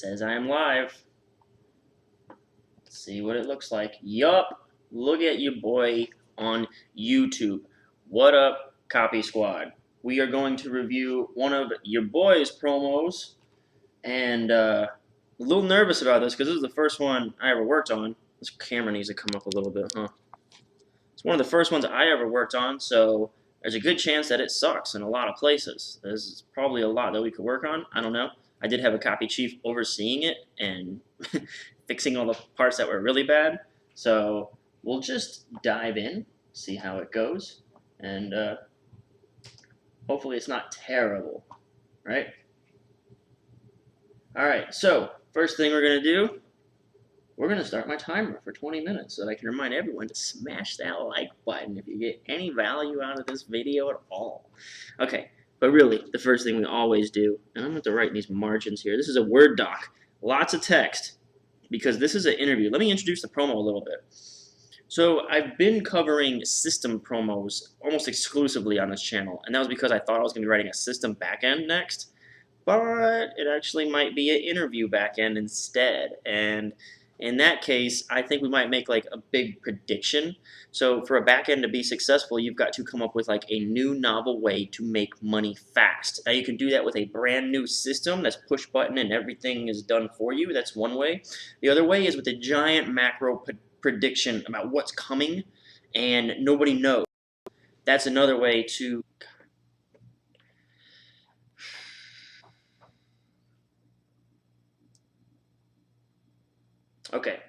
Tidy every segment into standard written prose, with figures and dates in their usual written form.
says I am live. Let's see what it looks like. Yup, look at your boy on YouTube. What up, Copy Squad? We are going to review one of your boy's promos, and a little nervous about this because this is the first one I ever worked on. This camera needs to come up a little bit, huh? It's one of the first ones I ever worked on, so there's a good chance that it sucks in a lot of places. There's probably a lot that we could work on. I don't know. I did have a copy chief overseeing it and fixing all the parts that were really bad. So we'll just dive in, see how it goes, and hopefully it's not terrible, right? All right, so first thing we're going to do, we're going to start my timer for 20 minutes so that I can remind everyone to smash that like button if you get any value out of this video at all. Okay, but really, the first thing we always do, and I'm going to have to write these margins here. This is a Word doc, lots of text, because this is an interview. Let me introduce the promo a little bit. So I've been covering system promos almost exclusively on this channel, and that was because I thought I was going to be writing a system backend next, but it actually might be an interview backend instead, and in that case, I think we might make like a big prediction. So for a backend to be successful, you've got to come up with like a new novel way to make money fast. Now you can do that with a brand new system that's push button and everything is done for you. That's one way. The other way is with a giant macro prediction about what's coming and nobody knows. That's another way to... Okay,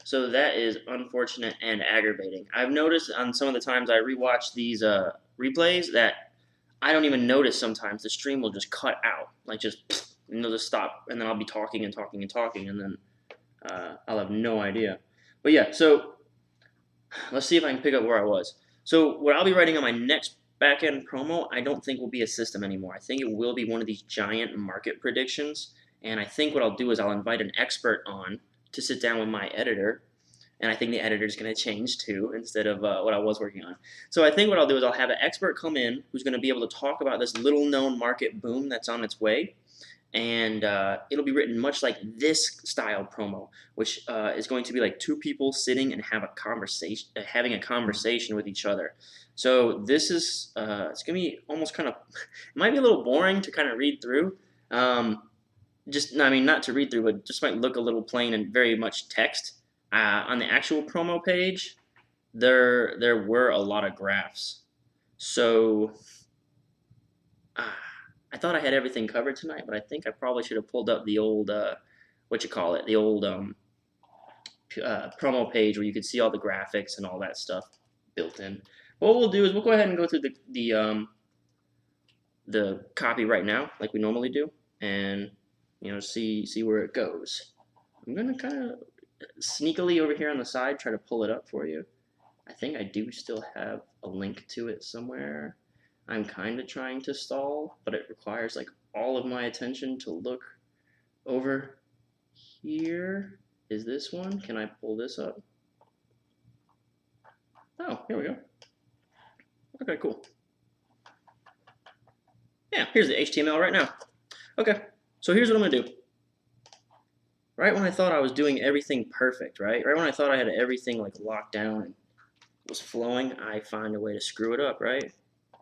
so that is unfortunate and aggravating. I've noticed on some of the times I rewatch these replays that I don't even notice sometimes the stream will just cut out, like just, and they'll just stop, and then I'll be talking and talking and talking, and then I'll have no idea. But yeah, so let's see if I can pick up where I was. So what I'll be writing on my next backend promo, I don't think will be a system anymore. I think it will be one of these giant market predictions, and I think what I'll do is I'll invite an expert on to sit down with my editor, and I think the editor is going to change too instead of what I was working on. So I think what I'll do is I'll have an expert come in who's going to be able to talk about this little known market boom that's on its way, and it'll be written much like this style promo, which is going to be like two people sitting and having a conversation with each other. So this is it's going to be almost kind of, it might be a little boring to kind of read through. I mean, not to read through, but just might look a little plain and very much text. On the actual promo page, there were a lot of graphs. So I thought I had everything covered tonight, but I think I probably should have pulled up the old, the old promo page where you could see all the graphics and all that stuff built in. What we'll do is we'll go ahead and go through the copy right now, like we normally do, and see where it goes. I'm gonna kind of sneakily over here on the side try to pull it up for you. I think I do still have a link to it somewhere. I'm kind of trying to stall, but it requires like all of my attention to look over here. Is this one? Can I pull this up? Oh, here we go. Okay, cool. Yeah, here's the HTML right now. Okay. So here's what I'm going to do. Right when I thought I was doing everything perfect, right when I thought I had everything like locked down and was flowing, I find a way to screw it up, right?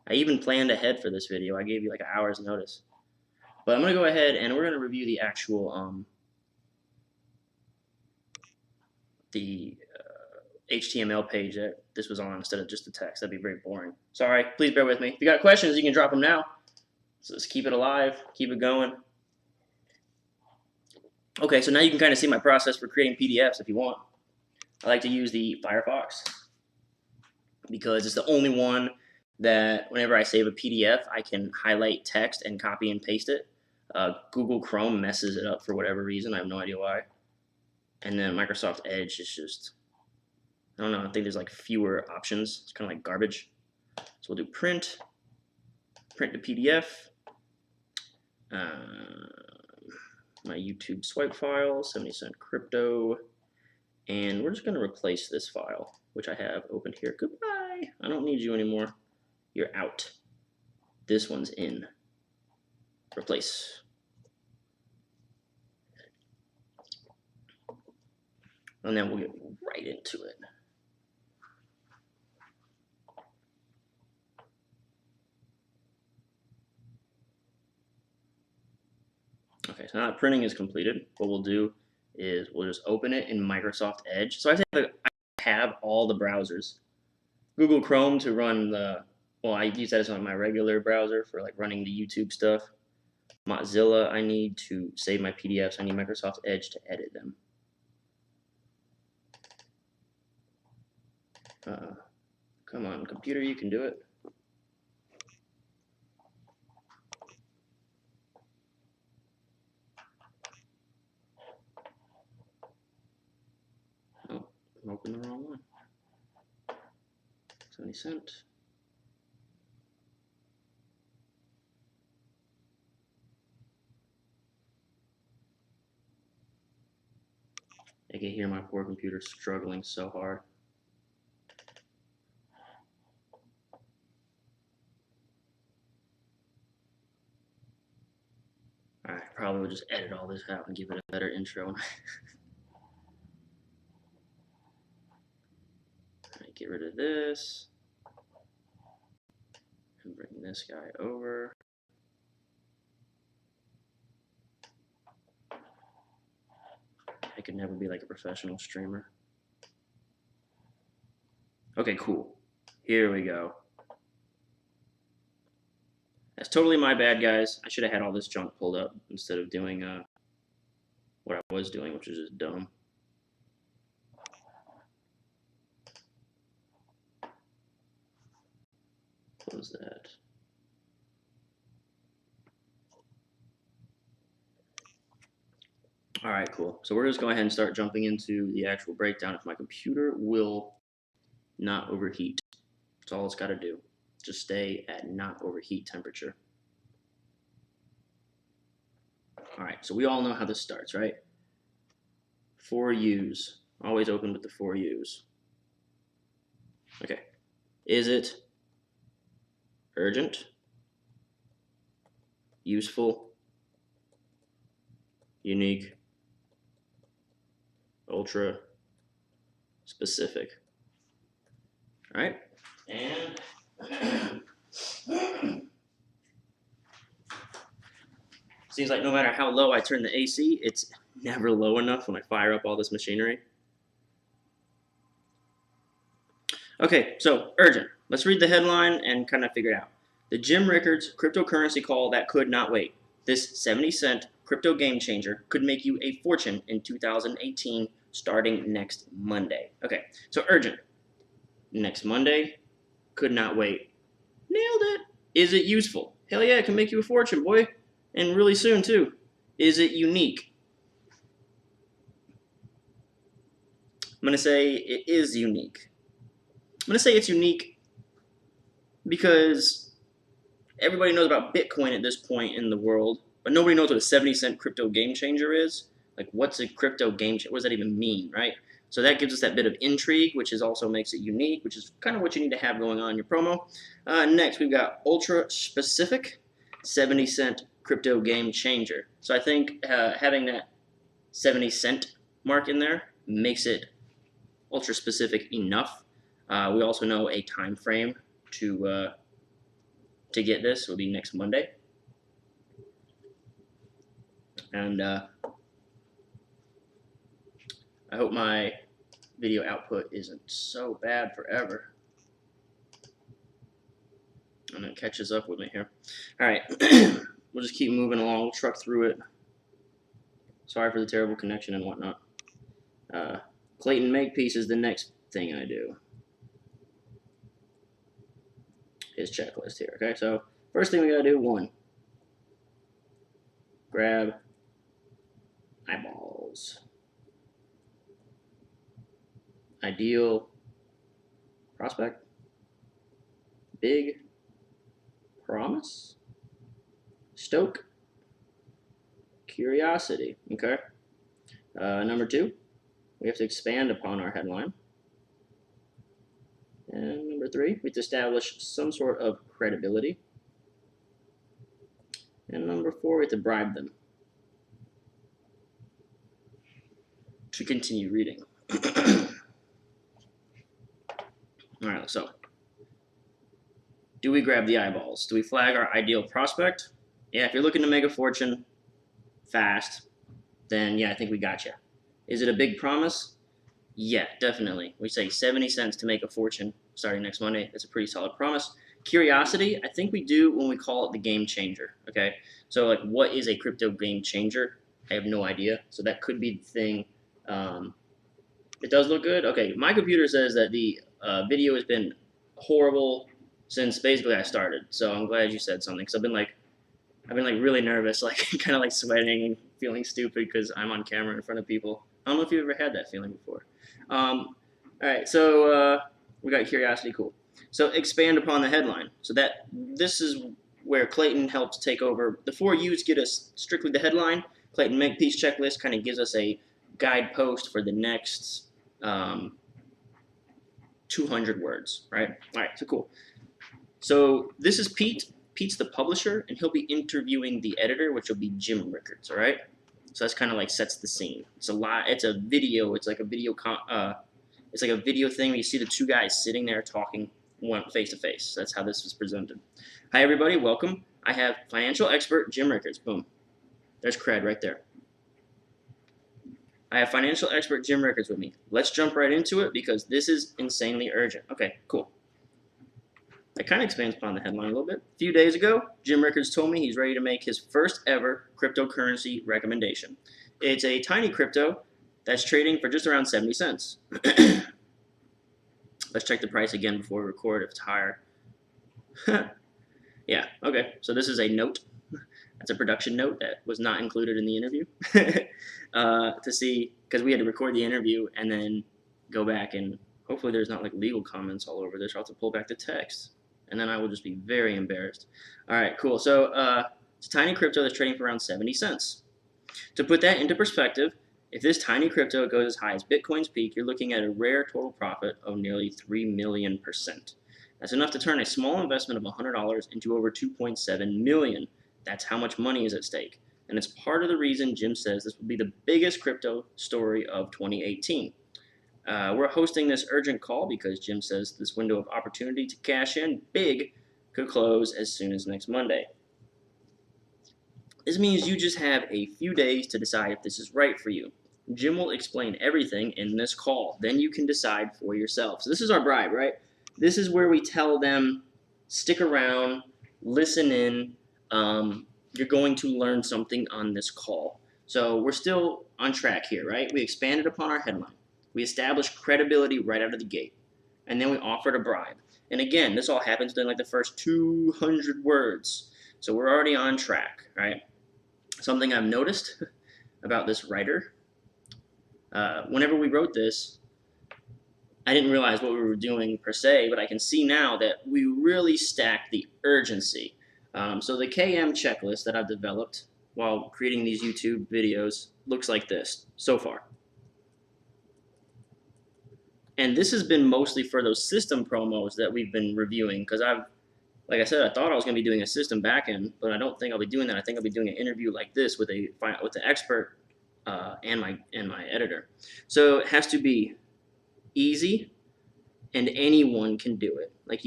I even planned ahead for this video. I gave you like an hour's notice. But I'm going to go ahead and we're going to review the actual HTML page that this was on instead of just the text. That'd be very boring. Sorry, please bear with me. If you got questions, you can drop them now. So let's keep it alive, keep it going. Okay, so now you can kind of see my process for creating PDFs if you want. I like to use the Firefox because it's the only one that whenever I save a PDF, I can highlight text and copy and paste it. Google Chrome messes it up for whatever reason. I have no idea why. And then Microsoft Edge is just, I don't know, I think there's like fewer options. It's kind of like garbage. So we'll do print to PDF. My YouTube swipe file, 70-cent crypto, and we're just going to replace this file, which I have opened here. Goodbye. I don't need you anymore. You're out. This one's in. Replace. and then we'll get right into it. Okay, so now that printing is completed, what we'll do is we'll just open it in Microsoft Edge. So I have all the browsers. Google Chrome to run the, well, I use that as on my regular browser for like running the YouTube stuff. Mozilla, I need to save my PDFs. I need Microsoft Edge to edit them. Come on, computer, you can do it. Oh, I'm opening the wrong one. 70 cent. I can hear my poor computer struggling so hard. I probably would just edit all this out and give it a better intro. Get rid of this and bring this guy over. I could never be like a professional streamer. Okay, cool. Here we go. That's totally my bad, guys. I should have had all this junk pulled up instead of doing what I was doing, which is just dumb. Close that. All right, cool. So we're just going ahead and start jumping into the actual breakdown. If my computer will not overheat, that's all it's got to do. Just stay at not overheat temperature. All right, so we all know how this starts, right? For U's. Always open with the for U's. Okay. Is it urgent, useful, unique, ultra, specific? All right. And seems like no matter how low I turn the AC, it's never low enough when I fire up all this machinery. Okay, so urgent. Let's read the headline and kind of figure it out. The Jim Rickards cryptocurrency call that could not wait. This 70-cent crypto game changer could make you a fortune in 2018 starting next Monday. Okay, so urgent. Next Monday, could not wait. Nailed it. Is it useful? Hell yeah, it can make you a fortune, boy. And really soon, too. Is it unique? I'm going to say it is unique. I'm going to say it's unique because everybody knows about Bitcoin at this point in the world, but nobody knows what a 70-cent crypto game changer is. Like, what's a crypto game changer? What does that even mean, right? So that gives us that bit of intrigue, which is also makes it unique, which is kind of what you need to have going on in your promo. Next, we've got ultra specific 70-cent crypto game changer. So I think having that 70-cent mark in there makes it ultra specific enough. We also know a time frame to get this will be next Monday. And I hope my video output isn't so bad forever. And it catches up with me here. All right, we'll just keep moving along. We'll truck through it. Sorry for the terrible connection and whatnot. Clayton Makepeace is the next thing I do. His checklist here. Okay, so first thing we gotta do, 1. Grab eyeballs. Ideal prospect. Big promise. Stoke. Curiosity. Okay. Number 2, we have to expand upon our headline. And number 3, we have to establish some sort of credibility. And number 4, we have to bribe them to continue reading. All right, so do we grab the eyeballs? Do we flag our ideal prospect? Yeah, if you're looking to make a fortune fast, then yeah, I think we got you. Is it a big promise? Yeah, definitely. We say 70 cents to make a fortune starting next Monday. That's a pretty solid promise. Curiosity, I think we do when we call it the game changer. Okay, so like, what is a crypto game changer? I have no idea. So that could be the thing. It does look good. Okay, my computer says that the video has been horrible since basically I started. So I'm glad you said something. Cause I've been like really nervous, like kind of like sweating and feeling stupid because I'm on camera in front of people. I don't know if you've ever had that feeling before. All right, so we got curiosity, cool. So expand upon the headline. So this is where Clayton helps take over. The 4 U's get us strictly the headline. Clayton Make Piece Checklist kind of gives us a guidepost for the next 200 words, right? All right, so cool. So this is Pete. Pete's the publisher, and he'll be interviewing the editor, which will be Jim Rickards. All right. So that's kind of like sets the scene. It's a lot. It's a video. It's like a video. It's like a video thing where you see the 2 guys sitting there talking face to face. That's how this was presented. Hi everybody, welcome. I have financial expert Jim Rickards. Boom. There's cred right there. I have financial expert Jim Rickards with me. Let's jump right into it because this is insanely urgent. Okay, cool. That kind of expands upon the headline a little bit. A few days ago, Jim Rickards told me he's ready to make his first ever cryptocurrency recommendation. It's a tiny crypto that's trading for just around 70 cents. Let's check the price again before we record if it's higher. Yeah, okay. So this is a note. That's a production note that was not included in the interview. To see, because we had to record the interview and then go back and hopefully there's not like legal comments all over this. I'll have to pull back the text. And then I will just be very embarrassed. All right, cool. So it's a tiny crypto that's trading for around 70 cents. To put that into perspective, if this tiny crypto goes as high as Bitcoin's peak, you're looking at a rare total profit of nearly 3 million%. That's enough to turn a small investment of $100 into over 2.7 million. That's how much money is at stake. And it's part of the reason Jim says this will be the biggest crypto story of 2018. We're hosting this urgent call because Jim says this window of opportunity to cash in big could close as soon as next Monday. This means you just have a few days to decide if this is right for you. Jim will explain everything in this call. Then you can decide for yourself. So this is our bribe, right? This is where we tell them, stick around, listen in. You're going to learn something on this call. So we're still on track here, right? We expanded upon our headline. We established credibility right out of the gate. And then we offered a bribe. And again, this all happens within like the first 200 words. So we're already on track, right? Something I've noticed about this writer, whenever we wrote this, I didn't realize what we were doing per se, but I can see now that we really stacked the urgency. So the KM checklist that I've developed while creating these YouTube videos looks like this so far. And this has been mostly for those system promos that we've been reviewing because like I said, I thought I was going to be doing a system backend, but I don't think I'll be doing that. I think I'll be doing an interview like this with the expert and my editor. So it has to be easy, and anyone can do it. Like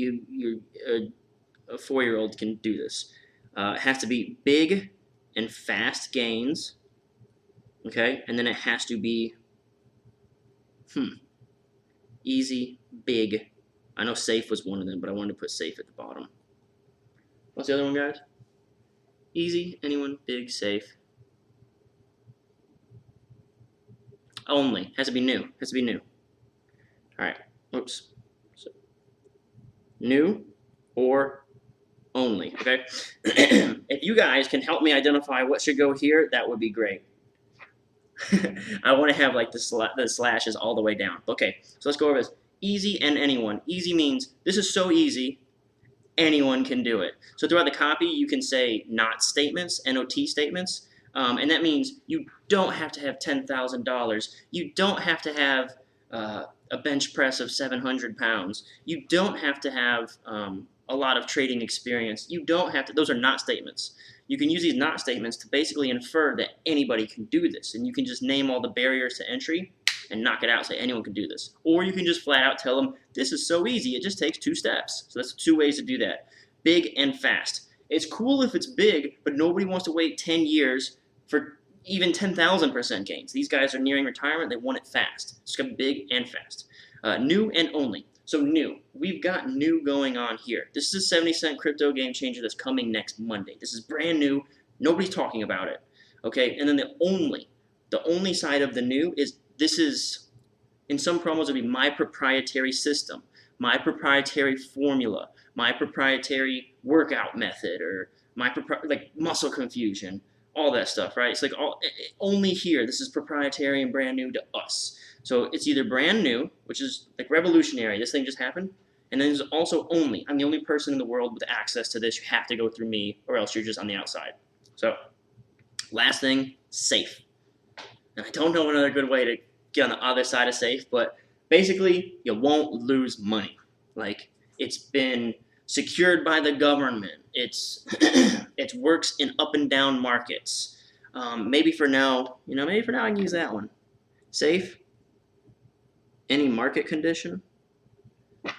a 4-year-old can do this. It has to be big and fast gains, okay? And then it has to be easy, big. I know safe was one of them, but I wanted to put safe at the bottom. What's the other one, guys? Easy, anyone, big, safe. Only. Has to be new. Has to be new. All right. Oops. So, new or only, okay? If you guys can help me identify what should go here, that would be great. I want to have like the slashes all the way down. Okay, so let's go over this. Easy and anyone. Easy means this is so easy, anyone can do it. So throughout the copy, you can say not statements, NOT statements, and that means you don't have to have $10,000. You don't have to have a bench press of 700 pounds. You don't have to have a lot of trading experience. You don't have to, those are not statements. You can use these not statements to basically infer that anybody can do this, and you can just name all the barriers to entry, and knock it out. Say anyone can do this. Or you can just flat out tell them this is so easy. It just takes 2 steps. So that's 2 ways to do that. Big and fast. It's cool if it's big, but nobody wants to wait 10 years for even 10,000% gains. These guys are nearing retirement. They want it fast. It's got big and fast. New and only. So new. We've got new going on here. This is a 70-cent crypto game changer that's coming next Monday. This is brand new. Nobody's talking about it. Okay, and then the only side of the new is this is, in some promos, it would be my proprietary system, my proprietary formula, my proprietary workout method, or my like muscle confusion, all that stuff, right? It's like only here. This is proprietary and brand new to us. So it's either brand new, which is like revolutionary. This thing just happened. And then there's also only. I'm the only person in the world with access to this. You have to go through me, or else you're just on the outside. So last thing, safe. And I don't know another good way to get on the other side of safe, but basically you won't lose money. Like, it's been secured by the government. It works in up and down markets. Maybe for now I can use that one. Safe. Any market condition. I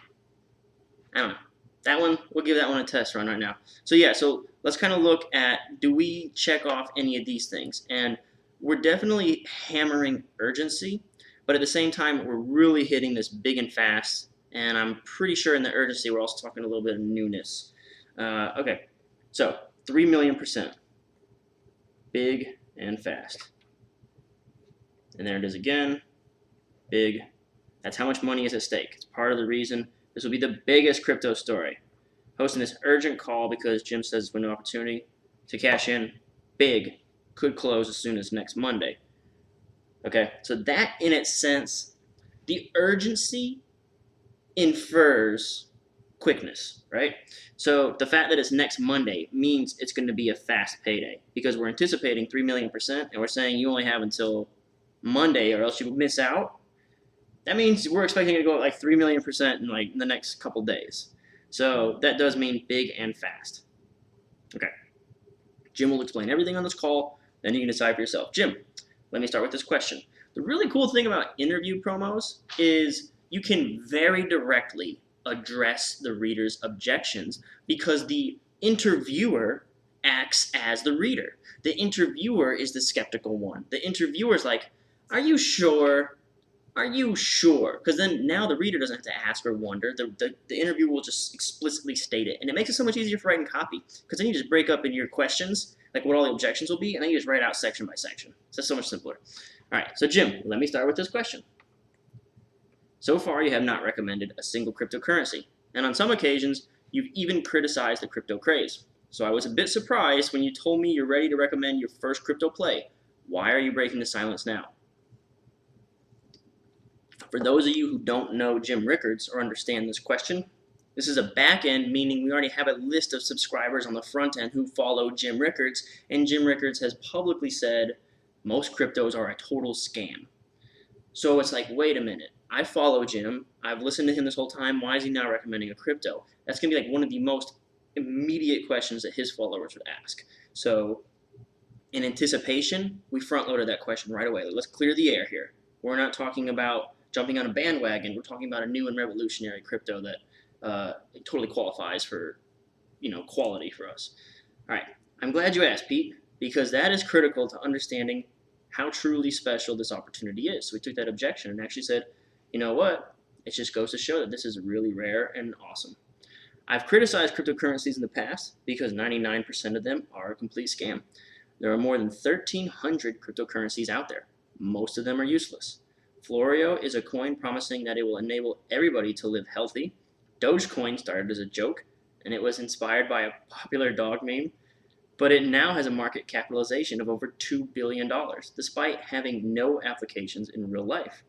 don't know. That one, we'll give that one a test run right now. So yeah, so let's kind of look at, do we check off any of these things? And we're definitely hammering urgency, but at the same time, we're really hitting this big and fast. And I'm pretty sure in the urgency, we're also talking a little bit of newness. Okay, so 3,000,000%. Big and fast. And there it is again. Big. That's how much money is at stake. It's part of the reason this will be the biggest crypto story. Hosting this urgent call because Jim says it's window opportunity to cash in. Big. Could close as soon as next Monday. Okay, so that in its sense, the urgency infers quickness, right? So the fact that it's next Monday means it's going to be a fast payday because we're anticipating 3,000,000% and we're saying you only have until Monday or else you will miss out. That means we're expecting it to go at like 3,000,000% in like the next couple days. So that does mean big and fast. Okay. Jim will explain everything on this call, then you can decide for yourself. Jim, let me start with this question. The really cool thing about interview promos is you can very directly address the reader's objections because the interviewer acts as the reader. The interviewer is the skeptical one. The interviewer's like, are you sure? Are you sure? Because then now the reader doesn't have to ask or wonder. The interviewer will just explicitly state it. And it makes it so much easier for writing copy. Because then you just break up in your questions, like what all the objections will be, and then you just write out section by section. So it's so much simpler. All right, so Jim, let me start with this question. So far, you have not recommended a single cryptocurrency. And on some occasions, you've even criticized the crypto craze. So I was a bit surprised when you told me you're ready to recommend your first crypto play. Why are you breaking the silence now? For those of you who don't know Jim Rickards or understand this question, this is a back end, meaning we already have a list of subscribers on the front end who follow Jim Rickards, and Jim Rickards has publicly said most cryptos are a total scam. So it's like, wait a minute, I follow Jim, I've listened to him this whole time, why is he now recommending a crypto? That's going to be like one of the most immediate questions that his followers would ask. So in anticipation, we front-loaded that question right away. Let's clear the air here. We're not talking about jumping on a bandwagon. We're talking about a new and revolutionary crypto that totally qualifies for, quality for us. All right, I'm glad you asked, Pete, because that is critical to understanding how truly special this opportunity is. So we took that objection and actually said, you know what? It just goes to show that this is really rare and awesome. I've criticized cryptocurrencies in the past because 99% of them are a complete scam. There are more than 1,300 cryptocurrencies out there. Most of them are useless. Florio is a coin promising that it will enable everybody to live healthy. Dogecoin started as a joke, and it was inspired by a popular dog meme, but it now has a market capitalization of over $2 billion, despite having no applications in real life.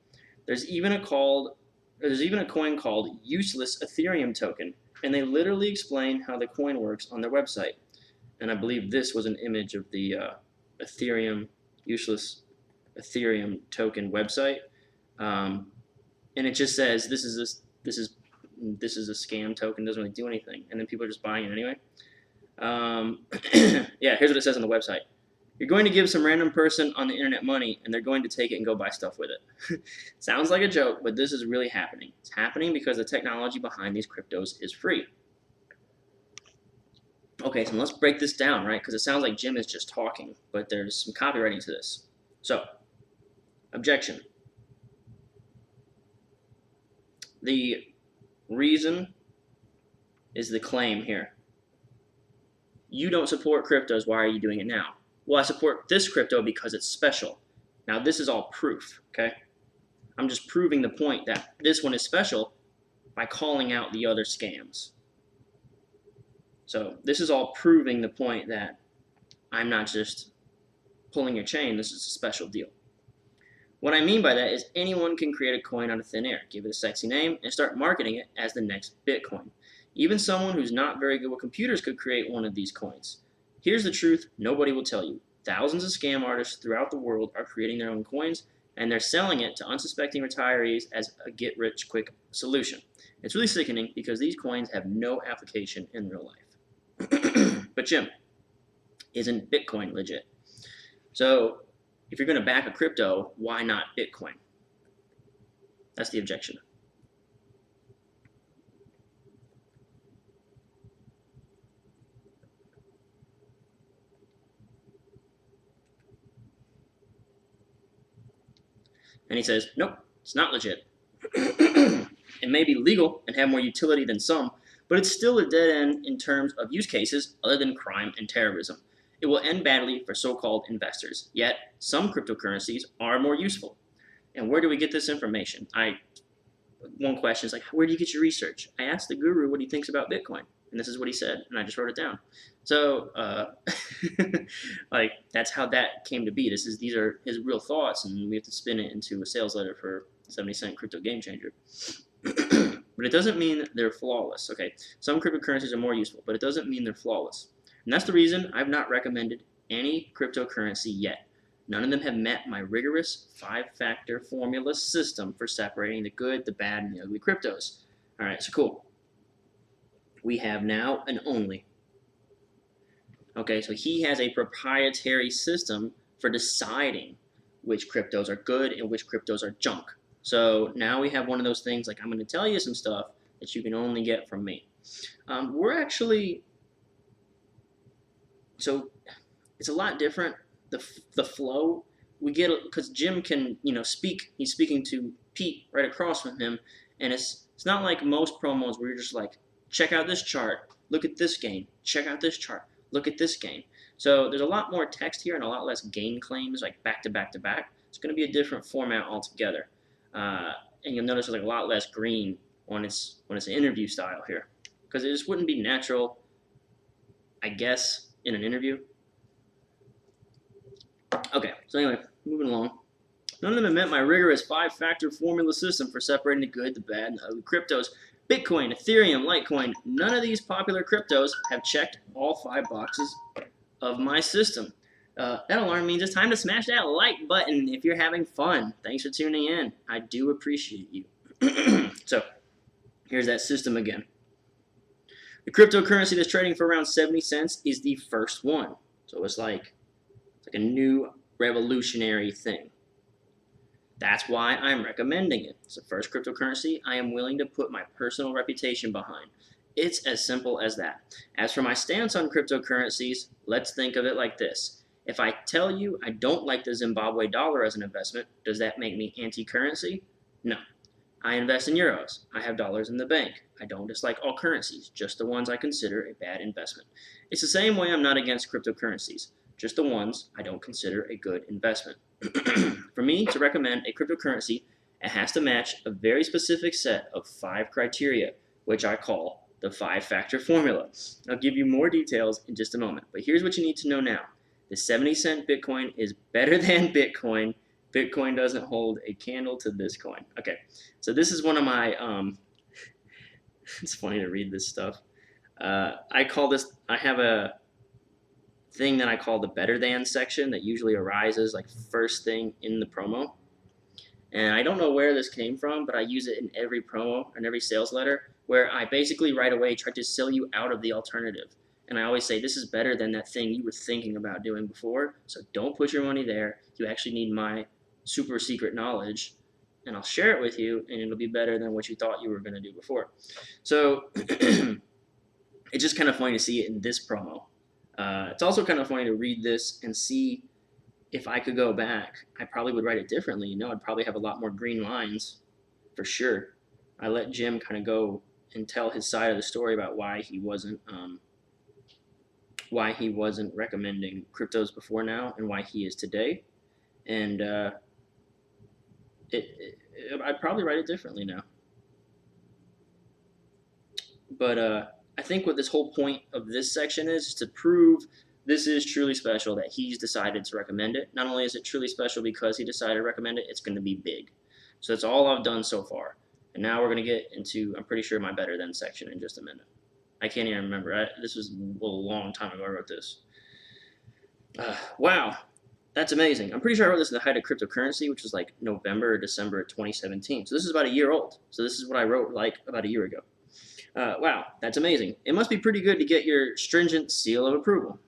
There's even a coin called Useless Ethereum Token, and they literally explain how the coin works on their website. And I believe this was an image of the Useless Ethereum Token website. And it just says this is a scam token, doesn't really do anything, and then people are just buying it anyway. Yeah, here's what it says on the website. You're going to give some random person on the internet money, and they're going to take it and go buy stuff with it. Sounds like a joke, but this is really happening. It's happening because the technology behind these cryptos is free. Okay, so let's break this down, right? Because it sounds like Jim is just talking, but there's some copywriting to this. So, objection. The reason is the claim here. You don't support cryptos, why are you doing it now? Well, I support this crypto because it's special. Now, this is all proof, okay? I'm just proving the point that this one is special by calling out the other scams. So this is all proving the point that I'm not just pulling your chain, this is a special deal. What I mean by that is anyone can create a coin out of thin air, give it a sexy name, and start marketing it as the next Bitcoin. Even someone who's not very good with computers could create one of these coins. Here's the truth nobody will tell you. Thousands of scam artists throughout the world are creating their own coins, and they're selling it to unsuspecting retirees as a get-rich-quick solution. It's really sickening because these coins have no application in real life. But Jim, isn't Bitcoin legit? So if you're going to back a crypto, why not Bitcoin? That's the objection. And he says, nope, it's not legit. It may be legal and have more utility than some, but it's still a dead end in terms of use cases other than crime and terrorism. It will end badly for so-called investors, yet some cryptocurrencies are more useful. And where do we get this information? One question is like, where do you get your research? I asked the guru what he thinks about Bitcoin, and this is what he said, and I just wrote it down. So, like, that's how that came to be. These are his real thoughts, and we have to spin it into a sales letter for 70-cent crypto game changer. But it doesn't mean they're flawless. Okay, some cryptocurrencies are more useful, but it doesn't mean they're flawless. And that's the reason I've not recommended any cryptocurrency yet. None of them have met my rigorous 5-factor formula system for separating the good, the bad, and the ugly cryptos. All right, so cool. We have now an only. Okay, so he has a proprietary system for deciding which cryptos are good and which cryptos are junk. So now we have one of those things like I'm going to tell you some stuff that you can only get from me. We're actually, so it's a lot different. The flow we get, because Jim can speak. He's speaking to Pete right across from him, and it's not like most promos where you're just like, check out this chart, look at this gain, check out this chart, look at this gain. So there's a lot more text here and a lot less gain claims like back to back to back. It's going to be a different format altogether, and you'll notice there's like a lot less green when it's an interview style here, because it just wouldn't be natural, I guess, in an interview. Okay, so anyway, moving along. None of them have met my rigorous 5-factor formula system for separating the good, the bad, and the ugly cryptos. Bitcoin, Ethereum, Litecoin, none of these popular cryptos have checked all 5 boxes of my system. That alarm means it's time to smash that like button if you're having fun. Thanks for tuning in. I do appreciate you. So, here's that system again. The cryptocurrency that's trading for around 70 cents is the first one. So it's like a new revolutionary thing. That's why I'm recommending it. It's the first cryptocurrency I am willing to put my personal reputation behind. It's as simple as that. As for my stance on cryptocurrencies, let's think of it like this. If I tell you I don't like the Zimbabwe dollar as an investment, does that make me anti-currency? No. I invest in euros. I have dollars in the bank. I don't dislike all currencies, just the ones I consider a bad investment. It's the same way I'm not against cryptocurrencies, just the ones I don't consider a good investment. For me to recommend a cryptocurrency, it has to match a very specific set of 5 criteria, which I call the 5-factor formula. I'll give you more details in just a moment, but here's what you need to know now. The 70-cent Bitcoin is better than Bitcoin. Bitcoin doesn't hold a candle to this coin. Okay, so this is one of my, it's funny to read this stuff. I have a thing that I call the better than section that usually arises like first thing in the promo. And I don't know where this came from, but I use it in every promo and every sales letter where I basically right away try to sell you out of the alternative. And I always say, this is better than that thing you were thinking about doing before. So don't put your money there. You actually need my super secret knowledge, and I'll share it with you, and it'll be better than what you thought you were going to do before. So it's just kind of funny to see it in this promo. It's also kind of funny to read this and see if I could go back, I probably would write it differently. You know, I'd probably have a lot more green lines for sure. I let Jim kind of go and tell his side of the story about why he wasn't recommending cryptos before now and why he is today. And I'd probably write it differently now. But I think what this whole point of this section is to prove this is truly special, that he's decided to recommend it. Not only is it truly special because he decided to recommend it, it's going to be big. So that's all I've done so far. And now we're going to get into, I'm pretty sure, my better than section in just a minute. I can't even remember. This was a long time ago I wrote this. Wow, that's amazing. I'm pretty sure I wrote this in the height of cryptocurrency, which was like November or December of 2017. So this is about a year old. So this is what I wrote like about a year ago. Wow, that's amazing. It must be pretty good to get your stringent seal of approval.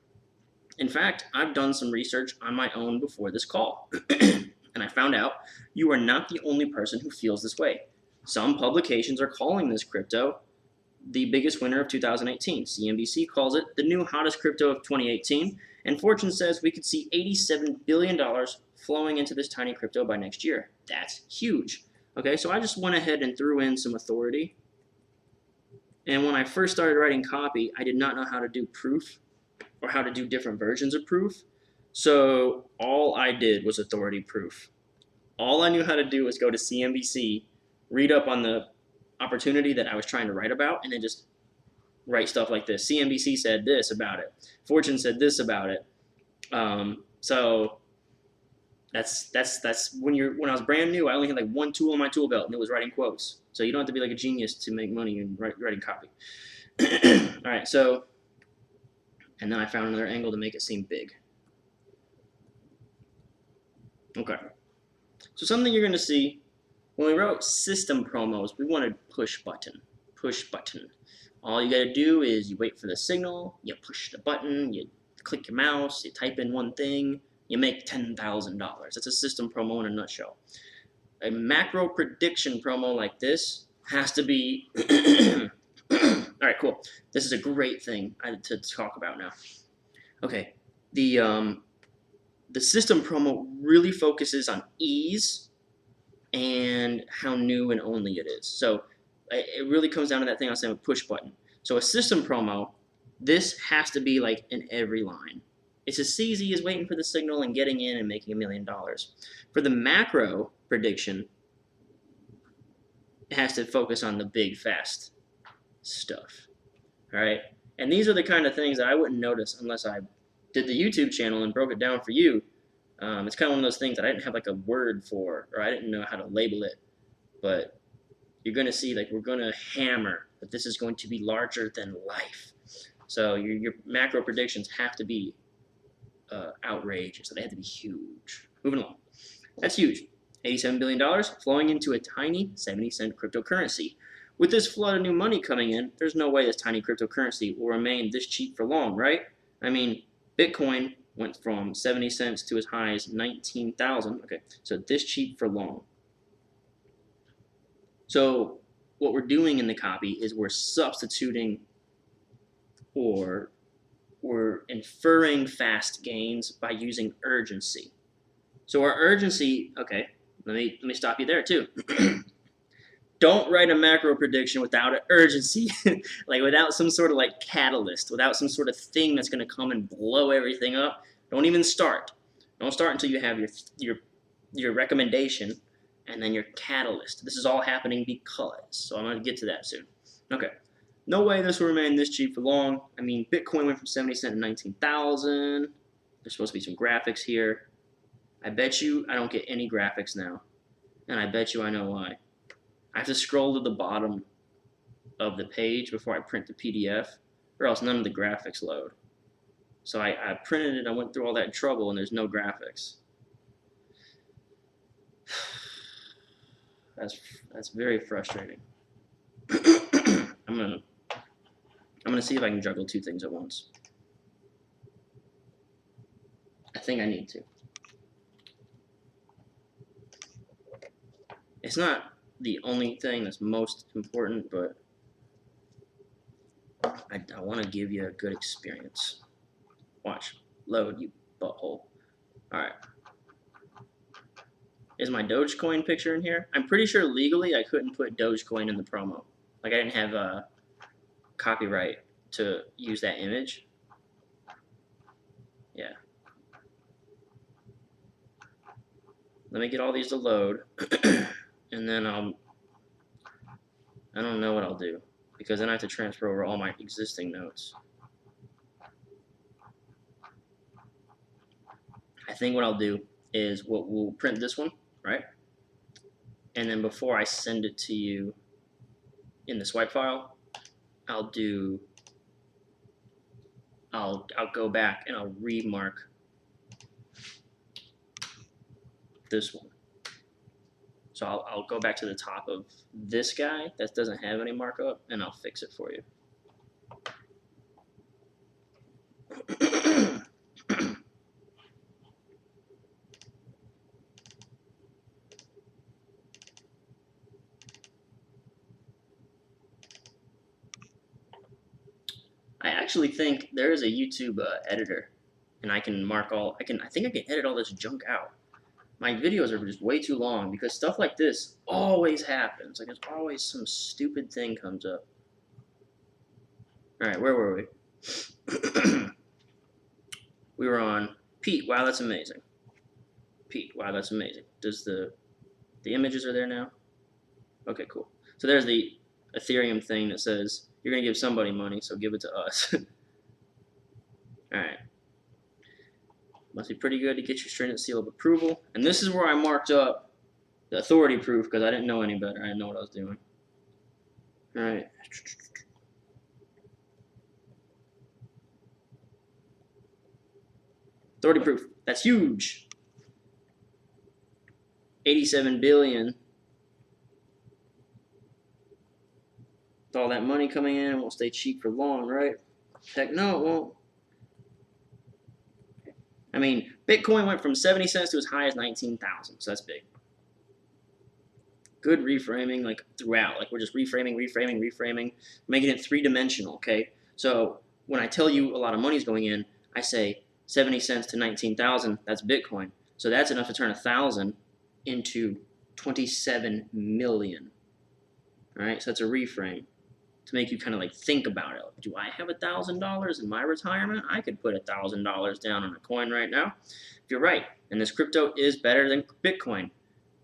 In fact, I've done some research on my own before this call, and I found out you are not the only person who feels this way. Some publications are calling this crypto the biggest winner of 2018. CNBC calls it the new hottest crypto of 2018, and Fortune says we could see $87 billion flowing into this tiny crypto by next year. That's huge. Okay, so I just went ahead and threw in some authority. And when I first started writing copy, I did not know how to do proof or how to do different versions of proof. So all I did was authority proof. All I knew how to do was go to CNBC, read up on the opportunity that I was trying to write about, and then just write stuff like this. CNBC said this about it. Fortune said this about it. So that's when I was brand new, I only had like one tool in my tool belt, and it was writing quotes. So you don't have to be like a genius to make money in writing copy. All right, so, and then I found another angle to make it seem big. Okay, so something you're going to see, when we wrote system promos, we wanted push button. All you got to do is you wait for the signal, you push the button, you click your mouse, you type in one thing, you make $10,000. That's a system promo in a nutshell. A macro prediction promo like this has to be all right, cool. This is a great thing to talk about now. Okay, the system promo really focuses on ease and how new and only it is. So it really comes down to that thing I was saying with push button. So a system promo, this has to be like in every line. It's as easy as waiting for the signal and getting in and making $1 million. For the macro prediction, it has to focus on the big, fast stuff. All right? And these are the kind of things that I wouldn't notice unless I did the YouTube channel and broke it down for you. It's kind of one of those things that I didn't have like a word for, or I didn't know how to label it. But you're going to see, like, we're going to hammer that this is going to be larger than life. So your macro predictions have to be outrageous. So they have to be huge. Moving along. That's huge. $87 billion flowing into a tiny 70-cent cryptocurrency. With this flood of new money coming in, there's no way this tiny cryptocurrency will remain this cheap for long, right? I mean, Bitcoin went from 70 cents to as high as 19,000. Okay, so this cheap for long. So what we're doing in the copy is we're substituting or we're inferring fast gains by using urgency. So our urgency, okay, let me stop you there too. Don't write a macro prediction without an urgency, like without some sort of like catalyst, without some sort of thing that's going to come and blow everything up. Don't even start. Don't start until you have your recommendation and then your catalyst. This is all happening because, so I'm going to get to that soon. Okay. No way this will remain this cheap for long. I mean, Bitcoin went from 70 cents to 19,000. There's supposed to be some graphics here. I bet you I don't get any graphics now. And I bet you I know why. I have to scroll to the bottom of the page before I print the PDF, or else none of the graphics load. So I printed it, I went through all that trouble, and there's no graphics. That's very frustrating. I'm gonna I'm going to see if I can juggle two things at once. I think I need to. It's not the only thing that's most important, but I want to give you a good experience. Watch. Load, you butthole. Alright. Is my Dogecoin picture in here? I'm pretty sure legally I couldn't put Dogecoin in the promo. Like I didn't have a copyright to use that image. Yeah. Let me get all these to load. And then I don't know what I'll do. Because then I have to transfer over all my existing notes. I think what I'll do is we'll print this one, right? And then before I send it to you in the swipe file, I'll go back and I'll remark this one. So I'll go back to the top of this guy that doesn't have any markup, and I'll fix it for you. I actually think there is a YouTube editor, and I can mark all. I think I can edit all this junk out. My videos are just way too long because stuff like this always happens. Like, there's always some stupid thing comes up. All right, where were we? We were on Pete. Wow, that's amazing. Pete. Wow, that's amazing. Does the images are there now? Okay, cool. So there's the Ethereum thing that says you're gonna give somebody money, so give it to us. All right. Must be pretty good to get your stringent seal of approval. And this is where I marked up the authority proof because I didn't know any better. I didn't know what I was doing. All right. Authority proof. That's huge. 87 billion. With all that money coming in, it won't stay cheap for long, right? Heck no, it won't. I mean, Bitcoin went from 70 cents to as high as 19,000, so that's big. Good reframing, like throughout. Like we're just reframing, making it three-dimensional, okay? So when I tell you a lot of money's going in, I say 70 cents to 19,000, that's Bitcoin. So that's enough to turn 1,000 into 27 million. All right, so that's a reframe to make you kind of like think about it. Do I have $1,000 in my retirement? I could put $1,000 down on a coin right now. If you're right, and this crypto is better than Bitcoin,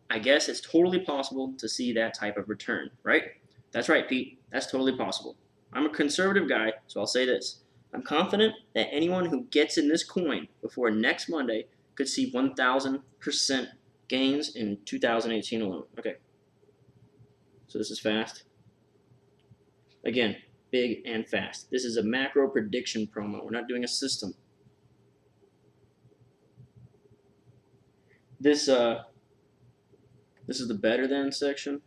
I guess it's totally possible to see that type of return, right? That's right, Pete. That's totally possible. I'm a conservative guy, so I'll say this. I'm confident that anyone who gets in this coin before next Monday could see 1,000% gains in 2018 alone. Okay. So this is fast. Again, big and fast. This is a macro prediction promo. We're not doing a system. This is the better than section.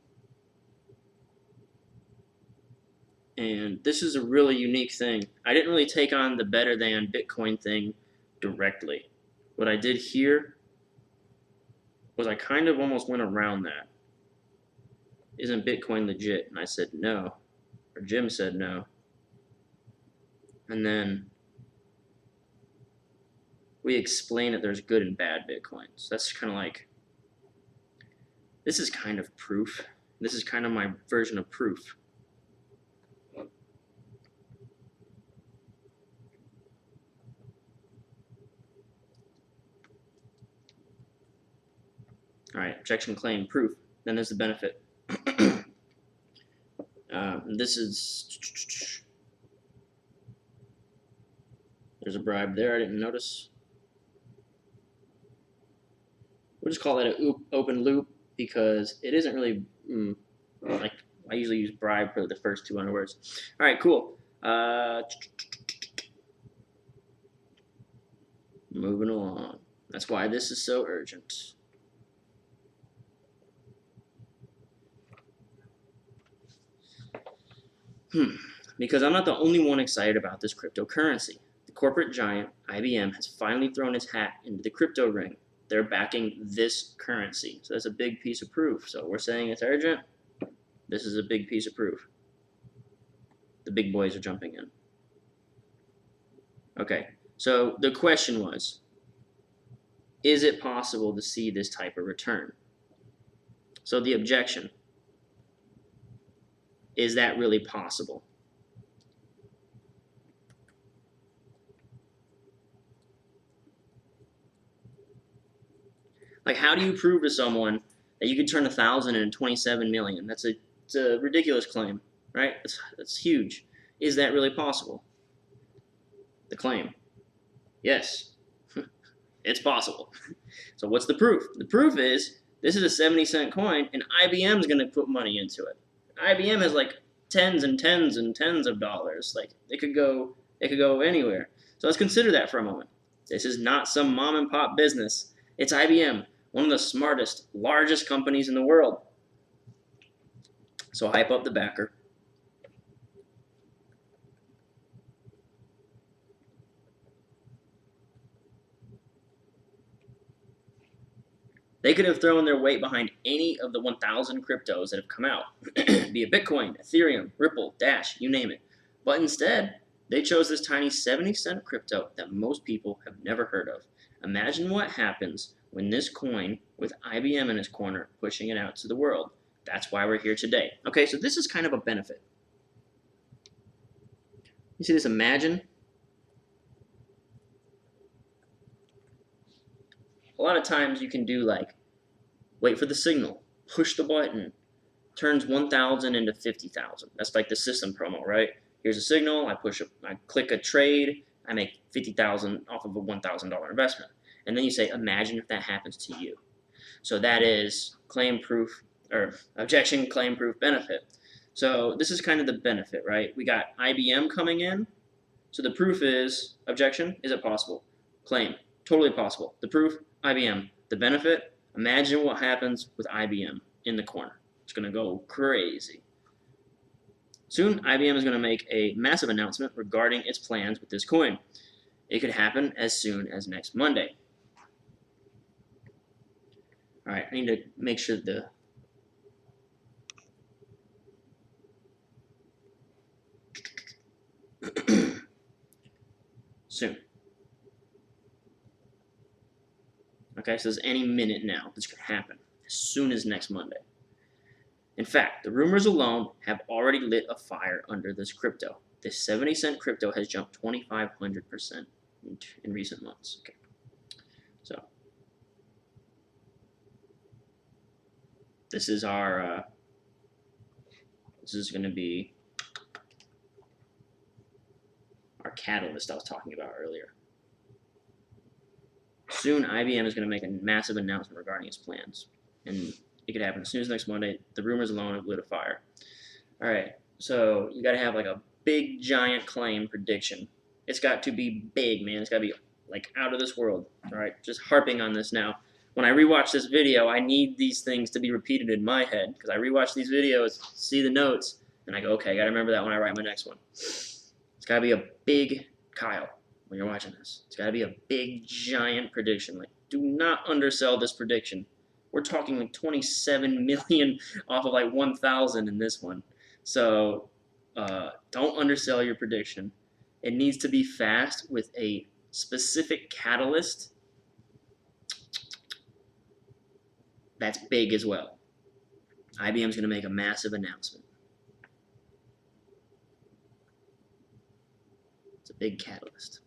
And this is a really unique thing. I didn't really take on the better than Bitcoin thing directly. What I did here was I kind of almost went around that. Isn't Bitcoin legit? And I said no. Or Jim said no. And then we explain that there's good and bad Bitcoins. That's kind of like, this is kind of proof. This is kind of my version of proof. All right, objection, claim, proof. Then there's the benefit. This is, there's a bribe there, I didn't notice. We'll just call that an open loop because it isn't really, like, I usually use bribe for the first 200 words. All right, cool. Moving along. That's why this is so urgent. because I'm not the only one excited about this cryptocurrency. The corporate giant IBM has finally thrown its hat into the crypto ring. They're backing this currency. So that's a big piece of proof. So we're saying it's urgent. This is a big piece of proof. The big boys are jumping in. Okay, so the question was, is it possible to see this type of return? So the objection, is that really possible? Like, how do you prove to someone that you could turn 1,000 into 27 million? It's a ridiculous claim, right? That's huge. Is that really possible? The claim, yes, it's possible. So what's the proof? The proof is this is a 70-cent coin, and IBM is going to put money into it. IBM has like tens and tens and tens of dollars. Like it could go anywhere. So let's consider that for a moment. This is not some mom and pop business. It's IBM, one of the smartest, largest companies in the world. So hype up the backer. They could have thrown their weight behind any of the 1,000 cryptos that have come out, be it Bitcoin, Ethereum, Ripple, Dash, you name it. But instead, they chose this tiny 70-cent crypto that most people have never heard of. Imagine what happens when this coin, with IBM in its corner, pushing it out to the world. That's why we're here today. Okay, so this is kind of a benefit. You see this imagine? A lot of times you can do like, wait for the signal, push the button, turns 1,000 into 50,000. That's like the system promo, right? Here's a signal, I click a trade, I make 50,000 off of a $1,000 investment. And then you say, imagine if that happens to you. So that is claim proof, or objection, claim proof, benefit. So this is kind of the benefit, right? We got IBM coming in. So the proof is, objection, is it possible? Claim, totally possible. The proof, IBM. The benefit, imagine what happens with IBM in the corner. It's going to go crazy. Soon, IBM is going to make a massive announcement regarding its plans with this coin. It could happen as soon as next Monday. All right, I need to make sure the soon. Okay, so there's any minute now this could happen, as soon as next Monday. In fact, the rumors alone have already lit a fire under this crypto. This 70-cent crypto has jumped 2,500% in recent months. Okay, so this is our, this is going to be our catalyst I was talking about earlier. Soon, IBM is going to make a massive announcement regarding its plans, and it could happen as soon as next Monday. The rumors alone have lit a fire. All right, so you got to have like a big, giant claim prediction. It's got to be big, man. It's got to be like out of this world. All right, just harping on this now. When I rewatch this video, I need these things to be repeated in my head because I rewatch these videos, see the notes, and I go, okay, I got to remember that when I write my next one. It's got to be a big, Kyle, when you're watching this. It's got to be a big, giant prediction. Like, do not undersell this prediction. We're talking like 27 million off of like 1,000 in this one. So don't undersell your prediction. It needs to be fast with a specific catalyst that's big as well. IBM's going to make a massive announcement. It's a big catalyst.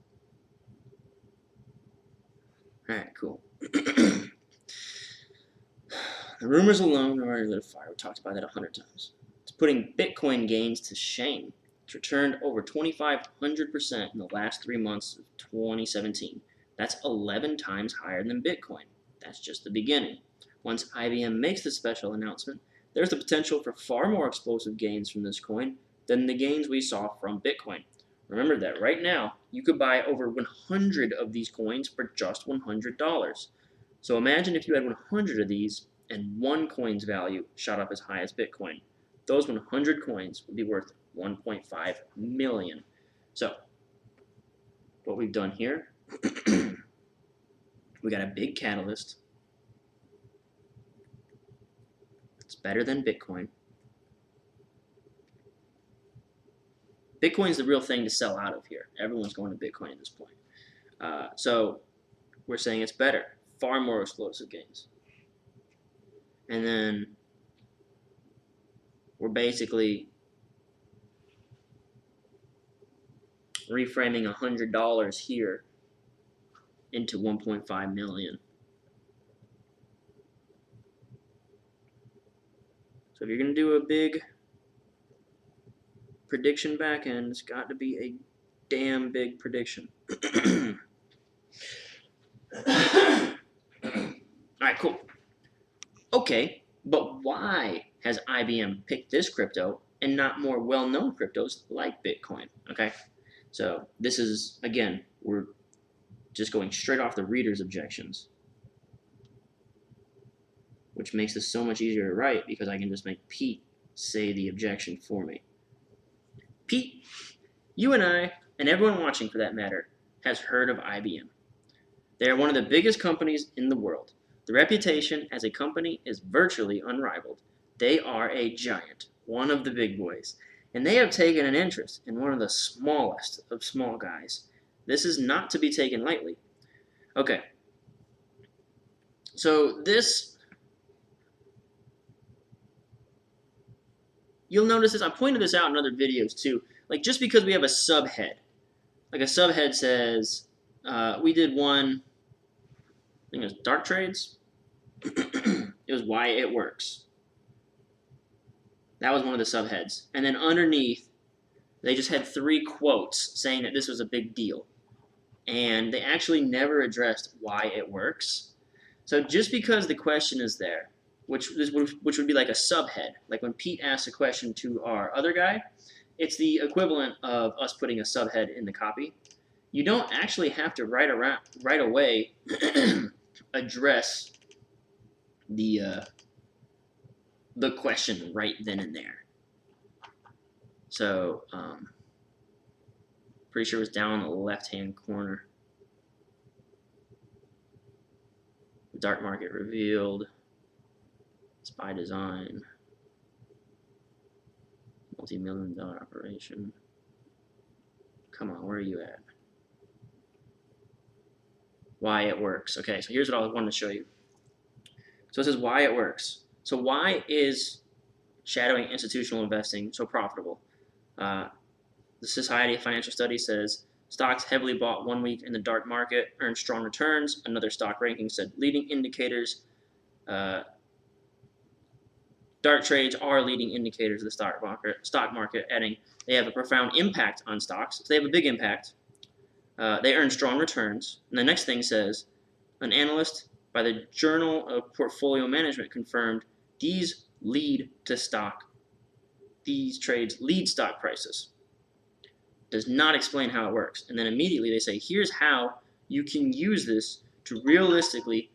All right, cool. The rumors alone are already lit a fire. We talked about that 100 times. It's putting Bitcoin gains to shame. It's returned over 2,500% in the last 3 months of 2017. That's 11 times higher than Bitcoin. That's just the beginning. Once IBM makes this special announcement, there's the potential for far more explosive gains from this coin than the gains we saw from Bitcoin. Remember that right now, you could buy over 100 of these coins for just $100. So imagine if you had 100 of these and one coin's value shot up as high as Bitcoin. Those 100 coins would be worth 1.5 million. So what we've done here, we got a big catalyst. It's better than Bitcoin. Bitcoin's the real thing to sell out of here. Everyone's going to Bitcoin at this point. So we're saying it's better, far more explosive gains. And then we're basically reframing $100 here into 1.5 million. So if you're going to do a big prediction backend, it's got to be a damn big prediction. Alright, cool. Okay, but why has IBM picked this crypto and not more well-known cryptos like Bitcoin? Okay, so this is, again, we're just going straight off the reader's objections, which makes this so much easier to write because I can just make Pete say the objection for me. Pete, you and I, and everyone watching for that matter, has heard of IBM. They are one of the biggest companies in the world. The reputation as a company is virtually unrivaled. They are a giant, one of the big boys, and they have taken an interest in one of the smallest of small guys. This is not to be taken lightly. Okay, so this, you'll notice this, I pointed this out in other videos too, like just because we have a subhead, like a subhead says, we did one, I think it was dark trades. It was why it works. That was one of the subheads. And then underneath, they just had 3 quotes saying that this was a big deal. And they actually never addressed why it works. So just because the question is there, which would be like a subhead, like when Pete asks a question to our other guy, it's the equivalent of us putting a subhead in the copy. You don't actually have to right away address the question right then and there. So pretty sure it was down in the left-hand corner. The dark market revealed. It's by design. Multi-million-dollar operation. Come on, where are you at? Why it works. Okay, so here's what I wanted to show you. So it says why it works. So why is shadowing institutional investing so profitable? The Society of Financial Studies says stocks heavily bought 1 week in the dark market earned strong returns. Another stock ranking said leading indicators. Dark trades are leading indicators of the stock market, adding they have a profound impact on stocks. So they have a big impact. They earn strong returns. And the next thing says, an analyst by the Journal of Portfolio Management confirmed these trades lead stock prices. Does not explain how it works. And then immediately they say, here's how you can use this to realistically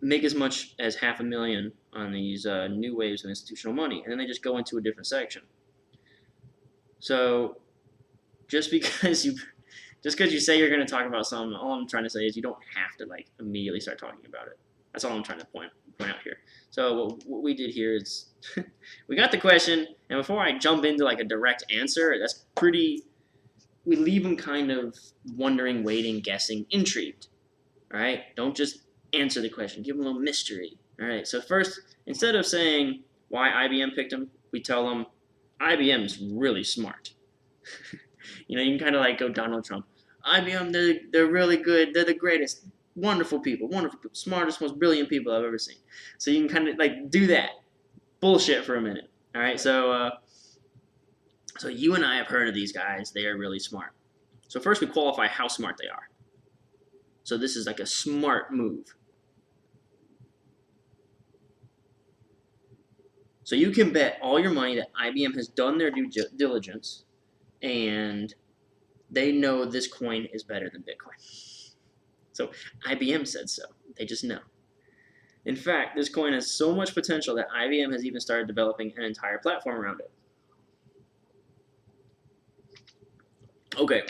make as much as $500,000 on these new waves of institutional money. And then they just go into a different section. So just because you say you're going to talk about something, all I'm trying to say is you don't have to like immediately start talking about it. That's all I'm trying to point out here. So what we did here is we got the question, and before I jump into like a direct answer, we leave them kind of wondering, waiting, guessing, intrigued. All right, don't just answer the question. Give them a little mystery. All right. So first, instead of saying why IBM picked them, we tell them IBM is really smart. You know, you can kind of like go Donald Trump. IBM, they're really good. They're the greatest. Wonderful people. Smartest, most brilliant people I've ever seen. So you can kind of like do that bullshit for a minute. All right. So you and I have heard of these guys. They are really smart. So first we qualify how smart they are. So this is like a smart move. So you can bet all your money that IBM has done their due diligence and they know this coin is better than Bitcoin. So IBM said so. They just know. In fact, this coin has so much potential that IBM has even started developing an entire platform around it. Okay,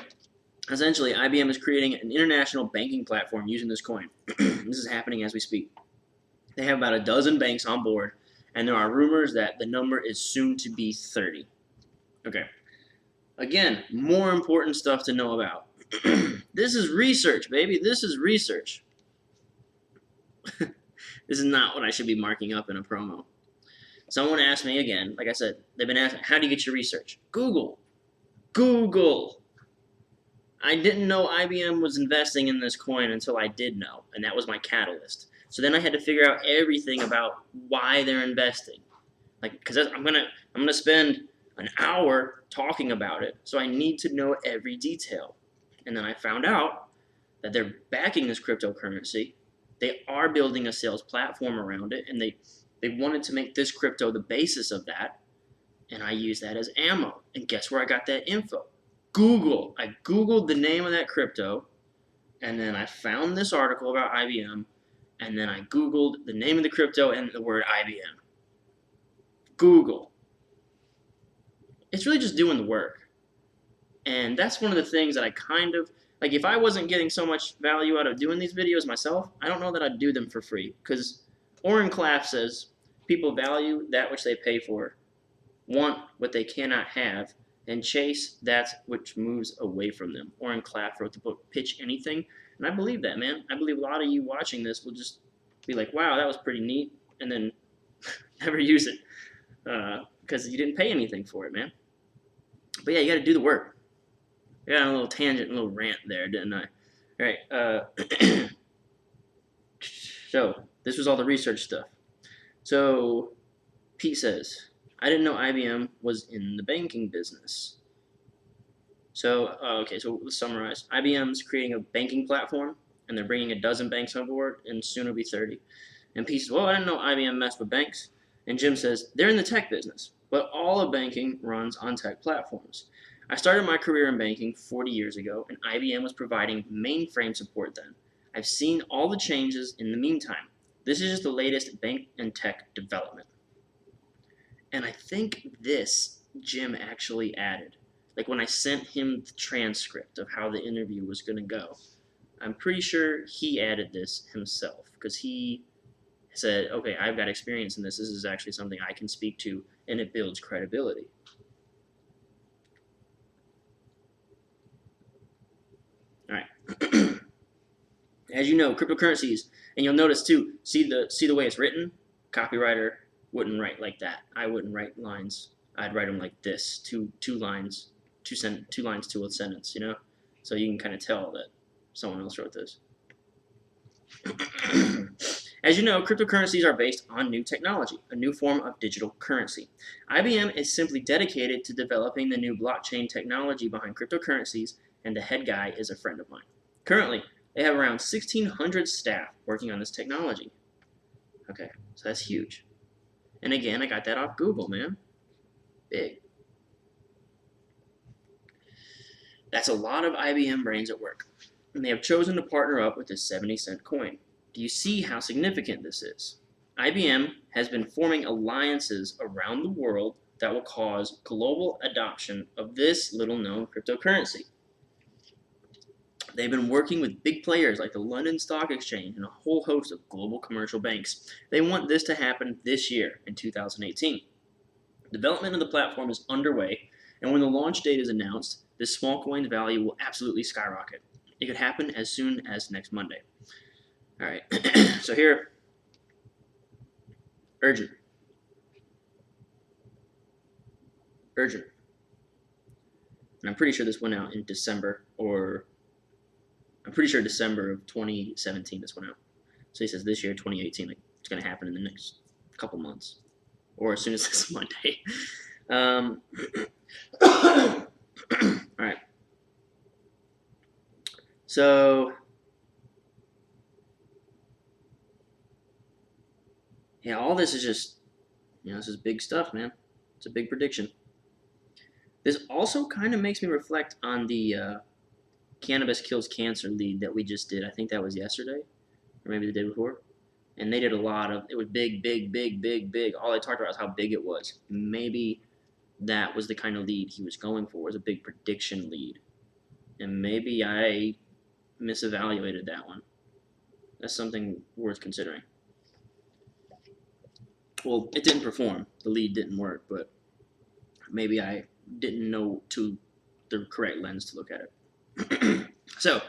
essentially, IBM is creating an international banking platform using this coin. This is happening as we speak. They have about a dozen banks on board, and there are rumors that the number is soon to be 30. Okay. Again, more important stuff to know about. This is research, baby. This is research. This is not what I should be marking up in a promo. Someone asked me again, like I said, they've been asking, how do you get your research? Google. Google. I didn't know IBM was investing in this coin until I did know, and that was my catalyst. So then I had to figure out everything about why they're investing. Like, because I'm gonna spend an hour talking about it, so I need to know every detail. And then I found out that they're backing this cryptocurrency. They are building a sales platform around it, and they wanted to make this crypto the basis of that, and I used that as ammo. And guess where I got that info? Google. I Googled the name of that crypto, and then I found this article about IBM, and then I Googled the name of the crypto and the word IBM. Google. It's really just doing the work. And that's one of the things that I kind of, like, if I wasn't getting so much value out of doing these videos myself, I don't know that I'd do them for free. Because Oren Klaff says, people value that which they pay for, want what they cannot have, and chase that which moves away from them. Oren Klaff wrote the book Pitch Anything, and I believe that, man. I believe a lot of you watching this will just be like, wow, that was pretty neat, and then never use it because you didn't pay anything for it, man. But yeah, you got to do the work. I got a little tangent, a little rant there, didn't I? All right. So this was all the research stuff. So Pete says, I didn't know IBM was in the banking business. So, okay, so let's summarize. IBM's creating a banking platform, and they're bringing a dozen banks on board, and soon it'll be 30. And Pete says, well, I didn't know IBM messed with banks. And Jim says, they're in the tech business, but all of banking runs on tech platforms. I started my career in banking 40 years ago, and IBM was providing mainframe support then. I've seen all the changes in the meantime. This is just the latest bank and tech development. And I think this Jim actually added. Like when I sent him the transcript of how the interview was going to go, I'm pretty sure he added this himself because he said, okay, I've got experience in this. This is actually something I can speak to, and it builds credibility. All right. As you know, cryptocurrencies, and you'll notice too, see the way it's written? Copywriter wouldn't write like that. I wouldn't write lines. I'd write them like this, two lines to a sentence, you know? So you can kind of tell that someone else wrote this. As you know, cryptocurrencies are based on new technology, a new form of digital currency. IBM is simply dedicated to developing the new blockchain technology behind cryptocurrencies, and the head guy is a friend of mine. Currently, they have around 1,600 staff working on this technology. Okay, so that's huge. And again, I got that off Google, man. Big. That's a lot of IBM brains at work. And they have chosen to partner up with this 70-cent coin. Do you see how significant this is? IBM has been forming alliances around the world that will cause global adoption of this little-known cryptocurrency. They've been working with big players like the London Stock Exchange and a whole host of global commercial banks. They want this to happen this year in 2018. Development of the platform is underway, and when the launch date is announced, this small coin's value will absolutely skyrocket. It could happen as soon as next Monday. All right, so here, urgent. And I'm pretty sure this went out in December, or I'm pretty sure December of 2017 this went out. So he says this year, 2018, like it's going to happen in the next couple months, or as soon as this Monday. All right. So, yeah, all this is just, this is big stuff, man. It's a big prediction. This also kind of makes me reflect on the Cannabis Kills Cancer lead that we just did. I think that was yesterday, or maybe the day before. And they did a lot of, it was big, big, big, big, big. All they talked about was how big it was. Maybe that was the kind of lead he was going for, was a big prediction lead. and maybe I misevaluated that one. That's something worth considering. Well, it didn't perform. The lead didn't work, but maybe I didn't know the correct lens to look at it. So,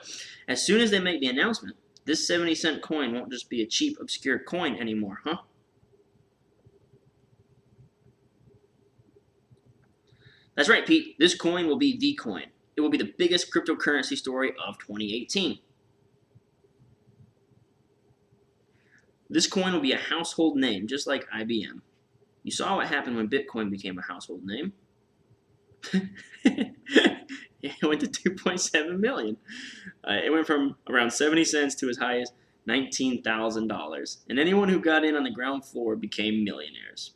as soon as they make the announcement, this 70-cent coin won't just be a cheap, obscure coin anymore, huh? That's right, Pete. This coin will be the coin. It will be the biggest cryptocurrency story of 2018. This coin will be a household name, just like IBM. You saw what happened when Bitcoin became a household name. It went to 2.7 million. It went from around 70 cents to as high as $19,000. And anyone who got in on the ground floor became millionaires.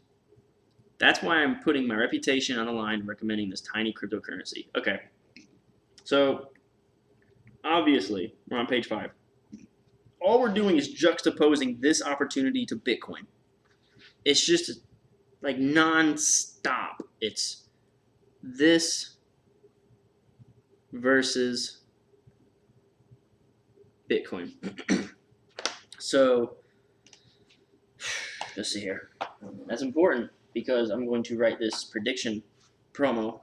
That's why I'm putting my reputation on the line recommending this tiny cryptocurrency. Okay. So, obviously, we're on page 5. All we're doing is juxtaposing this opportunity to Bitcoin. It's just like non-stop. It's this versus Bitcoin. So, let's see here. That's important because I'm going to write this prediction promo.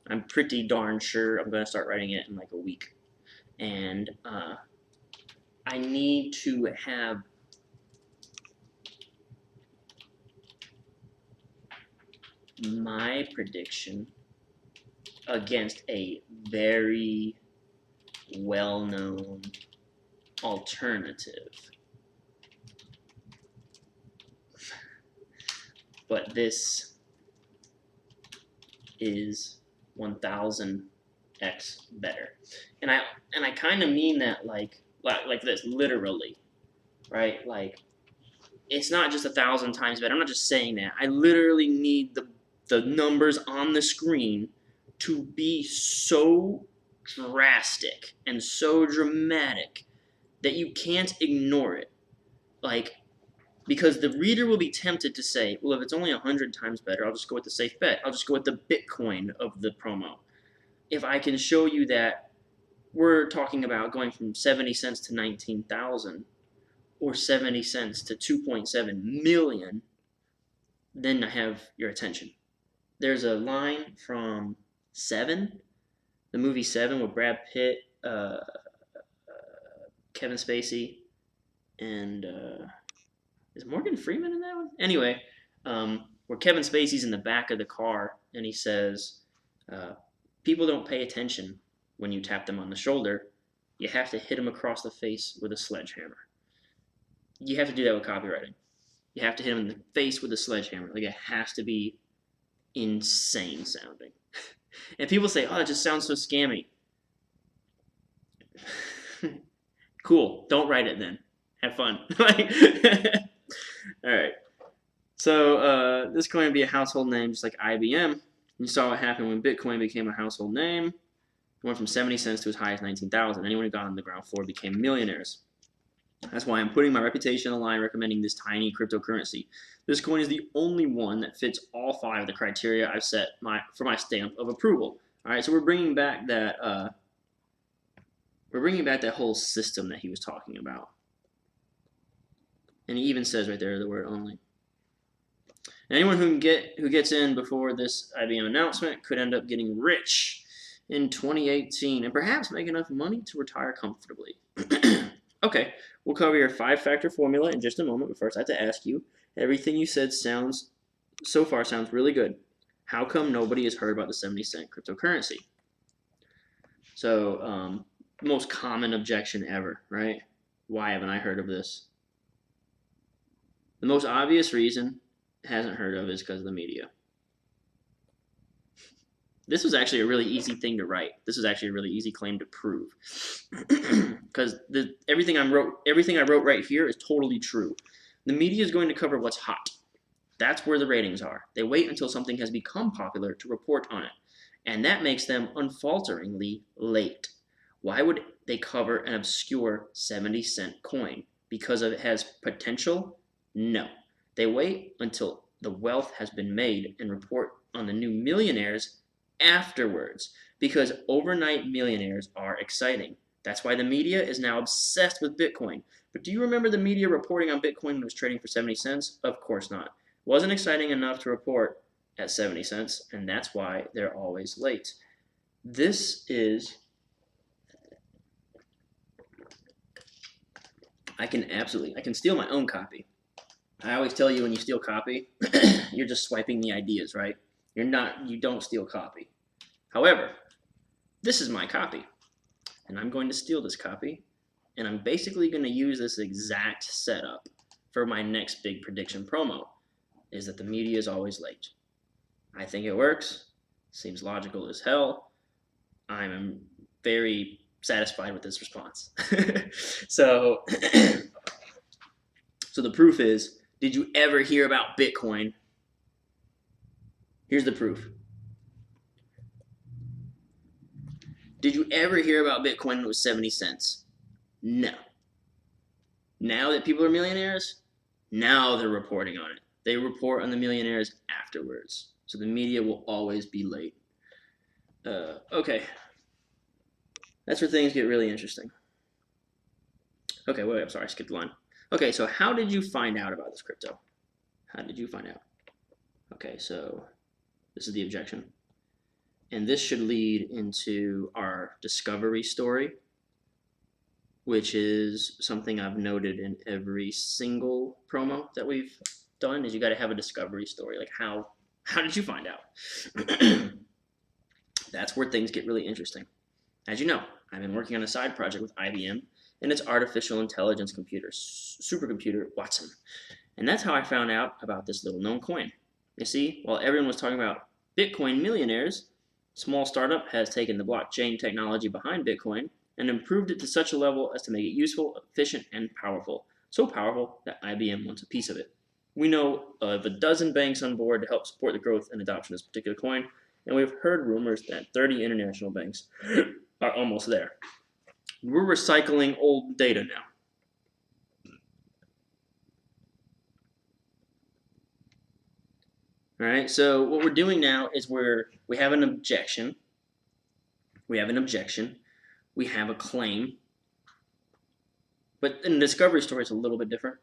I'm pretty darn sure I'm going to start writing it in like a week. And I need to have my prediction against a very well-known alternative. But this is 1000x better. And I kind of mean that like this, literally, right? Like, it's not just 1,000 times better. I'm not just saying that. I literally need the numbers on the screen to be so drastic and so dramatic that you can't ignore it. Like, because the reader will be tempted to say, well, if it's only 100 times better, I'll just go with the safe bet. I'll just go with the Bitcoin of the promo. If I can show you that we're talking about going from 70 cents to 19,000 or 70 cents to 2.7 million, then I have your attention. There's a line from Seven, the movie Seven, with Brad Pitt, Kevin Spacey, and is Morgan Freeman in that one? Anyway, where Kevin Spacey's in the back of the car and he says, people don't pay attention when you tap them on the shoulder. You have to hit them across the face with a sledgehammer. You have to do that with copywriting. You have to hit them in the face with a sledgehammer. Like, it has to be insane sounding. And people say, oh, it just sounds so scammy. Cool. Don't write it then. Have fun. All right. So this coin would be a household name just like IBM. You saw what happened when Bitcoin became a household name. It went from 70 cents to as high as 19,000. Anyone who got on the ground floor became millionaires. That's why I'm putting my reputation on the line recommending this tiny cryptocurrency. This coin is the only one that fits all 5 of the criteria I've set for my stamp of approval. All right, so we're bringing back that whole system that he was talking about. And he even says right there the word only. Anyone who gets in before this IBM announcement could end up getting rich in 2018 and perhaps make enough money to retire comfortably. Okay, we'll cover your 5-factor formula in just a moment, but first I have to ask you, everything you said so far sounds really good. How come nobody has heard about the 70-cent cryptocurrency? So, most common objection ever, right? Why haven't I heard of this? The most obvious reason it hasn't heard of is because of the media. This was actually a really easy thing to write. This was actually a really easy claim to prove. Because everything I wrote right here is totally true. The media is going to cover what's hot. That's where the ratings are. They wait until something has become popular to report on it. And that makes them unfalteringly late. Why would they cover an obscure 70-cent coin? Because it has potential? No. They wait until the wealth has been made and report on the new millionaires afterwards, because overnight millionaires are exciting. That's why the media is now obsessed with Bitcoin. But do you remember the media reporting on Bitcoin when it was trading for 70 cents? Of course not. It wasn't exciting enough to report at 70 cents, and that's why they're always late. This is, I can steal my own copy. I always tell you when you steal copy, you're just swiping the ideas, right? You don't steal copy. However, this is my copy, and I'm going to steal this copy, and I'm basically going to use this exact setup for my next big prediction promo, is that the media is always late. I think it works. Seems logical as hell. I'm very satisfied with this response. So the proof is, did you ever hear about Bitcoin? Here's the proof. Did you ever hear about Bitcoin when it was 70 cents? No. Now that people are millionaires, now they're reporting on it. They report on the millionaires afterwards. So the media will always be late. Okay. That's where things get really interesting. Okay, wait, I'm sorry, I skipped the line. Okay, so how did you find out about this crypto? How did you find out? Okay, so this is the objection. And this should lead into our discovery story, which is something I've noted in every single promo that we've done, is you got to have a discovery story. Like, how did you find out? That's where things get really interesting. As you know, I've been working on a side project with IBM and its artificial intelligence computer, supercomputer Watson. And that's how I found out about this little known coin. You see, while everyone was talking about Bitcoin millionaires, a small startup has taken the blockchain technology behind Bitcoin and improved it to such a level as to make it useful, efficient, and powerful. So powerful that IBM wants a piece of it. We know of a dozen banks on board to help support the growth and adoption of this particular coin, and we've heard rumors that 30 international banks are almost there. We're recycling old data now. All right, so what we're doing now is we have an objection. We have a claim. But in the discovery story, it's a little bit different.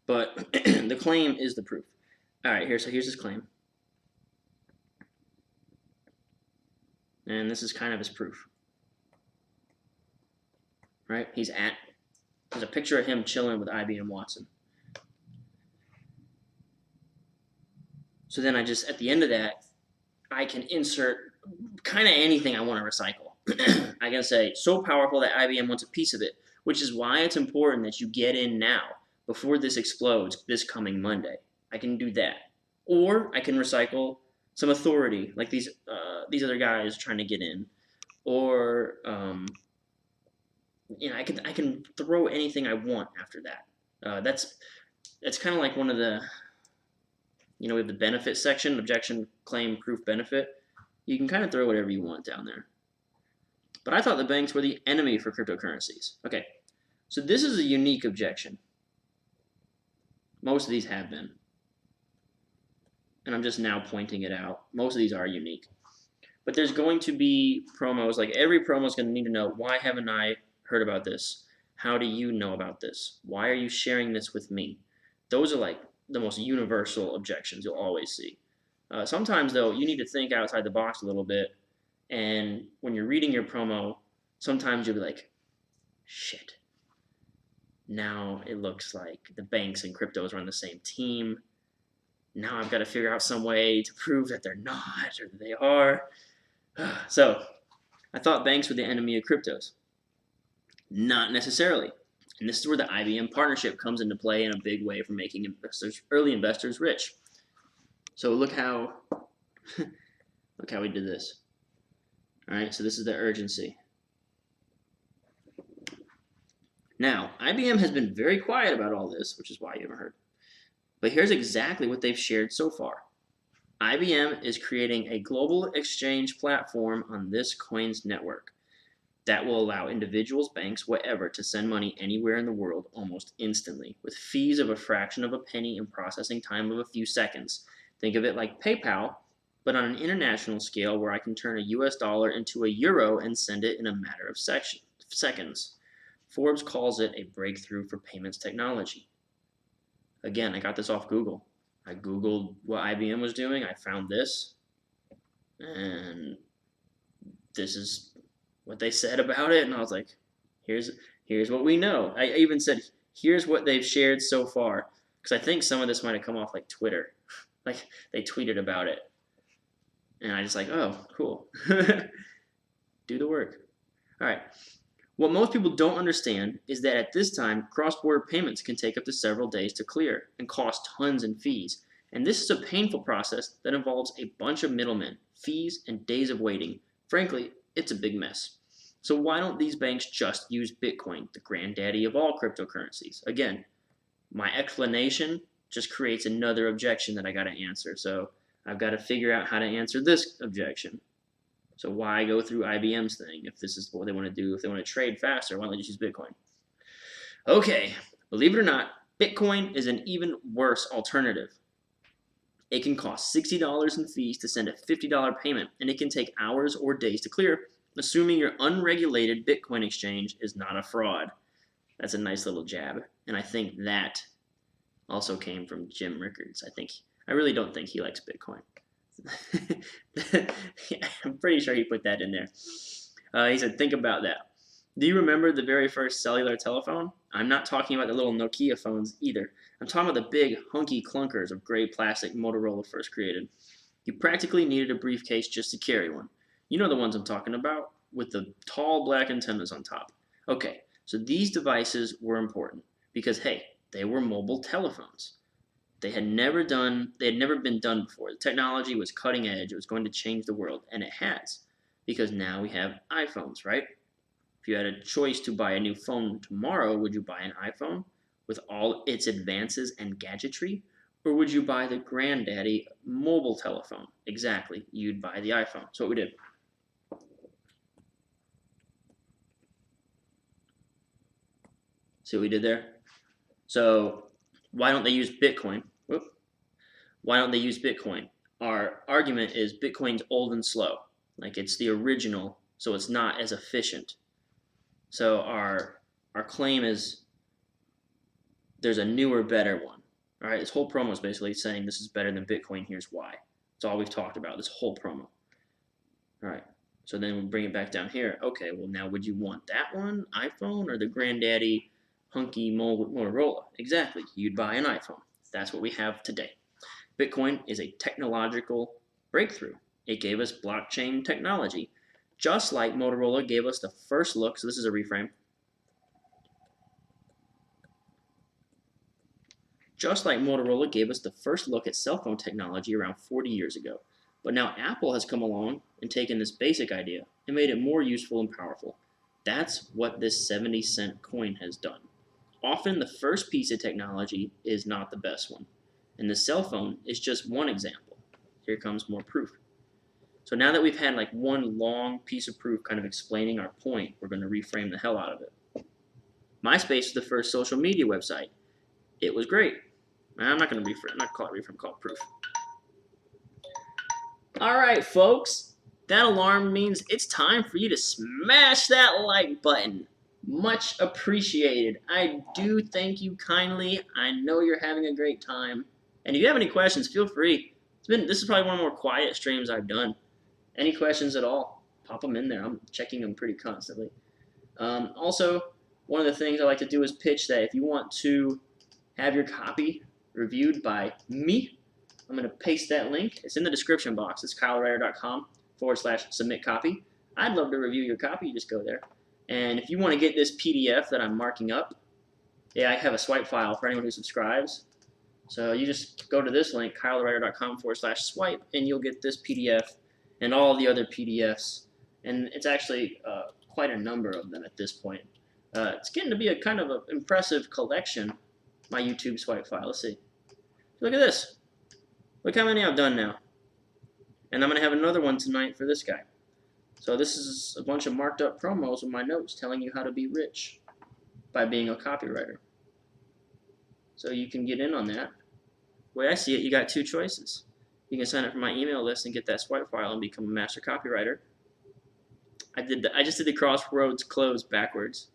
But the claim is the proof. All right, here's his claim. And this is kind of his proof. Right? There's a picture of him chilling with IBM Watson. So then at the end of that, I can insert kind of anything I want to recycle. I can say, so powerful that IBM wants a piece of it, which is why it's important that you get in now, before this explodes this coming Monday. I can do that. Or I can recycle some authority, like these other guys trying to get in. Or, I can throw anything I want after that. That's kind of like one of the, we have the benefit section, objection, claim, proof, benefit. You can kind of throw whatever you want down there. But I thought the banks were the enemy for cryptocurrencies. Okay, so this is a unique objection. Most of these have been. And I'm just now pointing it out. Most of these are unique. But there's going to be promos, like every promo is going to need to know, why haven't I heard about this? How do you know about this? Why are you sharing this with me? Those are like the most universal objections you'll always see. Sometimes, though, you need to think outside the box a little bit. And when you're reading your promo, sometimes you'll be like, shit. Now it looks like the banks and cryptos are on the same team. Now I've got to figure out some way to prove that they're not or that they are. So I thought banks were the enemy of cryptos. Not necessarily. And this is where the IBM partnership comes into play in a big way for making early investors rich. So look how we did this. All right, so this is the urgency. Now, IBM has been very quiet about all this, which is why you haven't heard. But here's exactly what they've shared so far. IBM is creating a global exchange platform on this coin's network that will allow individuals, banks, whatever, to send money anywhere in the world almost instantly, with fees of a fraction of a penny and processing time of a few seconds. Think of it like PayPal, but on an international scale where I can turn a US dollar into a euro and send it in a matter of seconds. Forbes calls it a breakthrough for payments technology. Again, I got this off Google. I Googled what IBM was doing. I found this, and this is what they said about it. And I was like, here's what we know. I even said, here's what they've shared so far, because I think some of this might have come off like Twitter, like they tweeted about it, and I just like, oh, cool. Do the work. All right. What most people don't understand is that at this time, cross-border payments can take up to several days to clear and cost tons in fees. And this is a painful process that involves a bunch of middlemen, fees, and days of waiting. Frankly, it's a big mess. So why don't these banks just use Bitcoin, the granddaddy of all cryptocurrencies? Again, my explanation just creates another objection that I got to answer. So I've got to figure out how to answer this objection. So why go through IBM's thing if this is what they want to do? If they want to trade faster, why don't they just use Bitcoin? Okay, believe it or not, Bitcoin is an even worse alternative. It can cost $60 in fees to send a $50 payment, and it can take hours or days to clear, assuming your unregulated Bitcoin exchange is not a fraud. That's a nice little jab, and I think that also came from Jim Rickards. I really don't think he likes Bitcoin. Yeah, I'm pretty sure he put that in there. He said, think about that. Do you remember the very first cellular telephone? I'm not talking about the little Nokia phones either. I'm talking about the big, hunky clunkers of gray plastic Motorola first created. You practically needed a briefcase just to carry one. You know the ones I'm talking about, with the tall black antennas on top. Okay, so these devices were important because, hey, they were mobile telephones. They had never been done before. The technology was cutting edge. It was going to change the world, and it has, because now we have iPhones, right? If you had a choice to buy a new phone tomorrow, would you buy an iPhone with all its advances and gadgetry, or would you buy the granddaddy mobile telephone? Exactly, you'd buy the iPhone. So what we did. See what we did there? So why don't they use Bitcoin? Why don't they use Bitcoin? Our argument is Bitcoin's old and slow. Like, it's the original, so it's not as efficient. So our claim is there's a newer, better one. All right, this whole promo is basically saying this is better than Bitcoin. Here's why. That's all we've talked about, this whole promo. All right, so then we'll bring it back down here. Okay, well, now would you want that one, iPhone, or the granddaddy hunky Motorola? Exactly, you'd buy an iPhone. That's what we have today. Bitcoin is a technological breakthrough. It gave us blockchain technology, just like Motorola gave us the first look. So this is a reframe. Just like Motorola gave us the first look at cell phone technology around 40 years ago. But now Apple has come along and taken this basic idea and made it more useful and powerful. That's what this 70-cent coin has done. Often the first piece of technology is not the best one. And the cell phone is just one example. Here comes more proof. So now that we've had like one long piece of proof kind of explaining our point, we're going to reframe the hell out of it. MySpace was the first social media website. It was great. I'm not going to reframe. I'm not call it reframe. Call it proof. All right, folks. That alarm means it's time for you to smash that like button. Much appreciated. I do thank you kindly. I know you're having a great time. And if you have any questions, feel free. This is probably one of the more quiet streams I've done. Any questions at all, pop them in there. I'm checking them pretty constantly. Also, one of the things I like to do is pitch that if you want to have your copy reviewed by me, I'm going to paste that link. It's in the description box. It's copywriter.com/submit copy. I'd love to review your copy. You just go there. And if you want to get this PDF that I'm marking up, yeah, I have a swipe file for anyone who subscribes. So you just go to this link, kylethewriter.com/swipe, and you'll get this PDF and all the other PDFs. And it's actually quite a number of them at this point. It's getting to be a kind of an impressive collection, my YouTube swipe file. Let's see. Look at this. Look how many I've done now. And I'm going to have another one tonight for this guy. So this is a bunch of marked up promos with my notes telling you how to be rich by being a copywriter. So you can get in on that. The way I see it, you got two choices. You can sign up for my email list and get that swipe file and become a master copywriter. I just did the crossroads close backwards.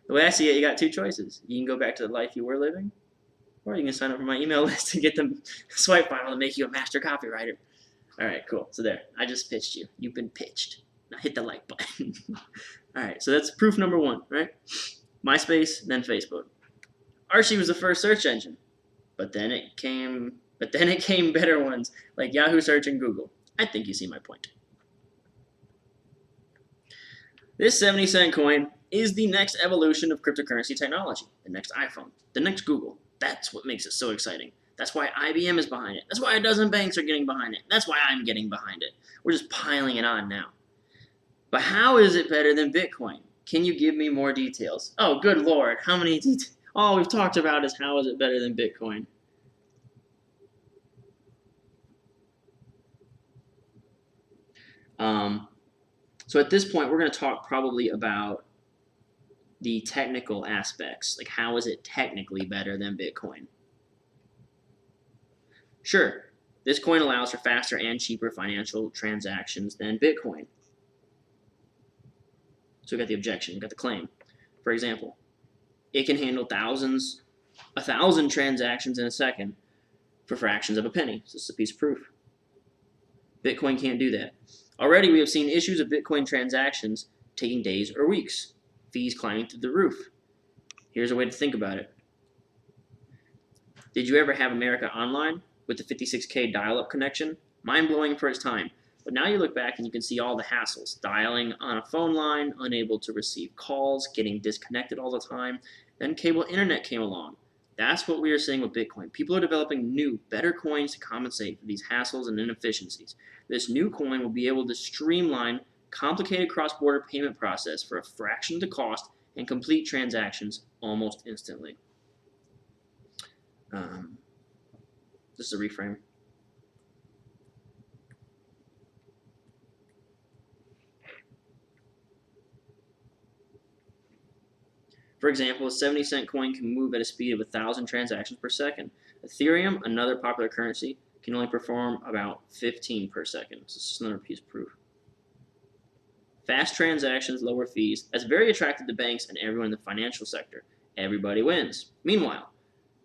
The way I see it, you got two choices. You can go back to the life you were living, or you can sign up for my email list and get the swipe file and make you a master copywriter. All right, cool. So there, I just pitched you. You've been pitched. Now hit the like button. All right, so that's proof number one, right? MySpace, then Facebook. Archie was the first search engine, but then it came better ones like Yahoo Search and Google. I think you see my point. This 70-cent coin is the next evolution of cryptocurrency technology, the next iPhone, the next Google. That's what makes it so exciting. That's why IBM is behind it. That's why a dozen banks are getting behind it. That's why I'm getting behind it. We're just piling it on now. But how is it better than Bitcoin? Can you give me more details? Oh, good Lord. How many details? All we've talked about is how is it better than Bitcoin. So at this point, we're going to talk probably about the technical aspects. Like, how is it technically better than Bitcoin? Sure, this coin allows for faster and cheaper financial transactions than Bitcoin. So we got the objection, we got the claim. For example, it can handle 1,000 transactions in a second for fractions of a penny. So this is a piece of proof. Bitcoin can't do that. Already we have seen issues of Bitcoin transactions taking days or weeks, fees climbing through the roof. Here's a way to think about it. Did you ever have America Online with the 56K dial-up connection? Mind-blowing for its time. But now you look back and you can see all the hassles. Dialing on a phone line, unable to receive calls, getting disconnected all the time. Then cable internet came along. That's what we are seeing with Bitcoin. People are developing new, better coins to compensate for these hassles and inefficiencies. This new coin will be able to streamline complicated cross-border payment process for a fraction of the cost and complete transactions almost instantly. This is a reframe. For example, a 70-cent coin can move at a speed of 1,000 transactions per second. Ethereum, another popular currency, can only perform about 15 per second. So this is another piece of proof. Fast transactions, lower fees. That's very attractive to banks and everyone in the financial sector. Everybody wins. Meanwhile,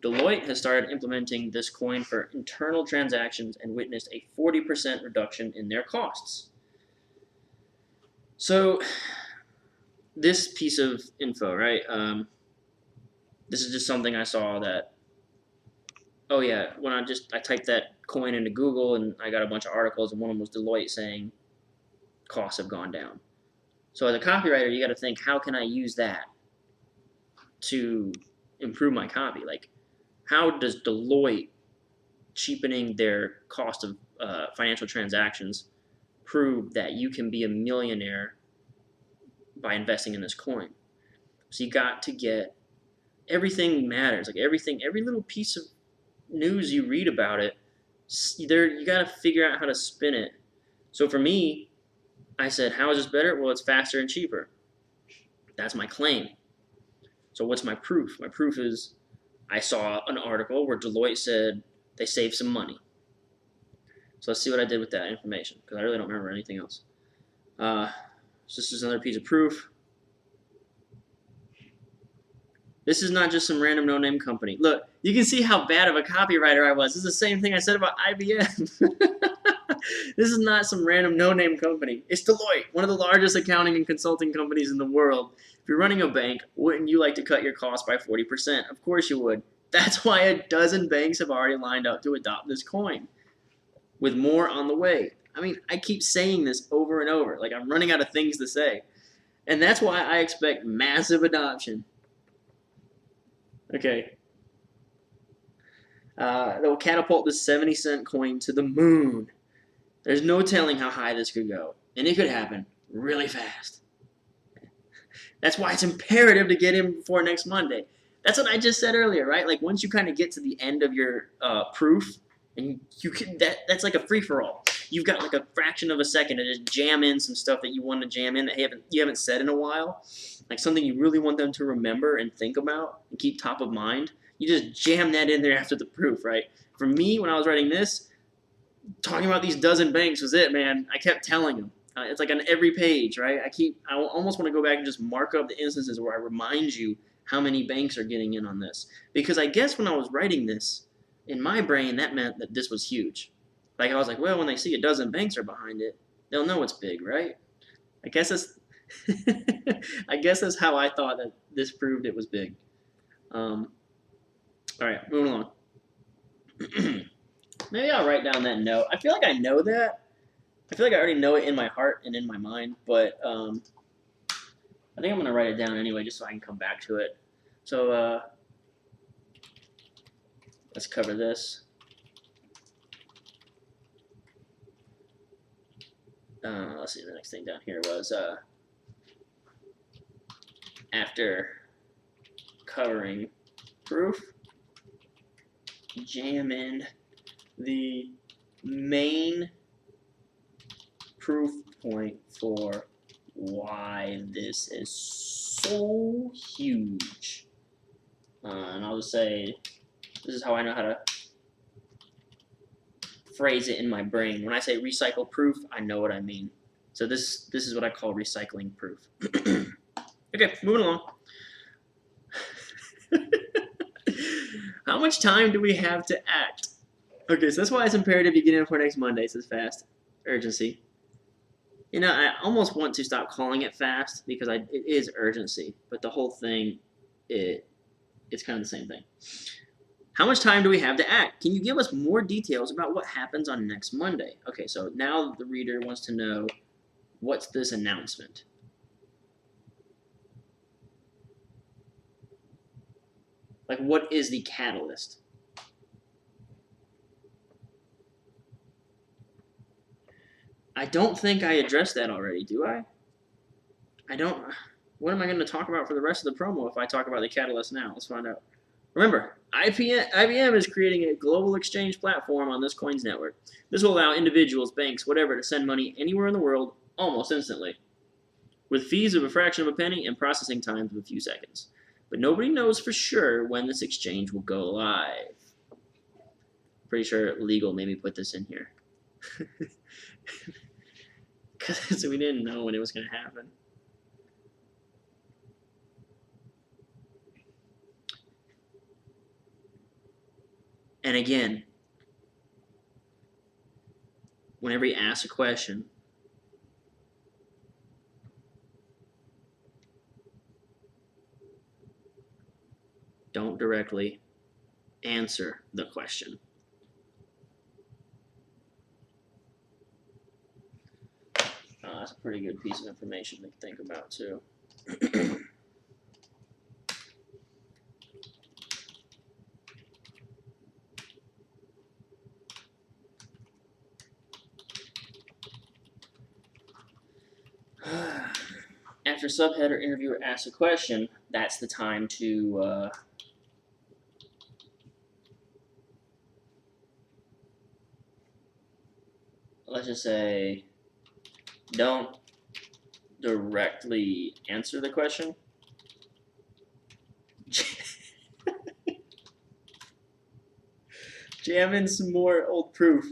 Deloitte has started implementing this coin for internal transactions and witnessed a 40% reduction in their costs. So this piece of info, right? This is just something I saw that, oh yeah, when I typed that coin into Google and I got a bunch of articles and one of them was Deloitte saying costs have gone down. So as a copywriter, you got to think, how can I use that to improve my copy? Like, how does Deloitte cheapening their cost of financial transactions prove that you can be a millionaire by investing in this coin? So you got to get, everything matters. Like every little piece of news you read about it, you got to figure out how to spin it. So for me, I said, how is this better? Well, it's faster and cheaper. That's my claim. So what's my proof? My proof is I saw an article where Deloitte said they saved some money. So let's see what I did with that information, because I really don't remember anything else. So this is another piece of proof. This is not just some random no-name company. Look, you can see how bad of a copywriter I was. This is the same thing I said about IBM. This is not some random no-name company. It's Deloitte, one of the largest accounting and consulting companies in the world. If you're running a bank, wouldn't you like to cut your costs by 40%? Of course you would. That's why a dozen banks have already lined up to adopt this coin, with more on the way. I mean, I keep saying this over and over. Like, I'm running out of things to say. And that's why I expect massive adoption. Okay. That will catapult this 70-cent coin to the moon. There's no telling how high this could go. And it could happen really fast. That's why it's imperative to get in before next Monday. That's what I just said earlier, right? Like, once you kind of get to the end of your proof, and you can, that's like a free-for-all. You've got like a fraction of a second to just jam in some stuff that you want to jam in that you haven't said in a while. Like something you really want them to remember and think about and keep top of mind. You just jam that in there after the proof, right? For me, when I was writing this, talking about these dozen banks was it, man. I kept telling him. It's like on every page, right? I almost want to go back and just mark up the instances where I remind you how many banks are getting in on this. Because I guess when I was writing this, in my brain, that meant that this was huge. Like, I was like, well, when they see a dozen banks are behind it, they'll know it's big, right? I guess that's, I guess that's how I thought that this proved it was big. All right, moving along. Maybe I'll write down that note. I feel like I know that. I feel like I already know it in my heart and in my mind, but I think I'm going to write it down anyway just so I can come back to it. So let's cover this. Let's see, the next thing down here was after covering proof, jam in the main proof point for why this is so huge. And I'll just say, this is how I know how to phrase it in my brain. When I say recycle proof, I know what I mean. So this is what I call recycling proof. Okay, moving along. How much time do we have to act? Okay, so that's why it's imperative you get in for next Monday, says fast. Urgency. You know, I almost want to stop calling it fast because it is urgency, but the whole thing, it's kind of the same thing. How much time do we have to act? Can you give us more details about what happens on next Monday? Okay, so now the reader wants to know, what's this announcement? Like, what is the catalyst? I don't think I addressed that already, do I? I don't. What am I going to talk about for the rest of the promo if I talk about the catalyst now? Let's find out. Remember, IBM is creating a global exchange platform on this coins network. This will allow individuals, banks, whatever, to send money anywhere in the world almost instantly, with fees of a fraction of a penny and processing times of a few seconds. But nobody knows for sure when this exchange will go live. Pretty sure legal made me put this in here. Because we didn't know when it was going to happen. And again, whenever you ask a question, don't directly answer the question. That's a pretty good piece of information to think about, too. After subhead or interviewer asks a question, that's the time to let's just say, don't directly answer the question. Jam in some more old proof.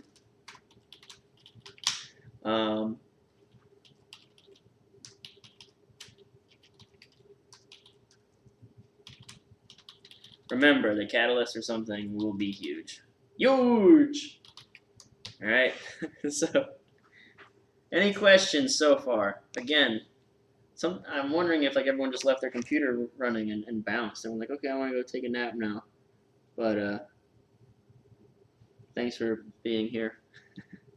Remember, the catalyst or something will be huge. Huge! Alright, so, any questions so far? Again, I'm wondering if like everyone just left their computer running and bounced. And we're like, okay, I want to go take a nap now. But, thanks for being here,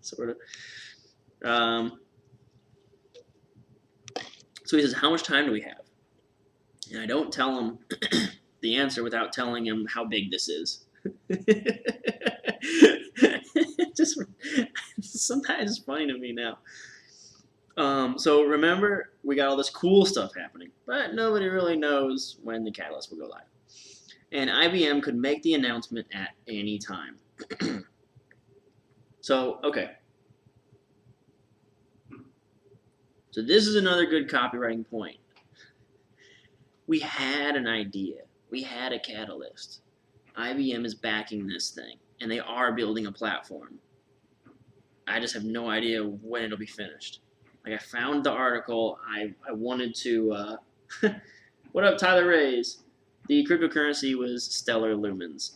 sort of. So he says, how much time do we have? And I don't tell him the answer without telling him how big this is. Just sometimes it's funny to me now. So remember, we got all this cool stuff happening, but nobody really knows when the catalyst will go live. And IBM could make the announcement at any time. So, okay. So this is another good copywriting point. We had an idea. We had a catalyst. IBM is backing this thing, and they are building a platform. I just have no idea when it'll be finished. Like, I found the article. I wanted to. What up, Tyler Ray's? The cryptocurrency was Stellar Lumens.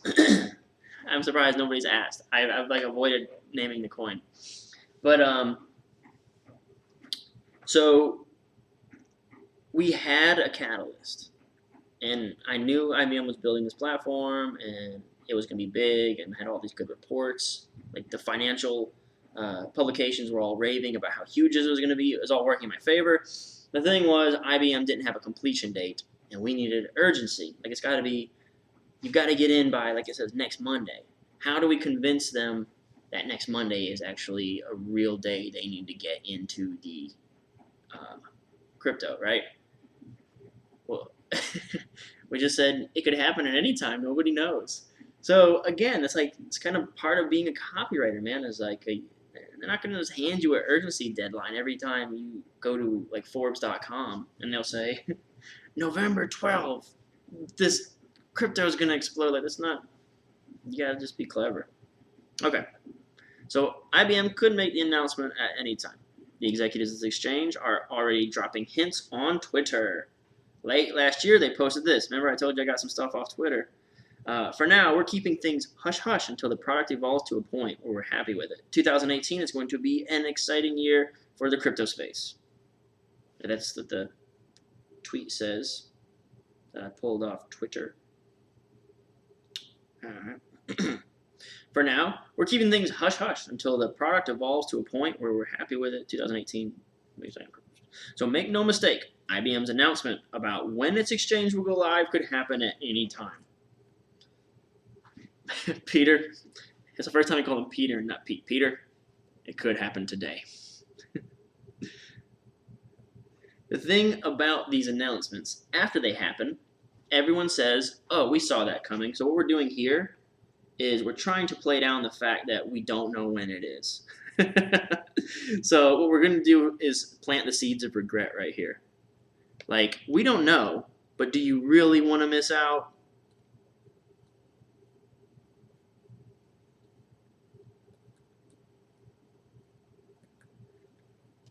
I'm surprised nobody's asked. I've like avoided naming the coin, but so we had a catalyst, and I knew IBM was building this platform, and it was going to be big, and had all these good reports. Like the financial publications were all raving about how huge this was going to be. It was all working in my favor. The thing was, IBM didn't have a completion date, and we needed urgency. Like, it's got to be, you've got to get in by, like it says, next Monday. How do we convince them that next Monday is actually a real day they need to get into the crypto, right? Well, we just said it could happen at any time. Nobody knows. So again, it's like, it's kind of part of being a copywriter, man. Is like they're not going to just hand you an urgency deadline every time you go to like Forbes.com and they'll say November 12th, this crypto is going to explode. Like, that's not. You gotta just be clever. Okay, so IBM could make the announcement at any time. The executives of the exchange are already dropping hints on Twitter. Late last year, they posted this. Remember, I told you I got some stuff off Twitter. For now, we're keeping things hush-hush until the product evolves to a point where we're happy with it. 2018 is going to be an exciting year for the crypto space. That's what the tweet says that I pulled off Twitter. All right. For now, we're keeping things hush-hush until the product evolves to a point where we're happy with it. 2018. So make no mistake, IBM's announcement about when its exchange will go live could happen at any time. Peter, it's the first time I called him Peter and not Pete. Peter, it could happen today. The thing about these announcements, after they happen, everyone says, oh, we saw that coming. So what we're doing here is we're trying to play down the fact that we don't know when it is. So what we're going to do is plant the seeds of regret right here. Like, we don't know, but do you really want to miss out?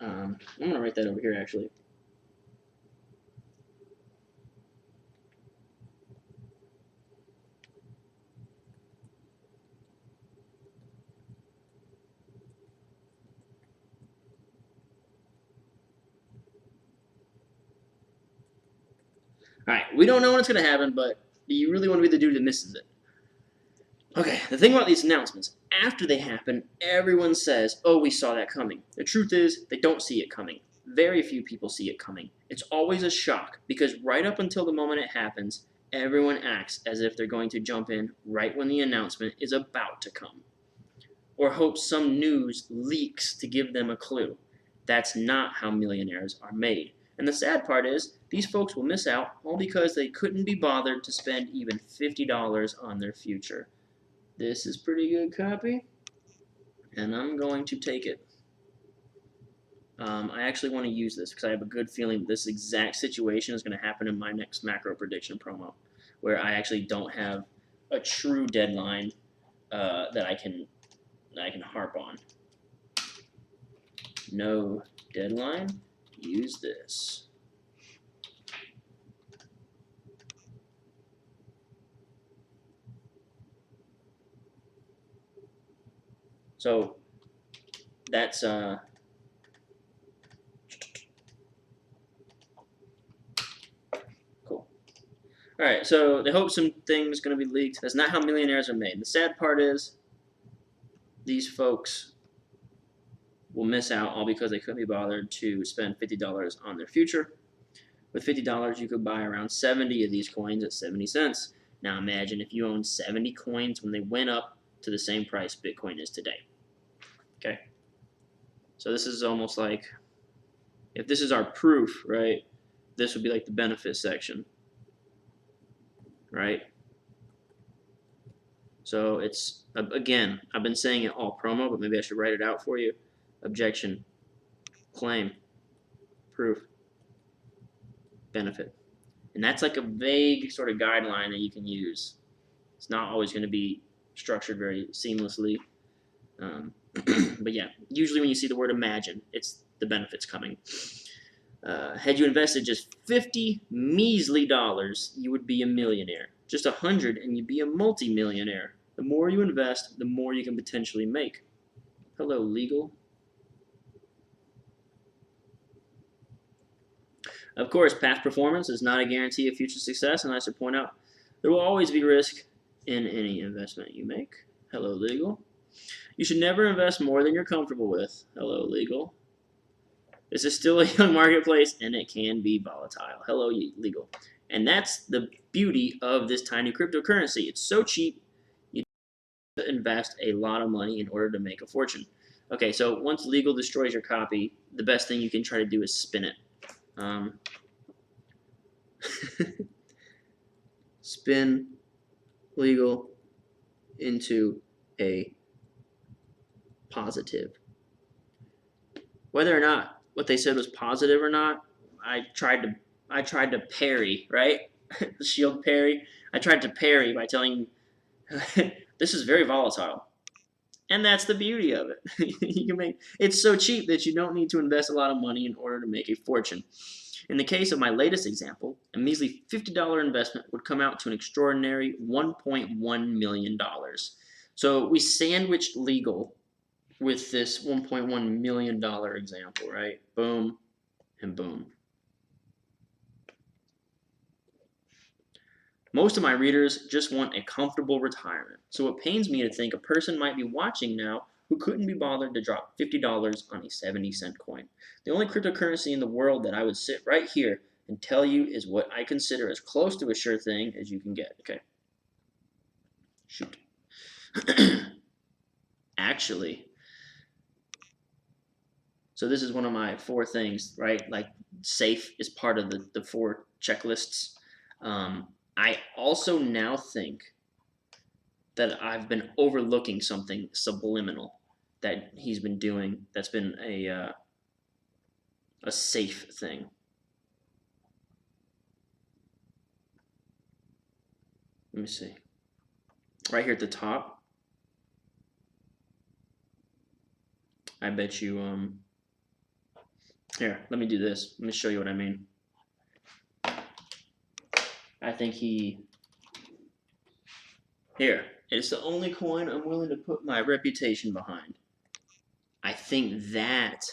I'm going to write that over here, actually. All right, we don't know when it's going to happen, but do you really want to be the dude that misses it? Okay, the thing about these announcements, after they happen, everyone says, oh, we saw that coming. The truth is, they don't see it coming. Very few people see it coming. It's always a shock, because right up until the moment it happens, everyone acts as if they're going to jump in right when the announcement is about to come, or hope some news leaks to give them a clue. That's not how millionaires are made. And the sad part is, these folks will miss out all because they couldn't be bothered to spend even $50 on their future. This is pretty good copy, and I'm going to take it. I actually want to use this because I have a good feeling this exact situation is going to happen in my next macro prediction promo, where I actually don't have a true deadline that I can harp on. No deadline. Use this. So that's cool. All right, so they hope some things going to be leaked. That's not how millionaires are made. The sad part is these folks will miss out all because they couldn't be bothered to spend $50 on their future. With $50, you could buy around 70 of these coins at 70 cents. Now imagine if you own 70 coins when they went up to the same price Bitcoin is today. Okay, so this is almost like, if this is our proof, right, this would be like the benefit section, right? So it's, again, I've been saying it all promo, but maybe I should write it out for you. Objection, claim, proof, benefit. And that's like a vague sort of guideline that you can use. It's not always going to be structured very seamlessly. But yeah, usually when you see the word imagine, it's the benefits coming. Had you invested just $50 measly, you would be a millionaire. Just 100 and you'd be a multi-millionaire. The more you invest, the more you can potentially make. Hello, legal. Of course, past performance is not a guarantee of future success, and I should point out there will always be risk in any investment you make. Hello, legal. You should never invest more than you're comfortable with. Hello, legal. This is still a young marketplace, and it can be volatile. Hello, legal. And that's the beauty of this tiny cryptocurrency. It's so cheap, you have to invest a lot of money in order to make a fortune. Okay, so once legal destroys your copy, the best thing you can try to do is spin it. Spin legal into a positive. Whether or not what they said was positive or not, I tried to parry, right? Shield parry. I tried to parry by telling this is very volatile. And that's the beauty of it. You can make it's so cheap that you don't need to invest a lot of money in order to make a fortune. In the case of my latest example, a measly $50 investment would come out to an extraordinary $1.1 million. So we sandwiched legal with this $1.1 million example, right? Boom and boom. Most of my readers just want a comfortable retirement, so it pains me to think a person might be watching now who couldn't be bothered to drop $50 on a 70-cent coin. The only cryptocurrency in the world that I would sit right here and tell you is what I consider as close to a sure thing as you can get. Okay. Shoot. Actually, so this is one of my 4 things, right? Like safe is part of the 4 checklists. I also now think that I've been overlooking something subliminal that he's been doing that's been a safe thing. Let me see. Right here at the top. I bet you, here, let me do this. Let me show you what I mean. I think here, it's the only coin I'm willing to put my reputation behind. I think that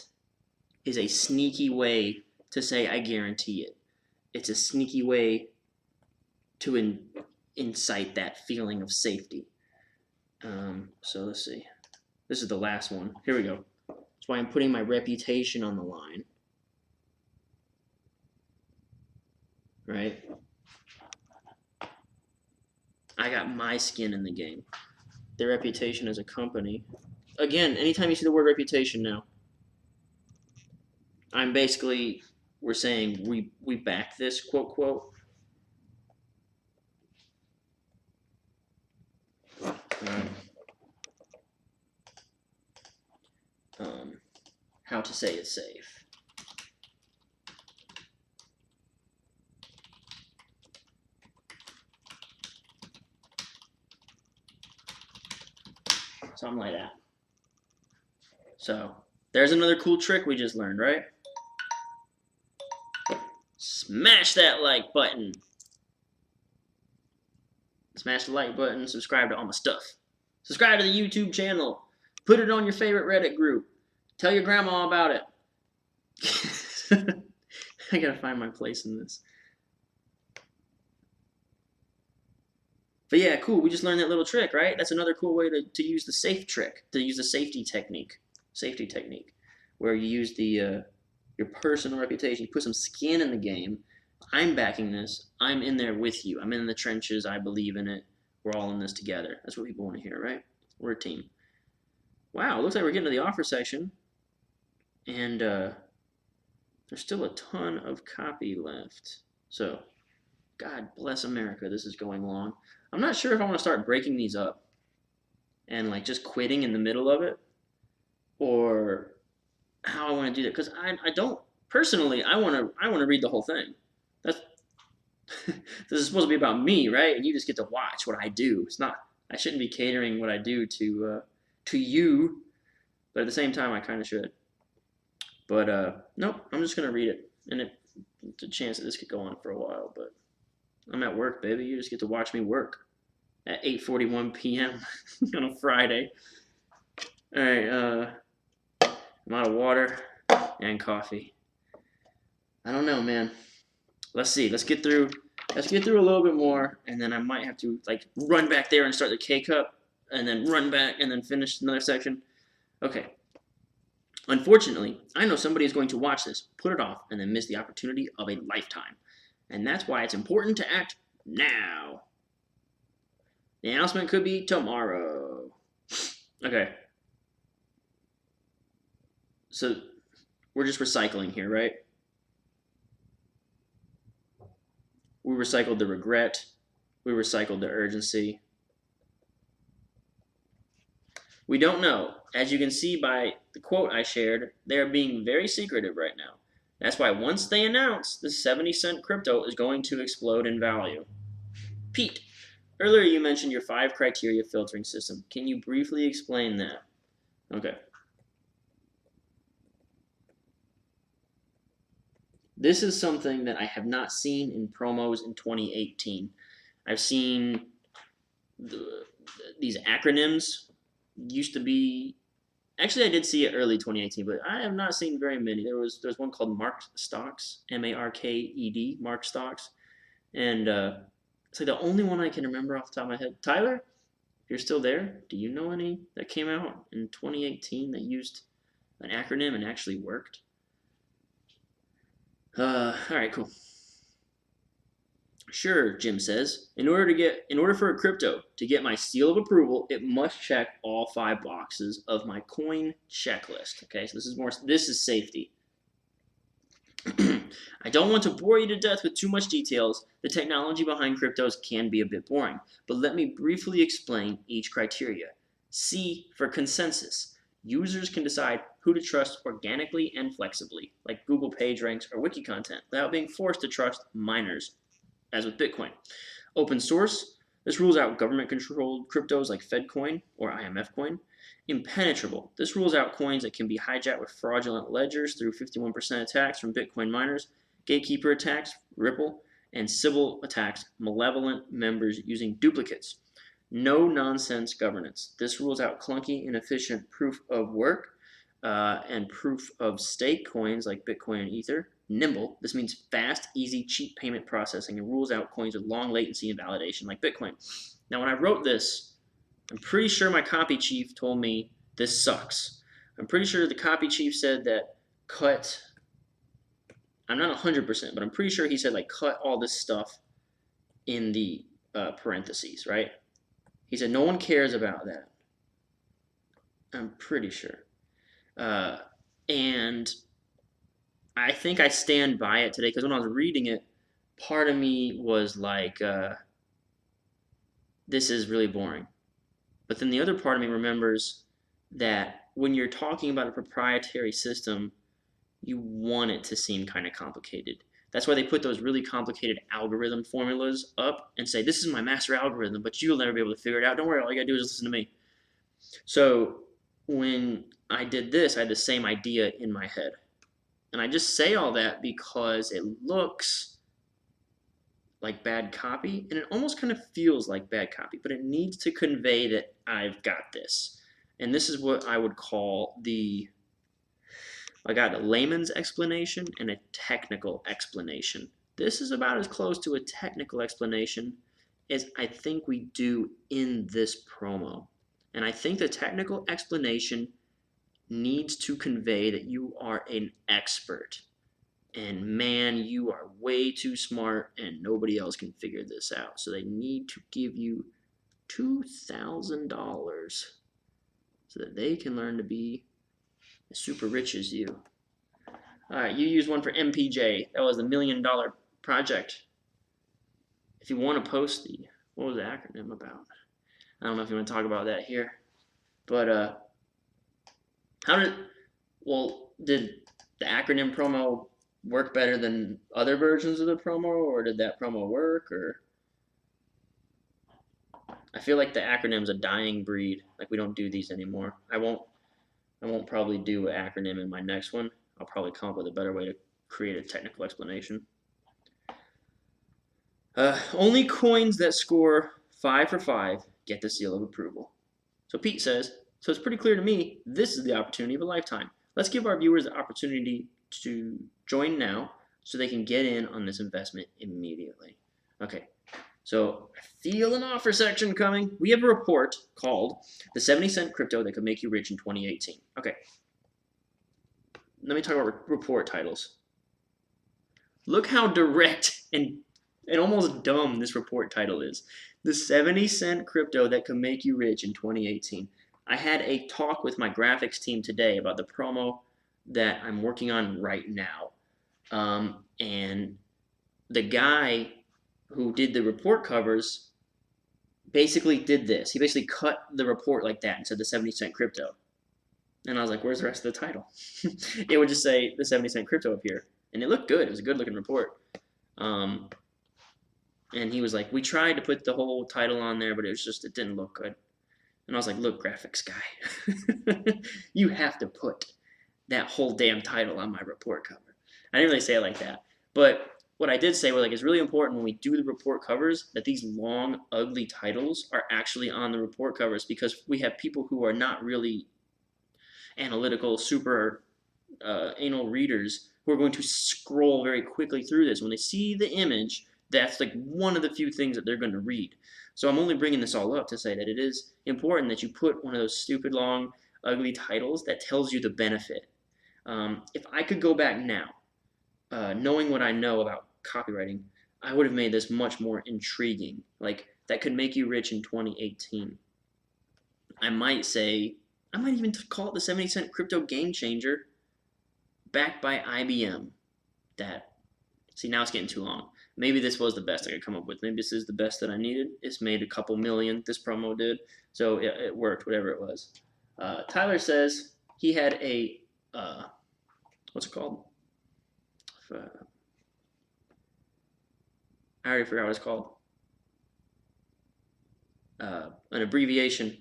is a sneaky way to say I guarantee it. It's a sneaky way to incite that feeling of safety. So let's see. This is the last one. Here we go. That's why I'm putting my reputation on the line. Right? I got my skin in the game. Their reputation as a company. Again, anytime you see the word reputation now, I'm basically, we're saying we back this, quote, quote. How to say it's safe. Something like that. So, there's another cool trick we just learned, right? Smash that like button. Smash the like button, subscribe to all my stuff. Subscribe to the YouTube channel. Put it on your favorite Reddit group. Tell your grandma about it. I gotta find my place in this. But yeah, cool. We just learned that little trick, right? That's another cool way to use the safe trick, to use the safety technique, where you use the your personal reputation. You put some skin in the game. I'm backing this. I'm in there with you. I'm in the trenches. I believe in it. We're all in this together. That's what people want to hear, right? We're a team. Wow, looks like we're getting to the offer section. And there's still a ton of copy left. So, God bless America. This is going long. I'm not sure if I want to start breaking these up and like just quitting in the middle of it, or how I want to do that. Because I don't personally. I want to read the whole thing. That's this is supposed to be about me, right? And you just get to watch what I do. It's not. I shouldn't be catering what I do to you. but at the same time, I kind of should. But nope, I'm just gonna read it, and it's a chance that this could go on for a while. But I'm at work, baby. You just get to watch me work at 8:41 p.m. on a Friday. All right, I'm out of water and coffee. I don't know, man. Let's see. Let's get through a little bit more, and then I might have to like run back there and start the K cup, and then run back and then finish another section. Okay. Unfortunately, I know somebody is going to watch this, put it off, and then miss the opportunity of a lifetime. And that's why it's important to act now. The announcement could be tomorrow. Okay. So we're just recycling here, right? We recycled the regret. We recycled the urgency. We don't know. As you can see by the quote I shared, they are being very secretive right now. That's why once they announce the 70-cent crypto is going to explode in value. Pete, earlier you mentioned your 5 criteria filtering system. Can you briefly explain that? Okay. This is something that I have not seen in promos in 2018. I've seen these acronyms used to be. Actually, I did see it early 2018, but I have not seen very many. There's one called Mark Stocks, M-A-R-K-E-D, Mark Stocks, and it's like the only one I can remember off the top of my head. Tyler, if you're still there, do you know any that came out in 2018 that used an acronym and actually worked? All right, cool. Sure, Jim says. In order for a crypto to get my seal of approval, it must check all 5 boxes of my coin checklist. Okay, so this is safety. I don't want to bore you to death with too much details. The technology behind cryptos can be a bit boring, but let me briefly explain each criteria. C for consensus. Users can decide who to trust organically and flexibly, like Google PageRanks or wiki content, without being forced to trust miners, as with Bitcoin. Open source. This rules out government-controlled cryptos like FedCoin or IMF coin. Impenetrable. This rules out coins that can be hijacked with fraudulent ledgers through 51% attacks from Bitcoin miners, gatekeeper attacks, Ripple, and Sybil attacks, malevolent members using duplicates. No nonsense governance. This rules out clunky, inefficient proof of work and proof of stake coins like Bitcoin and Ether. Nimble. This means fast, easy, cheap payment processing and rules out coins with long latency and validation like Bitcoin. Now, when I wrote this, I'm pretty sure my copy chief told me this sucks. I'm pretty sure the copy chief said that cut. I'm not 100%, but I'm pretty sure he said like cut all this stuff in the parentheses, right? He said no one cares about that. I'm pretty sure. And I think I stand by it today because when I was reading it, part of me was like, this is really boring. But then the other part of me remembers that when you're talking about a proprietary system, you want it to seem kind of complicated. That's why they put those really complicated algorithm formulas up and say, this is my master algorithm, but you'll never be able to figure it out. Don't worry, all you gotta do is listen to me. So when I did this, I had the same idea in my head. And I just say all that because it looks like bad copy, and it almost kind of feels like bad copy, but it needs to convey that I've got this. And this is what I would call I got a layman's explanation and a technical explanation. This is about as close to a technical explanation as I think we do in this promo. And I think the technical explanation needs to convey that you are an expert. And man, you are way too smart and nobody else can figure this out. So they need to give you $2,000 so that they can learn to be as super rich as you. All right, you used one for MPJ. That was the $1 million project. If you want to post what was the acronym about? I don't know if you want to talk about that here. But did the acronym promo work better than other versions of the promo, or did that promo work? Or I feel like the acronym's a dying breed. Like we don't do these anymore. I won't I won't probably do an acronym in my next one. I'll probably come up with a better way to create a technical explanation. Only coins that score 5 for 5 get the seal of approval. So Pete says, so it's pretty clear to me, this is the opportunity of a lifetime. Let's give our viewers the opportunity to join now so they can get in on this investment immediately. Okay, so I feel an offer section coming. We have a report called The 70-Cent Crypto That Could Make You Rich in 2018. Okay, let me talk about report titles. Look how direct and almost dumb this report title is. The 70-cent crypto that could make you rich in 2018. I had a talk with my graphics team today about the promo that I'm working on right now. And the guy who did the report covers basically did this. He basically cut the report like that and said the 70-cent crypto. And I was like, where's the rest of the title? It would just say the 70-cent crypto up here. And it looked good. It was a good looking report. And he was like, we tried to put the whole title on there, but it didn't look good. And I was like, look, graphics guy, you have to put that whole damn title on my report cover. I didn't really say it like that. But what I did say was, like, it's really important when we do the report covers that these long, ugly titles are actually on the report covers, because we have people who are not really analytical, super anal readers who are going to scroll very quickly through this. When they see the image, that's like one of the few things that they're going to read. So I'm only bringing this all up to say that it is important that you put one of those stupid, long, ugly titles that tells you the benefit. If I could go back now, knowing what I know about copywriting, I would have made this much more intriguing. Like, that could make you rich in 2018. I might even call it the 70-cent crypto game changer, backed by IBM. See, now it's getting too long. Maybe this was the best I could come up with. Maybe this is the best that I needed. It's made a couple million, this promo did. So it worked, whatever it was. Tyler says he had a, what's it called? I already forgot what it's called. An abbreviation.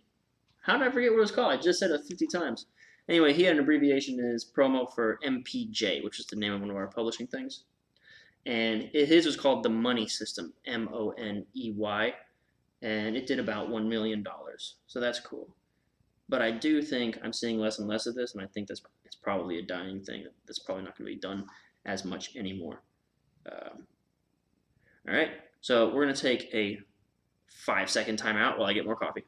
How did I forget what it was called? I just said it 50 times. Anyway, he had an abbreviation in his promo for MPJ, which is the name of one of our publishing things. And his was called the Money System, MONEY, and it did about $1 million. So that's cool. But I do think I'm seeing less and less of this, and I think it's probably a dying thing. That's probably not going to be done as much anymore. All right, so we're going to take a 5-second timeout while I get more coffee.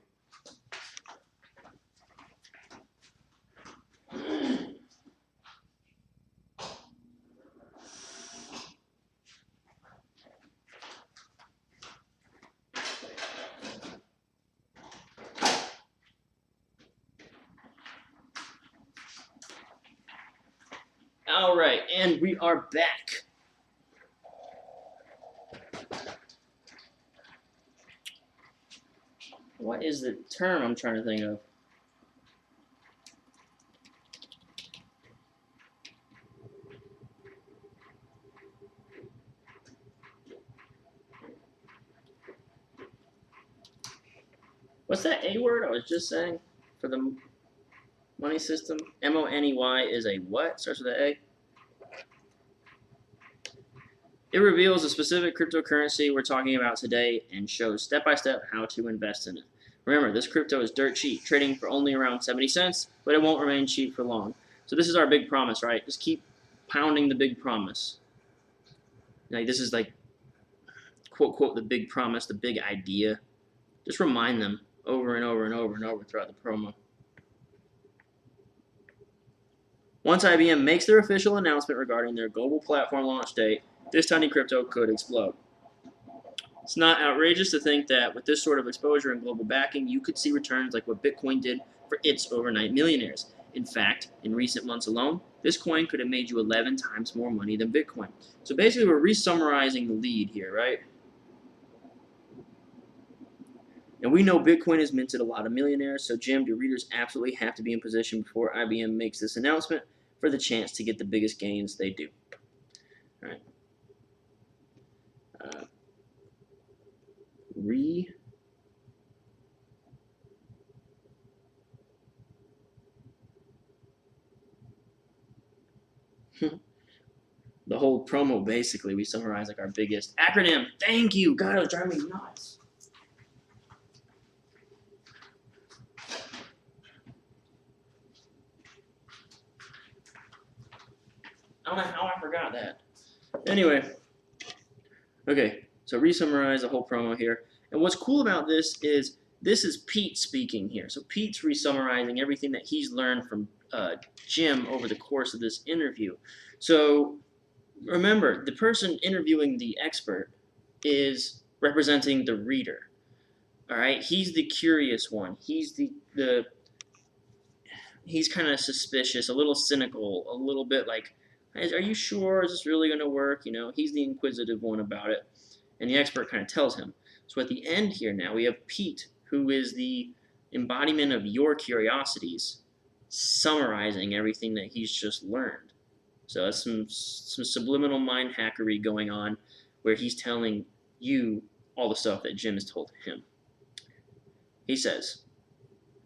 All right, and we are back. What is the term I'm trying to think of? What's that A word I was just saying for the money system? MONEY is a what? Starts with an A? It reveals a specific cryptocurrency we're talking about today and shows step-by-step how to invest in it. Remember, this crypto is dirt cheap, trading for only around 70 cents, but it won't remain cheap for long. So this is our big promise, right? Just keep pounding the big promise. Like, this is like, quote, quote, the big promise, the big idea. Just remind them over and over and over and over throughout the promo. Once IBM makes their official announcement regarding their global platform launch date, this tiny crypto could explode. It's not outrageous to think that with this sort of exposure and global backing, you could see returns like what Bitcoin did for its overnight millionaires. In fact, in recent months alone, this coin could have made you 11 times more money than Bitcoin. So basically, we're re-summarizing the lead here, right? And we know Bitcoin has minted a lot of millionaires, so Jim, your readers absolutely have to be in position before IBM makes this announcement for the chance to get the biggest gains they do. All right. The whole promo, basically, we summarize like our biggest acronym. Thank you. God, it was driving me nuts. I don't know how I forgot that. Anyway, okay, so re-summarize the whole promo here. And what's cool about this is Pete speaking here. So Pete's re-summarizing everything that he's learned from Jim over the course of this interview. So remember, the person interviewing the expert is representing the reader. All right, he's the curious one. He's he's kind of suspicious, a little cynical, a little bit like, are you sure? Is this really going to work? You know, he's the inquisitive one about it. And the expert kind of tells him. So at the end here now, we have Pete, who is the embodiment of your curiosities, summarizing everything that he's just learned. So that's some subliminal mind hackery going on where he's telling you all the stuff that Jim has told him. He says,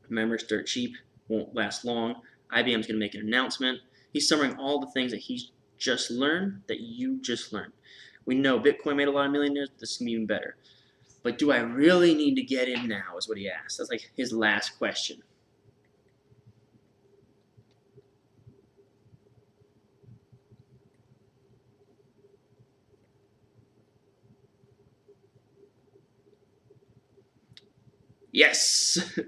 members dirt cheap, won't last long. IBM's going to make an announcement. He's summarizing all the things that he's just learned, that you just learned. We know Bitcoin made a lot of millionaires, but this is going to be even better. But do I really need to get in now, is what he asked. That's like his last question. Yes!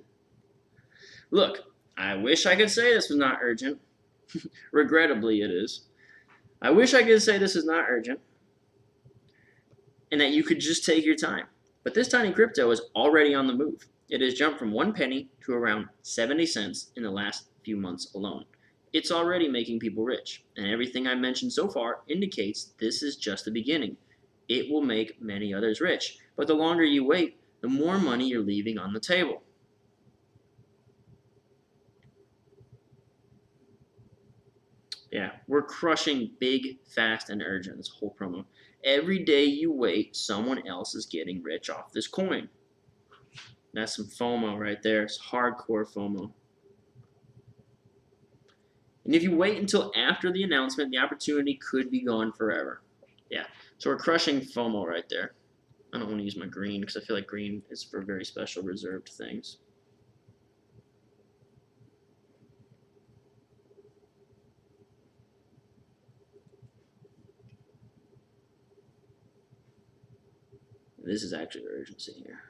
Look, I wish I could say this was not urgent. Regrettably, it is. I wish I could say this is not urgent and that you could just take your time. But this tiny crypto is already on the move. It has jumped from 1 penny to around 70 cents in the last few months alone. It's already making people rich, and everything I mentioned so far indicates this is just the beginning. It will make many others rich, but the longer you wait, the more money you're leaving on the table. Yeah, we're crushing big, fast, and urgent, this whole promo. Every day you wait, someone else is getting rich off this coin. That's some FOMO right there. It's hardcore FOMO. And if you wait until after the announcement, the opportunity could be gone forever. Yeah, so we're crushing FOMO right there. I don't want to use my green because I feel like green is for very special reserved things. This is actually the urgency here.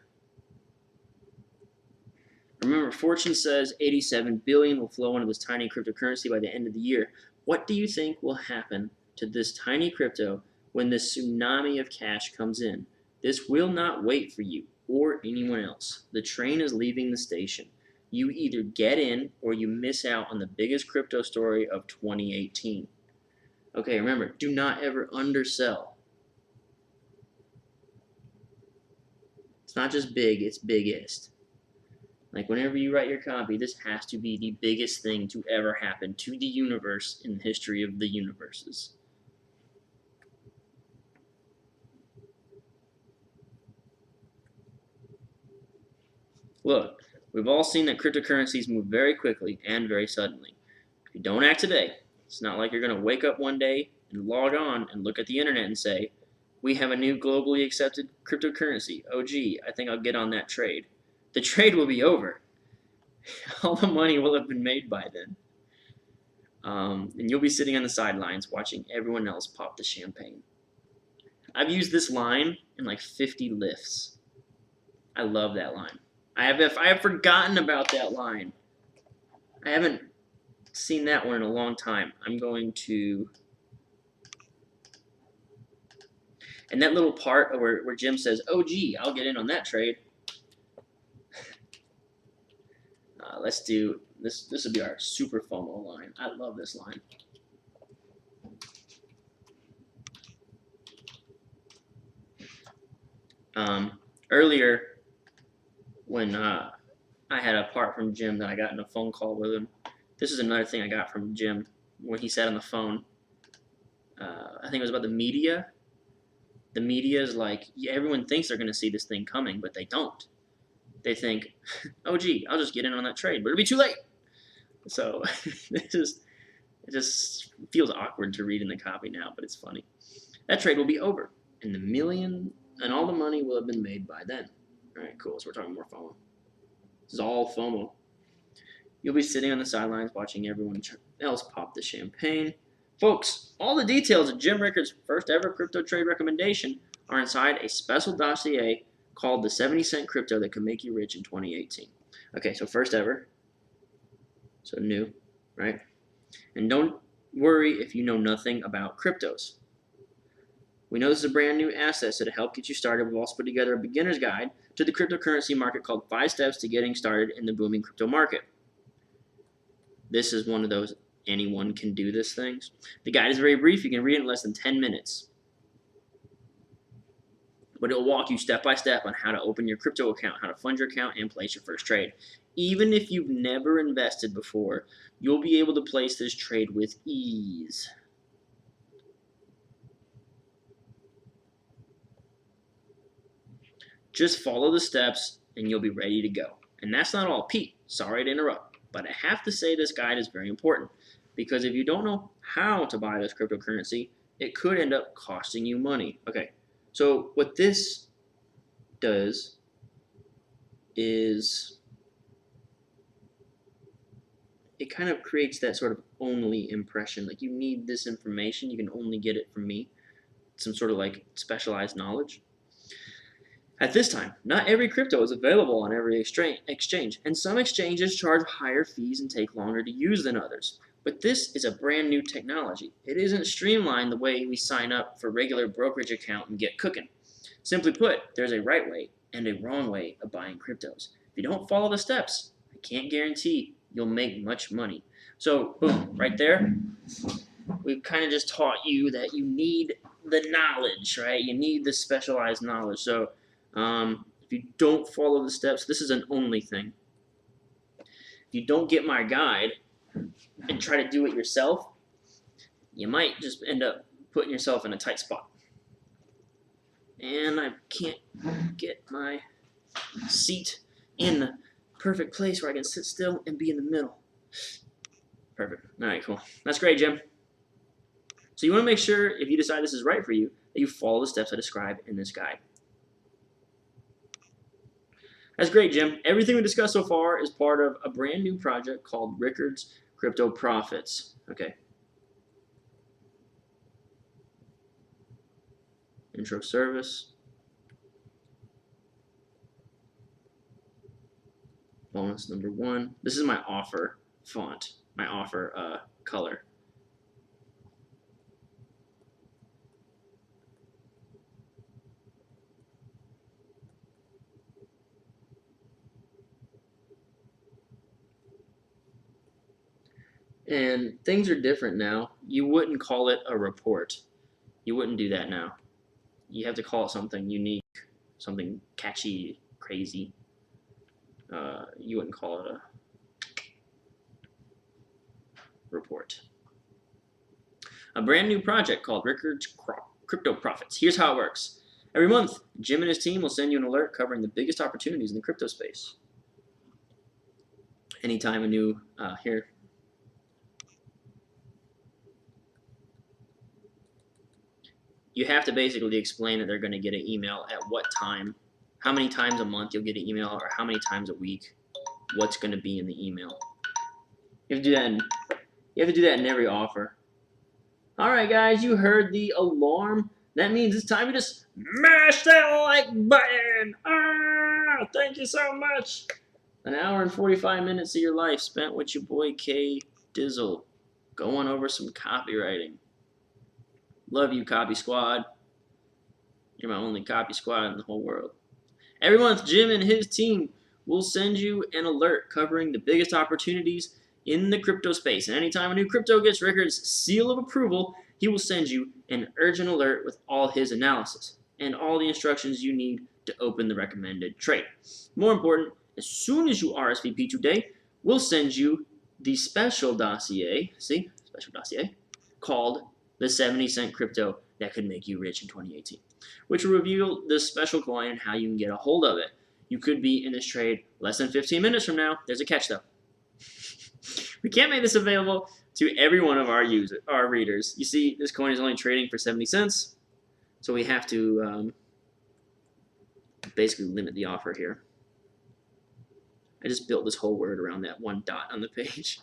Remember, Fortune says 87 billion will flow into this tiny cryptocurrency by the end of the year. What do you think will happen to this tiny crypto when this tsunami of cash comes in? This will not wait for you or anyone else. The train is leaving the station. You either get in or you miss out on the biggest crypto story of 2018. Okay, remember, do not ever undersell. It's not just big, it's biggest. Like whenever you write your copy, this has to be the biggest thing to ever happen to the universe in the history of the universes. Look, we've all seen that cryptocurrencies move very quickly and very suddenly. If you don't act today, it's not like you're going to wake up one day and log on and look at the internet and say, we have a new globally accepted cryptocurrency. Oh gee, I think I'll get on that trade. The trade will be over. All the money will have been made by then. And you'll be sitting on the sidelines watching everyone else pop the champagne. I've used this line in like 50 lifts. I love that line. I have forgotten about that line. I haven't seen that one in a long time. I'm going to... And that little part where Jim says, oh gee, I'll get in on that trade. Let's do this. This will be our super FOMO line. I love this line. Earlier, when I had a part from Jim that I got in a phone call with him, this is another thing I got from Jim when he said on the phone. I think it was about the media. The media is like, yeah, everyone thinks they're going to see this thing coming, but they don't. They think, oh gee, I'll just get in on that trade, but it'll be too late. So this is It just feels awkward to read in the copy now, but it's funny. That trade will be over, and all the money will have been made by then. All right, cool. So we're talking more FOMO. This is all FOMO. You'll be sitting on the sidelines watching everyone else pop the champagne. Folks, all the details of Jim Rickards' first ever crypto trade recommendation are inside a special dossier called the 70-cent crypto that could make you rich in 2018. Okay, so first ever. So new, right? And don't worry if you know nothing about cryptos. We know this is a brand new asset, so to help get you started, we've also put together a beginner's guide to the cryptocurrency market called 5 Steps to Getting Started in the Booming Crypto Market. This is one of those anyone can do this things. The guide is very brief. You can read it in less than 10 minutes. But it'll walk you step by step on how to open your crypto account, how to fund your account, and place your first trade. Even if you've never invested before, you'll be able to place this trade with ease. Just follow the steps and you'll be ready to go. And that's not all. Pete, sorry to interrupt, but I have to say this guide is very important because if you don't know how to buy this cryptocurrency, it could end up costing you money. Okay, so what this does is it kind of creates that sort of only impression. Like you need this information, you can only get it from me. Some sort of like specialized knowledge. At this time, not every crypto is available on every exchange, and some exchanges charge higher fees and take longer to use than others. But this is a brand new technology. It isn't streamlined the way we sign up for regular brokerage account and get cooking. Simply put, there's a right way and a wrong way of buying cryptos. If you don't follow the steps, I can't guarantee you'll make much money. So, boom, right there, we've kind of just taught you that you need the knowledge, right? You need the specialized knowledge. So, if you don't follow the steps, this is an only thing. If you don't get my guide and try to do it yourself, you might just end up putting yourself in a tight spot. And I can't get my seat in the perfect place where I can sit still and be in the middle. Perfect. All right, cool. That's great, Jim. So you want to make sure, if you decide this is right for you, that you follow the steps I describe in this guide. That's great, Jim. Everything we discussed so far is part of a brand new project called Rickards Crypto Profits. Okay. Intro service. Bonus number 1. This is my offer font, my offer color. And things are different now. You wouldn't call it a report. You wouldn't do that now. You have to call it something unique, something catchy, crazy. You wouldn't call it a report. A brand new project called Rickards Crypto Profits. Here's how it works. Every month, Jim and his team will send you an alert covering the biggest opportunities in the crypto space. Anytime a new, here. You have to basically explain that they're going to get an email at what time, how many times a month you'll get an email, or how many times a week, what's going to be in the email. You have to do that in every offer. All right, guys, you heard the alarm. That means it's time to just smash that like button. Thank you so much. An hour and 45 minutes of your life spent with your boy K Dizzle, going over some copywriting. Love you, Copy Squad. You're my only copy squad in the whole world. Every month, Jim and his team will send you an alert covering the biggest opportunities in the crypto space. And anytime a new crypto gets Rickards' seal of approval, he will send you an urgent alert with all his analysis and all the instructions you need to open the recommended trade. More important, as soon as you RSVP today, we'll send you the special dossier, called the 70-cent crypto that could make you rich in 2018, which will reveal the special coin and how you can get a hold of it. You could be in this trade less than 15 minutes from now. There's a catch, though. We can't make this available to every one of our readers. You see, this coin is only trading for 70 cents, so we have to basically limit the offer here. I just built this whole word around that one dot on the page.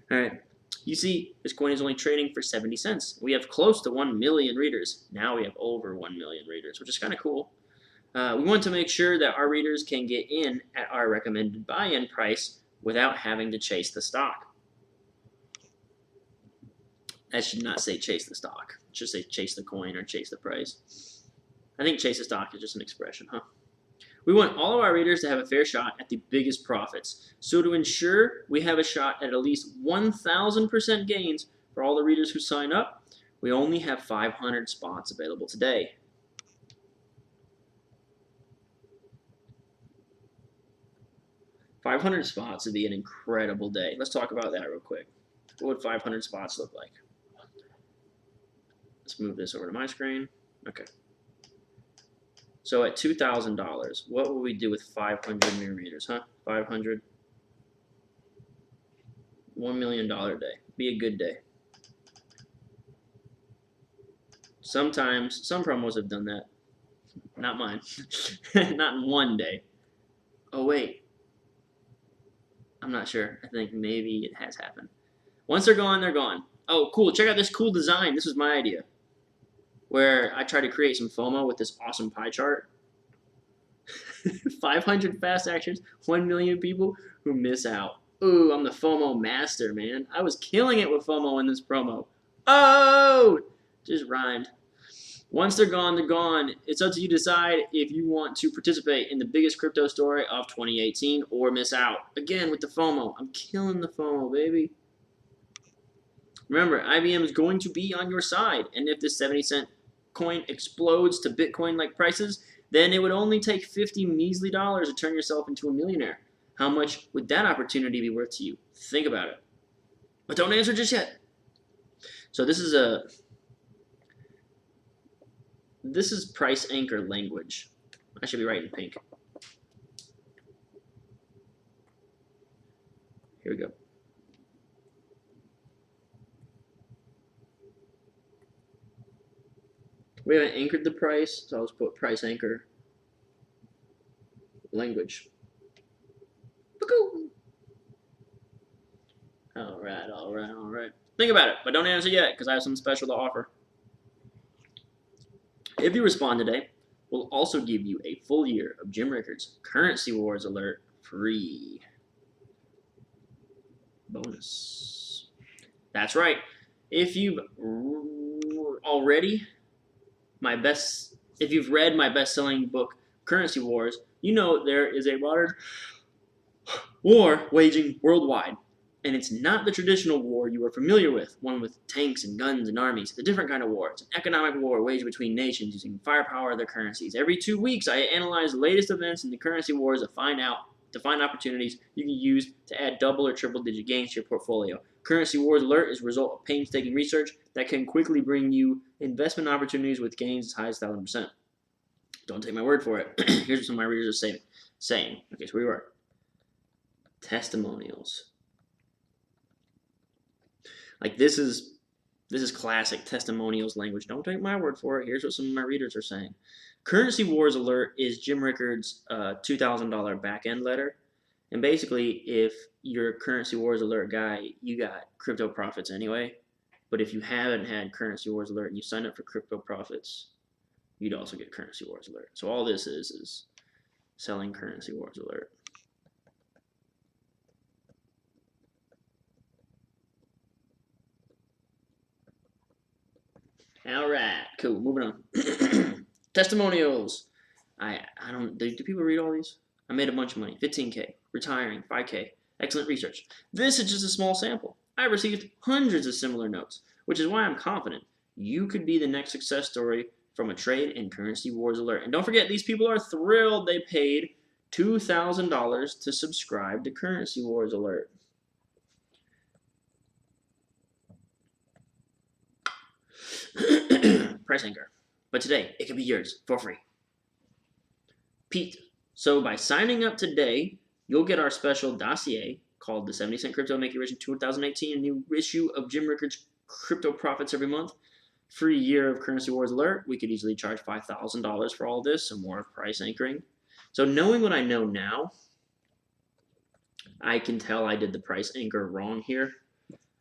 All right. You see, this coin is only trading for 70 cents. We have close to 1 million readers. Now we have over 1 million readers, which is kind of cool. We want to make sure that our readers can get in at our recommended buy-in price without having to chase the stock. I should not say chase the stock. It should say chase the coin or chase the price. I think chase the stock is just an expression, huh? We want all of our readers to have a fair shot at the biggest profits. So to ensure we have a shot at least 1,000% gains for all the readers who sign up, we only have 500 spots available today. $500 spots would be an incredible day. Let's talk about that real quick. What would 500 spots look like? Let's move this over to my screen. Okay. So at $2,000, what will we do with 500 new readers, huh? 500. $1 million day. Be a good day. Sometimes, some promos have done that. Not mine. Not in one day. Oh, wait. I'm not sure. I think maybe it has happened. Once they're gone, they're gone. Oh, cool. Check out this cool design. This was my idea, where I tried to create some FOMO with this awesome pie chart. 500 fast actions, 1 million people who miss out. Ooh, I'm the FOMO master, man. I was killing it with FOMO in this promo. Oh! Just rhymed. Once they're gone, they're gone. It's up to you to decide if you want to participate in the biggest crypto story of 2018 or miss out. Again, with the FOMO. I'm killing the FOMO, baby. Remember, IBM is going to be on your side, and if this 70-cent coin explodes to Bitcoin-like prices, then it would only take $50 measly to turn yourself into a millionaire. How much would that opportunity be worth to you? Think about it. But don't answer just yet. So this is price anchor language. I should be writing pink. Here we go. We haven't anchored the price, so I'll just put price anchor language. All right. Think about it, but don't answer yet, because I have something special to offer. If you respond today, we'll also give you a full year of Jim Rickards Currency Wars Alert free. Bonus. That's right. If you've read my best-selling book, Currency Wars, you know there is a modern war waging worldwide. And it's not the traditional war you are familiar with, one with tanks and guns and armies. It's a different kind of war. It's an economic war waged between nations using firepower of their currencies. Every 2 weeks, I analyze the latest events in the currency wars to find opportunities you can use to add double or triple-digit gains to your portfolio. Currency Wars Alert is a result of painstaking research that can quickly bring you investment opportunities with gains as high as 1,000%. Don't take my word for it. Here's what some of my readers are saying. Okay, so we were. Testimonials. Like this is classic testimonials language. Don't take my word for it. Here's what some of my readers are saying. Currency Wars Alert is Jim Rickards' $2,000 backend letter. And basically, if you're a Currency Wars Alert guy, you got crypto profits anyway. But if you haven't had Currency Wars Alert and you sign up for crypto profits, you'd also get Currency Wars Alert. So all this is selling Currency Wars Alert. All right, cool. Moving on. Testimonials. Do people read all these? I made a bunch of money. 15K. Retiring. 5K. Excellent research. This is just a small sample. I received hundreds of similar notes, which is why I'm confident you could be the next success story from a trade in Currency Wars Alert. And don't forget, these people are thrilled they paid $2,000 to subscribe to Currency Wars Alert. Price anchor. But today, it can be yours for free. Pete. So by signing up today, you'll get our special dossier called the 70-cent Crypto Make You Rich in 2018, a new issue of Jim Rickards' Crypto Profits Every Month. Free year of Currency Wars alert. We could easily charge $5,000 for all this, some more price anchoring. So knowing what I know now, I can tell I did the price anchor wrong here.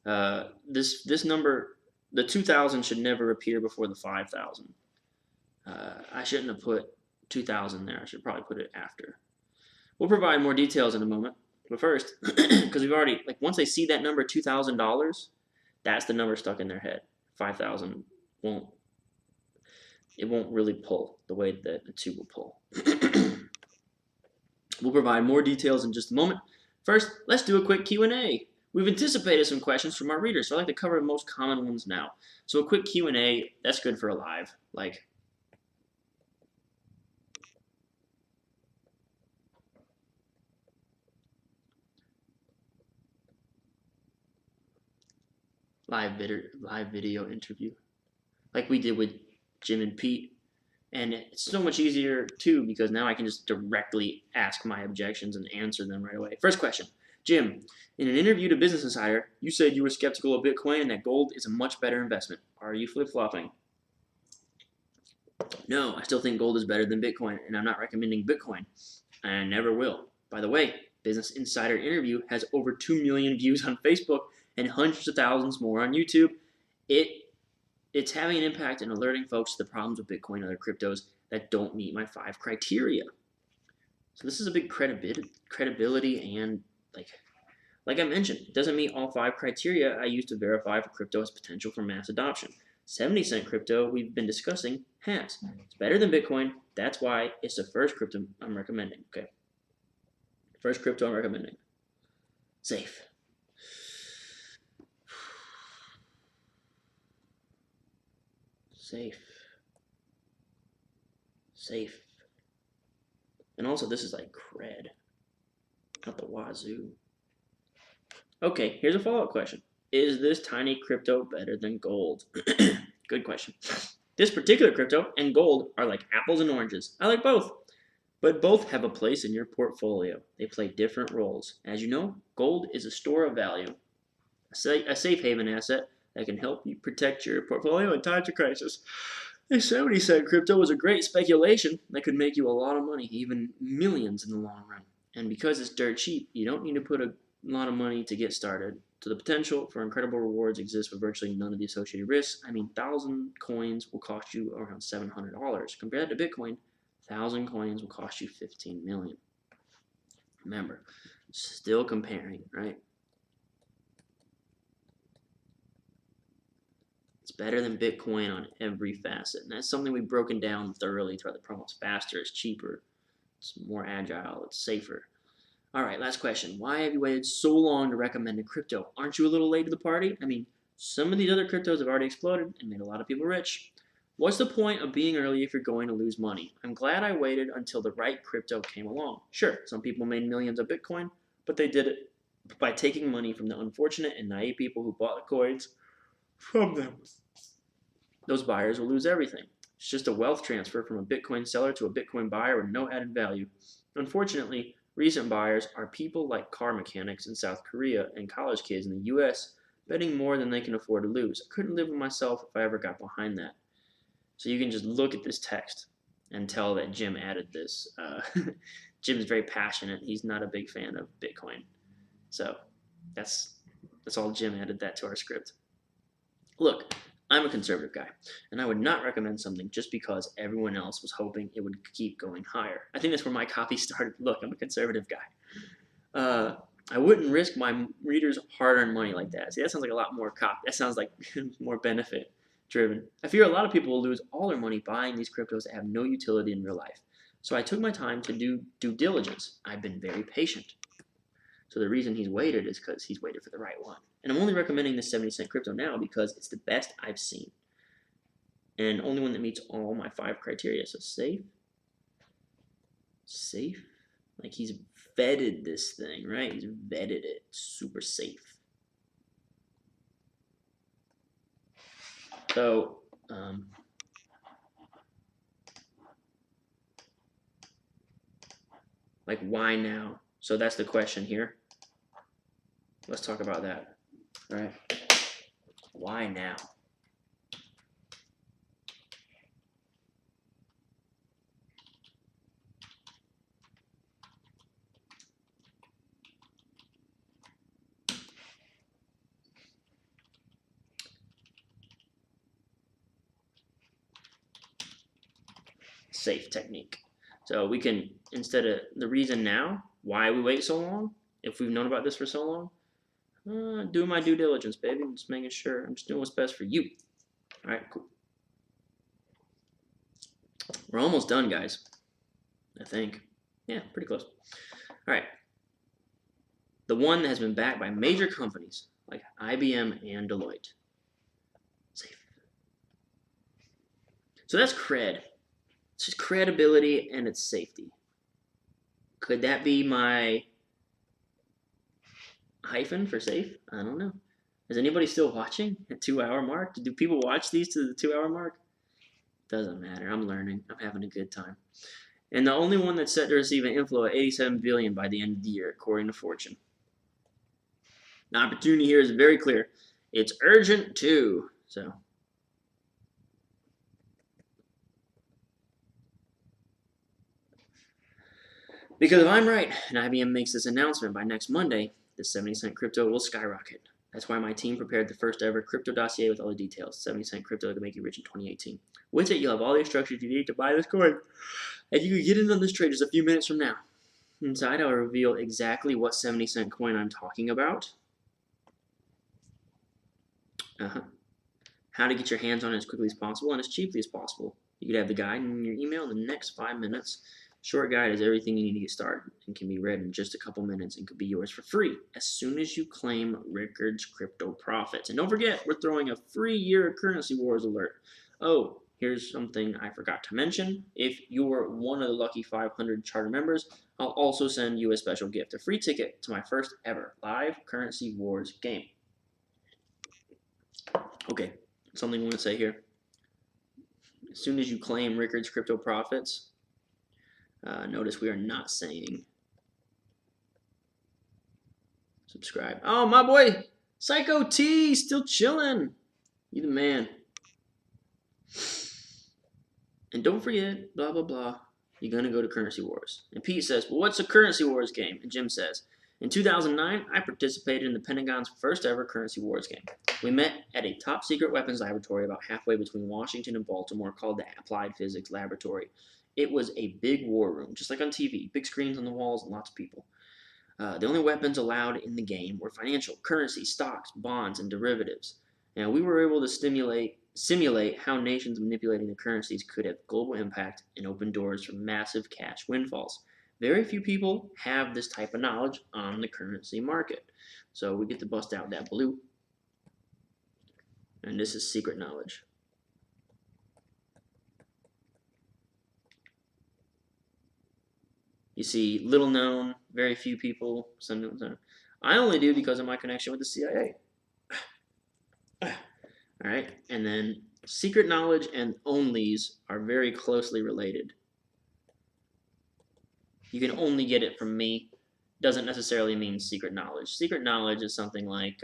This number, the 2,000 should never appear before the 5,000. I shouldn't have put 2,000 there. I should probably put it after. We'll provide more details in a moment. But first, because we've already, like, once they see that number $2,000, that's the number stuck in their head. 5,000 won't really pull the way that the 2 will pull. We'll provide more details in just a moment. First, let's do a quick Q&A. We've anticipated some questions from our readers, so I'd like to cover the most common ones now. So a quick Q&A, that's good for a live. Like, live video interview, like we did with Jim and Pete. And it's so much easier too, because now I can just directly ask my objections and answer them right away. First question: Jim, in an interview to Business Insider, you said you were skeptical of Bitcoin and that gold is a much better investment. Are you flip-flopping? No, I still think gold is better than Bitcoin, and I'm not recommending Bitcoin. I never will. By the way, Business Insider interview has over 2 million views on Facebook and hundreds of thousands more on YouTube. It's having an impact in alerting folks to the problems with Bitcoin and other cryptos that don't meet my 5 criteria. So this is a big credibility, and like I mentioned, it doesn't meet all 5 criteria I use to verify if a crypto has potential for mass adoption. 70-cent crypto we've been discussing has. It's better than Bitcoin. That's why it's the first crypto I'm recommending. Okay. First crypto I'm recommending. Safe. Safe. And also, this is like cred. Not the wazoo. Okay, here's a follow-up question. Is this tiny crypto better than gold? Good question. This particular crypto and gold are like apples and oranges. I like both. But both have a place in your portfolio. They play different roles. As you know, gold is a store of value, a safe haven asset that can help you protect your portfolio in times of crisis. A 70-cent crypto was a great speculation that could make you a lot of money, even millions in the long run. And because it's dirt cheap, you don't need to put a lot of money to get started. So the potential for incredible rewards exists with virtually none of the associated risks. I mean, 1,000 coins will cost you around $700. Compared to Bitcoin, 1,000 coins will cost you 15 million. Remember, still comparing, right? It's better than Bitcoin on every facet. And that's something we've broken down thoroughly throughout the promo. It's faster, it's cheaper, it's more agile, it's safer. All right, last question. Why have you waited so long to recommend a crypto? Aren't you a little late to the party? I mean, some of these other cryptos have already exploded and made a lot of people rich. What's the point of being early if you're going to lose money? I'm glad I waited until the right crypto came along. Sure, some people made millions of Bitcoin, but they did it by taking money from the unfortunate and naive people who bought the coins from them. Those buyers will lose everything. It's just a wealth transfer from a Bitcoin seller to a Bitcoin buyer with no added value. Unfortunately, recent buyers are people like car mechanics in South Korea and college kids in the US betting more than they can afford to lose. I couldn't live with myself if I ever got behind that. So you can just look at this text and tell that Jim added this. Jim's very passionate. He's not a big fan of Bitcoin. So that's all Jim added that to our script. Look, I'm a conservative guy, and I would not recommend something just because everyone else was hoping it would keep going higher. I think that's where my copy started. Look, I'm a conservative guy. I wouldn't risk my readers' hard-earned money like that. See, that sounds like a lot more that sounds like more benefit-driven. I fear a lot of people will lose all their money buying these cryptos that have no utility in real life. So I took my time to do due diligence. I've been very patient. So the reason he's waited is because he's waited for the right one. And I'm only recommending this 70-cent crypto now because it's the best I've seen. And only one that meets all my 5 criteria. So safe, like he's vetted this thing, right? He's vetted it. Super safe. So, like, why now? So that's the question here. Let's talk about that. All right. Why now? Safe technique. So we can, instead of the reason now, why we wait so long, if we've known about this for so long, doing my due diligence, baby. I'm just making sure I'm just doing what's best for you. All right, cool. We're almost done, guys. I think. Yeah, pretty close. All right. The one that has been backed by major companies like IBM and Deloitte. Safe. So that's cred. It's just credibility and it's safety. Could that be my hyphen for safe? I don't know. Is anybody still watching at 2-hour mark? Do people watch these to the 2-hour mark? Doesn't matter. I'm learning. I'm having a good time. And the only one that's set to receive an inflow of $87 billion by the end of the year, according to Fortune. The opportunity here is very clear. It's urgent too. So. Because if I'm right, and IBM makes this announcement by next Monday, the 70-cent crypto will skyrocket. That's why my team prepared the first ever crypto dossier with all the details. 70-cent crypto to make you rich in 2018. With it, you'll have all the instructions you need to buy this coin. And you can get in on this trade just a few minutes from now. Inside, I'll reveal exactly what 70-cent coin I'm talking about. How to get your hands on it as quickly as possible and as cheaply as possible. You could have the guide in your email in the next 5 minutes. Short guide is everything you need to get started and can be read in just a couple minutes and could be yours for free as soon as you claim Rickard's Crypto Profits. And don't forget, we're throwing a free year of Currency Wars alert. Oh, here's something I forgot to mention. If you're one of the lucky 500 charter members, I'll also send you a special gift, a free ticket to my first ever live Currency Wars game. Okay, something I want to say here. As soon as you claim Rickard's Crypto Profits, notice we are not saying subscribe. Oh, my boy, Psycho T, still chilling. You the man. And don't forget, blah, blah, blah, you're going to go to Currency Wars. And Pete says, well, what's a Currency Wars game? And Jim says, in 2009, I participated in the Pentagon's first ever Currency Wars game. We met at a top secret weapons laboratory about halfway between Washington and Baltimore called the Applied Physics Laboratory. It was a big war room, just like on TV, big screens on the walls and lots of people. The only weapons allowed in the game were financial, currency, stocks, bonds, and derivatives. Now, we were able to simulate how nations manipulating the currencies could have global impact and open doors for massive cash windfalls. Very few people have this type of knowledge on the currency market. So we get to bust out that blue. And this is secret knowledge. You see, little known, very few people. I only do because of my connection with the CIA. All right, and then secret knowledge and onlys are very closely related. You can only get it from me. Doesn't necessarily mean secret knowledge. Secret knowledge is something like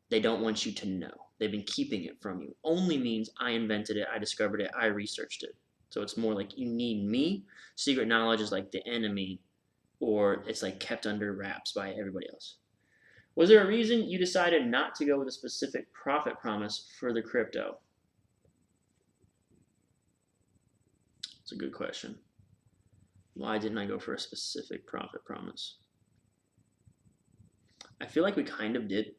they don't want you to know. They've been keeping it from you. Only means I invented it, I discovered it, I researched it. So it's more like you need me. Secret knowledge is like the enemy, or it's like kept under wraps by everybody else. Was there a reason you decided not to go with a specific profit promise for the crypto? It's a good question. Why didn't I go for a specific profit promise? I feel like we kind of did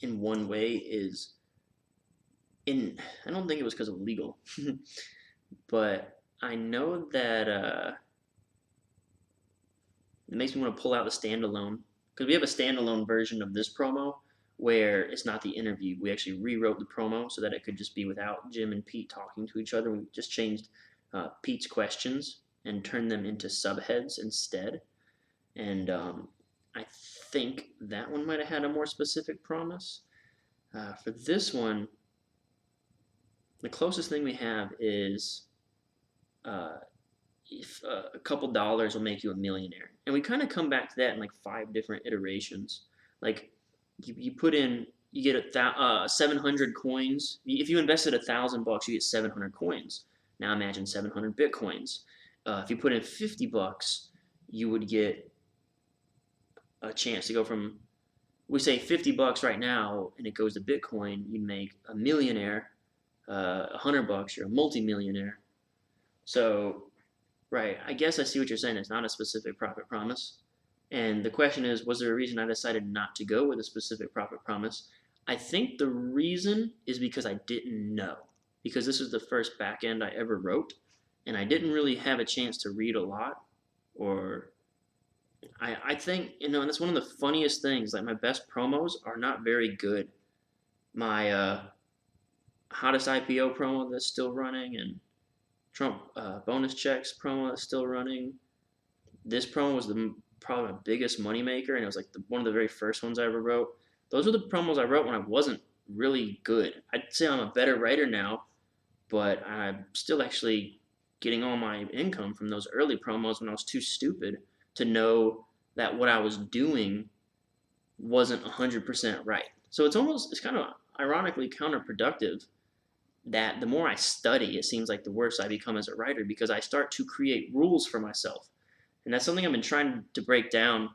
in one way I don't think it was because of legal, but I know that it makes me want to pull out the standalone, because we have a standalone version of this promo where it's not the interview. We actually rewrote the promo so that it could just be without Jim and Pete talking to each other. We just changed Pete's questions and turned them into subheads instead. And I think that one might have had a more specific promise. For this one, the closest thing we have is if a couple dollars will make you a millionaire. And we kind of come back to that in like 5 different iterations. Like you put in, you get 700 coins. If you invested $1,000, you get 700 coins. Now imagine 700 bitcoins. If you put in $50, you would get a chance to go from, we say $50 right now, and it goes to Bitcoin. You'd make a millionaire. $100, you're a multimillionaire. So right, I guess I see what you're saying. It's not a specific profit promise. And the question is, was there a reason I decided not to go with a specific profit promise? I think the reason is because I didn't know. Because this was the first backend I ever wrote, and I didn't really have a chance to read a lot. Or I think, and that's one of the funniest things. Like my best promos are not very good. My hottest IPO promo that's still running, and Trump bonus checks promo that's still running. This promo was probably my biggest moneymaker, and it was like one of the very first ones I ever wrote. Those were the promos I wrote when I wasn't really good. I'd say I'm a better writer now, but I'm still actually getting all my income from those early promos when I was too stupid to know that what I was doing wasn't 100% right. So it's kind of ironically counterproductive that the more I study, it seems like the worse I become as a writer, because I start to create rules for myself. And that's something I've been trying to break down.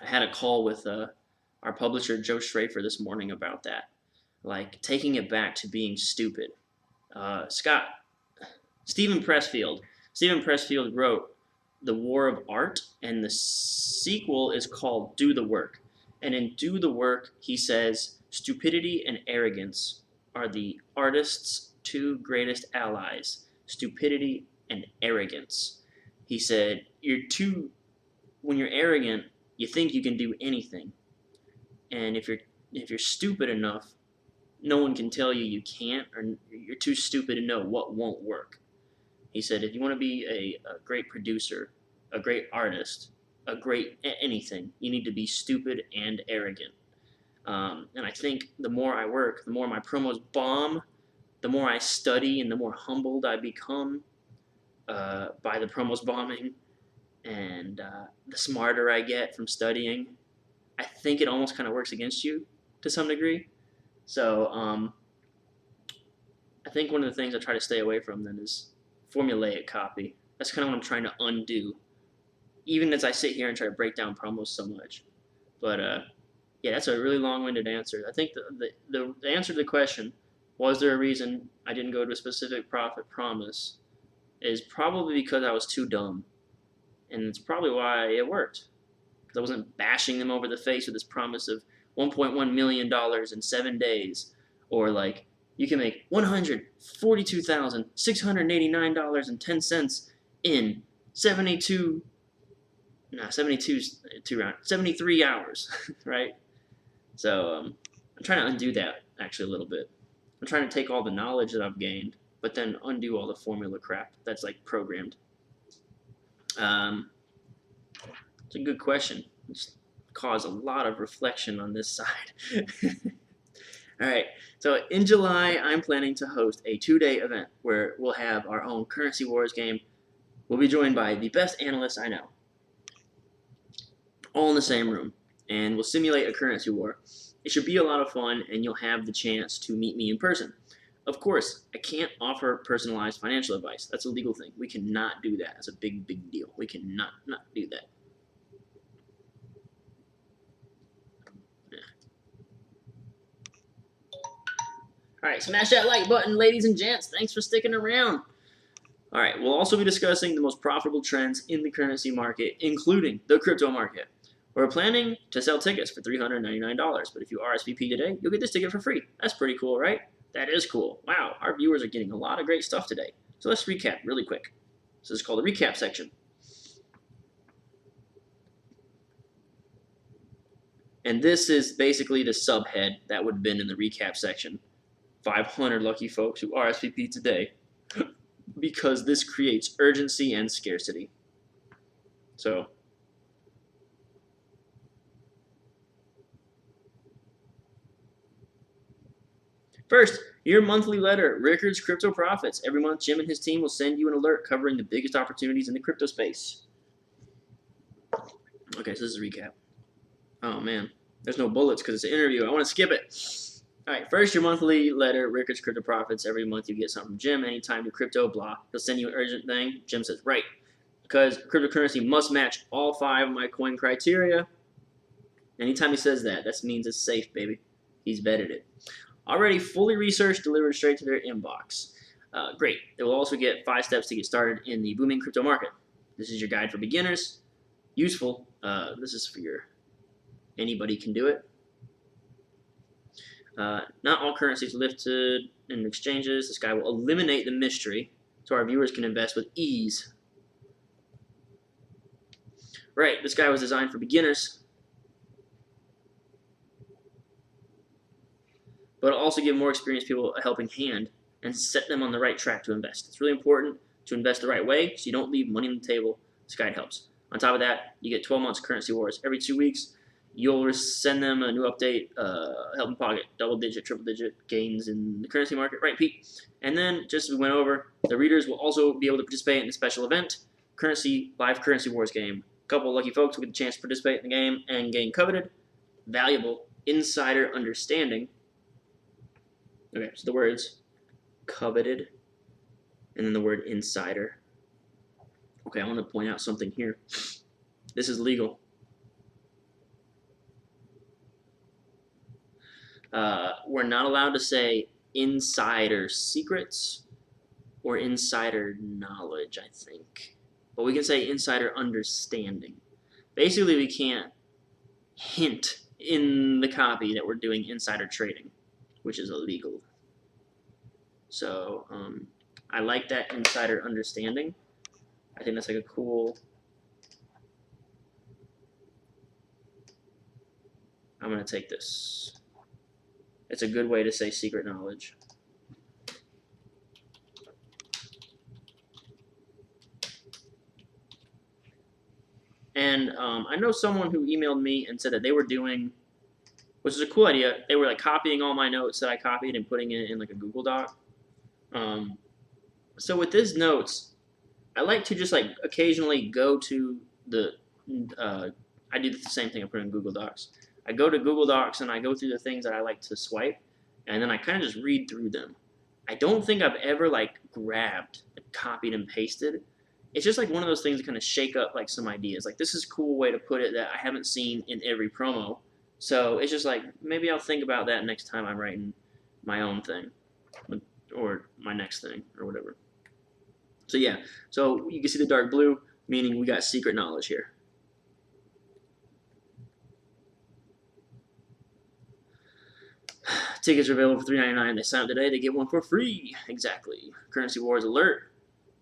I had a call with our publisher, Joe Schrafer, this morning about that. Like taking it back to being stupid. Stephen Pressfield wrote The War of Art, and the sequel is called Do the Work. And in Do the Work, he says, stupidity and arrogance are the artist's 2 greatest allies, stupidity and arrogance. He said, when you're arrogant, you think you can do anything. And if you're stupid enough, no one can tell you can't, or you're too stupid to know what won't work. He said, if you want to be a great producer, a great artist, a great anything, you need to be stupid and arrogant. And I think the more I work, the more my promos bomb, the more I study, and the more humbled I become by the promos bombing, and the smarter I get from studying. I think it almost kind of works against you to some degree. So I think one of the things I try to stay away from then is formulaic copy. That's kind of what I'm trying to undo, even as I sit here and try to break down promos so much. But yeah, that's a really long-winded answer. I think the answer to the question, was there a reason I didn't go to a specific profit promise, is probably because I was too dumb. And it's probably why it worked. Because I wasn't bashing them over the face with this promise of $1.1 million in 7 days. Or like, you can make $142,689.10 in 73 hours, right? So I'm trying to undo that actually a little bit. I'm trying to take all the knowledge that I've gained, but then undo all the formula crap that's like programmed. It's a good question. It's caused a lot of reflection on this side. All right, so in July, I'm planning to host a 2-day event where we'll have our own Currency Wars game. We'll be joined by the best analysts I know, all in the same room, and we'll simulate a currency war. It should be a lot of fun, and you'll have the chance to meet me in person. Of course, I can't offer personalized financial advice. That's a legal thing. We cannot do that. That's a big, big deal. We cannot not do that. All right, smash that like button, ladies and gents. Thanks for sticking around. All right, we'll also be discussing the most profitable trends in the currency market, including the crypto market. We're planning to sell tickets for $399, but if you RSVP today, you'll get this ticket for free. That's pretty cool, right? That is cool. Wow, our viewers are getting a lot of great stuff today. So let's recap really quick. This is called the recap section. And this is basically the subhead that would have been in the recap section. 500 lucky folks who RSVP today, because this creates urgency and scarcity. So First, your monthly letter, Rickard's Crypto Profits. Every month, Jim and his team will send you an alert covering the biggest opportunities in the crypto space. Okay, so this is a recap. Oh man, there's no bullets because it's an interview. I want to skip it. All right, first, your monthly letter, Rickard's Crypto Profits. Every month you get something from Jim. Anytime you crypto, blah. He'll send you an urgent thing. Jim says, right. Because cryptocurrency must match all 5 of my coin criteria. Anytime he says that, that means it's safe, baby. He's vetted it. Already fully researched, delivered straight to their inbox. Great. They will also get 5 steps to get started in the booming crypto market. This is your guide for beginners. Useful. This is for your anybody can do it. Not all currencies lifted in exchanges. This guy will eliminate the mystery so our viewers can invest with ease. Right, this guy was designed for beginners, but it'll also give more experienced people a helping hand and set them on the right track to invest. It's really important to invest the right way so you don't leave money on the table. This guide helps. On top of that, you get 12 months currency wars. Every 2 weeks, you'll send them a new update, help them pocket double-digit, triple-digit gains in the currency market. Right, Pete? And then, just as we went over, the readers will also be able to participate in the special event, live currency wars game. A couple of lucky folks will get the chance to participate in the game and gain coveted, valuable insider understanding. Okay, so the words coveted and then the word insider. Okay, I want to point out something here. This is legal. We're not allowed to say insider secrets or insider knowledge, I think. But we can say insider understanding. Basically, we can't hint in the copy that we're doing insider trading, which is illegal. So I like that insider understanding. I think that's like a cool. I'm going to take this. It's a good way to say secret knowledge. And I know someone who emailed me and said that they were doing, which is a cool idea, they were like copying all my notes that I copied and putting it in like a Google Doc. So with these notes, I like to just like occasionally go to the, I do the same thing I put in Google Docs. I go to Google Docs and I go through the things that I like to swipe, and then I kind of just read through them. I don't think I've ever like grabbed, copied and pasted. It's just like one of those things that kind of shake up like some ideas. Like this is a cool way to put it that I haven't seen in every promo. So it's just like maybe I'll think about that next time I'm writing my own thing or my next thing or whatever. So yeah, so you can see the dark blue, meaning we got secret knowledge here. Tickets are available for $3.99. They sign up today, they get one for free. Exactly. Currency Wars alert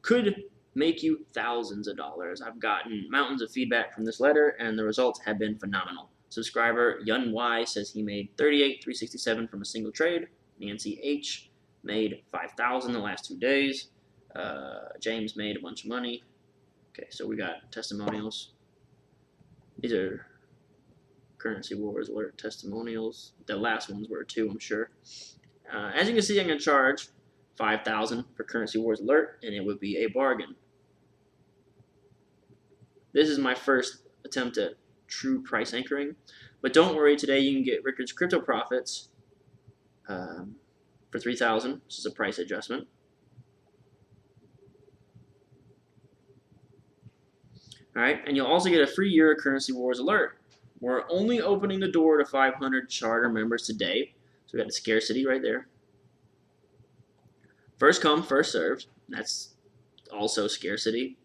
could make you thousands of dollars. I've gotten mountains of feedback from this letter, and the results have been phenomenal. Subscriber Yun Y says he made $38,367 from a single trade. Nancy H made $5,000 the last 2 days. James made a bunch of money. Okay, so we got testimonials. These are Currency Wars alert testimonials. The last ones were too, I'm sure. As you can see, I'm going to charge $5,000 for Currency Wars alert, and it would be a bargain. This is my first attempt at true price anchoring, but don't worry. Today you can get Rickard's Crypto Profits for $3,000. This is a price adjustment. All right, and you'll also get a free year of Currency Wars alert. We're only opening the door to 500 charter members today. So we got the scarcity right there. First come, first served. That's also scarcity.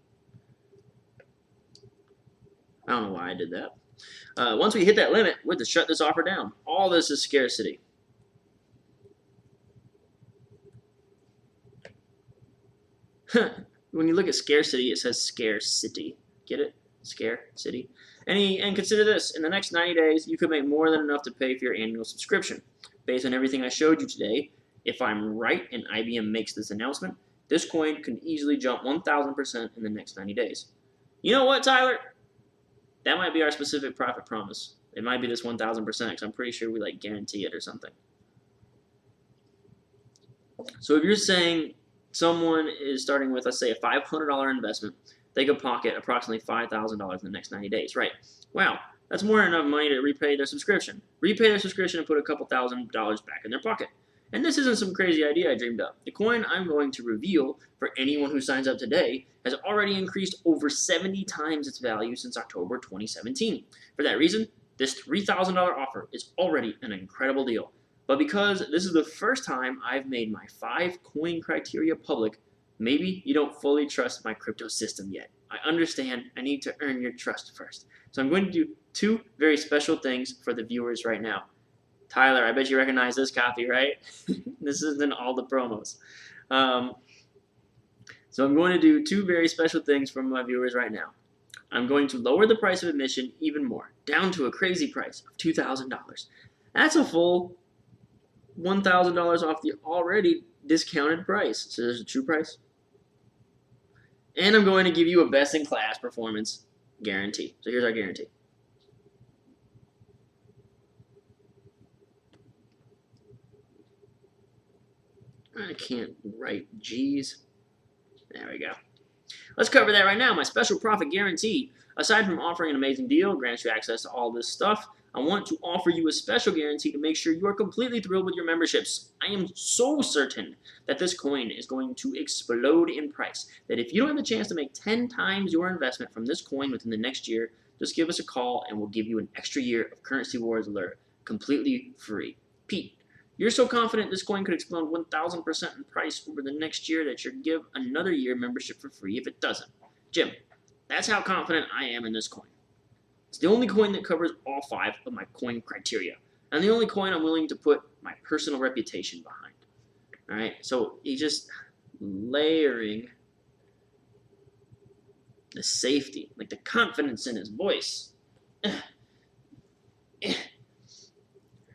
I don't know why I did that. Once we hit that limit, we have to shut this offer down. All this is scarcity. When you look at scarcity, it says scarcity. Get it? Scarcity. And consider this. In the next 90 days, you could make more than enough to pay for your annual subscription. Based on everything I showed you today, if I'm right and IBM makes this announcement, this coin can easily jump 1,000% in the next 90 days. You know what, Tyler? That might be our specific profit promise. It might be this 1,000% because I'm pretty sure we like guarantee it or something. So if you're saying someone is starting with, let's say, a $500 investment, they could pocket approximately $5,000 in the next 90 days, right? Wow, that's more than enough money to repay their subscription. Repay their subscription and put a couple $1,000s back in their pocket. And this isn't some crazy idea I dreamed up. The coin I'm going to reveal for anyone who signs up today has already increased over 70 times its value since October 2017. For that reason, this $3,000 offer is already an incredible deal. But because this is the first time I've made my 5 coin criteria public, maybe you don't fully trust my crypto system yet. I understand I need to earn your trust first. So I'm going to do 2 very special things for the viewers right now. Tyler, I bet you recognize this copy, right? This isn't all the promos. So I'm going to do 2 very special things for my viewers right now. I'm going to lower the price of admission even more, down to a crazy price of $2,000. That's a full $1,000 off the already discounted price. So there's a true price. And I'm going to give you a best-in-class performance guarantee. So here's our guarantee. I can't write G's. There we go. Let's cover that right now. My special profit guarantee. Aside from offering an amazing deal, grants you access to all this stuff, I want to offer you a special guarantee to make sure you are completely thrilled with your memberships. I am so certain that this coin is going to explode in price, that if you don't have the chance to make 10 times your investment from this coin within the next year, just give us a call and we'll give you an extra year of Currency Wars Alert, completely free. Pete, you're so confident this coin could explode 1,000% in price over the next year that you'll give another year membership for free if it doesn't. Jim, that's how confident I am in this coin. It's the only coin that covers all 5 of my coin criteria, and the only coin I'm willing to put my personal reputation behind. All right, so he's just layering the safety, like the confidence in his voice. All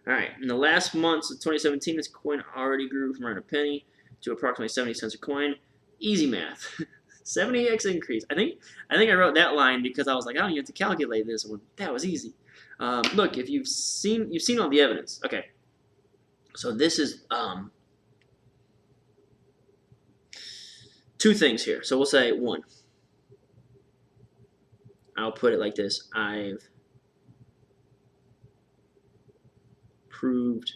right, in the last months of 2017, this coin already grew from around a penny to approximately 70 cents a coin. Easy math. 70x increase. I think I wrote that line because I was like, I don't even have to calculate this one. That was easy. Look, if you've seen all the evidence. Okay, so this is 2 things here. So we'll say 1. I'll put it like this: I've proved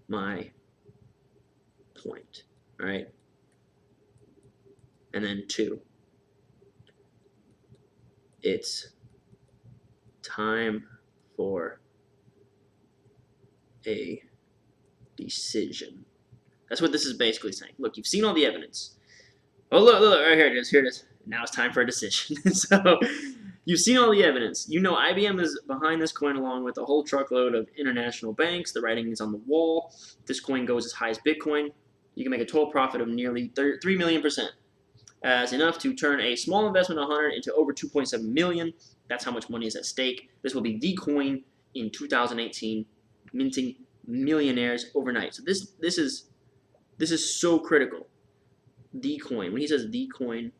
my point. All right. And then 2, it's time for a decision. That's what this is basically saying. Look, you've seen all the evidence. Oh, look, right here it is. Here it is. Now it's time for a decision. So you've seen all the evidence. You know IBM is behind this coin along with a whole truckload of international banks. The writing is on the wall. This coin goes as high as Bitcoin. You can make a total profit of nearly 3 million%. As enough to turn a small investment of 100 into over 2.7 million. That's how much money is at stake. This will be the coin in 2018, minting millionaires overnight. So this is so critical. The coin. When he says the coin,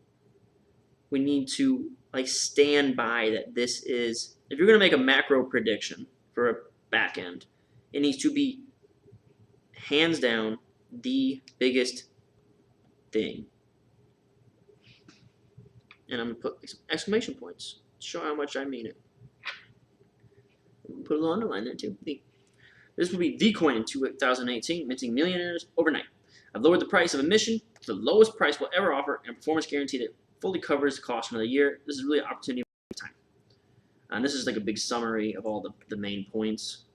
we need to stand by that this is. If you're going to make a macro prediction for a backend, it needs to be hands down the biggest thing. And I'm going to put some exclamation points to show how much I mean it. Put a little underline there too. This will be the coin in 2018, minting millionaires overnight. I've lowered the price of admission to the lowest price we'll ever offer and a performance guarantee that fully covers the cost for another year. This is really an opportunity of time. And this is like a big summary of all the main points.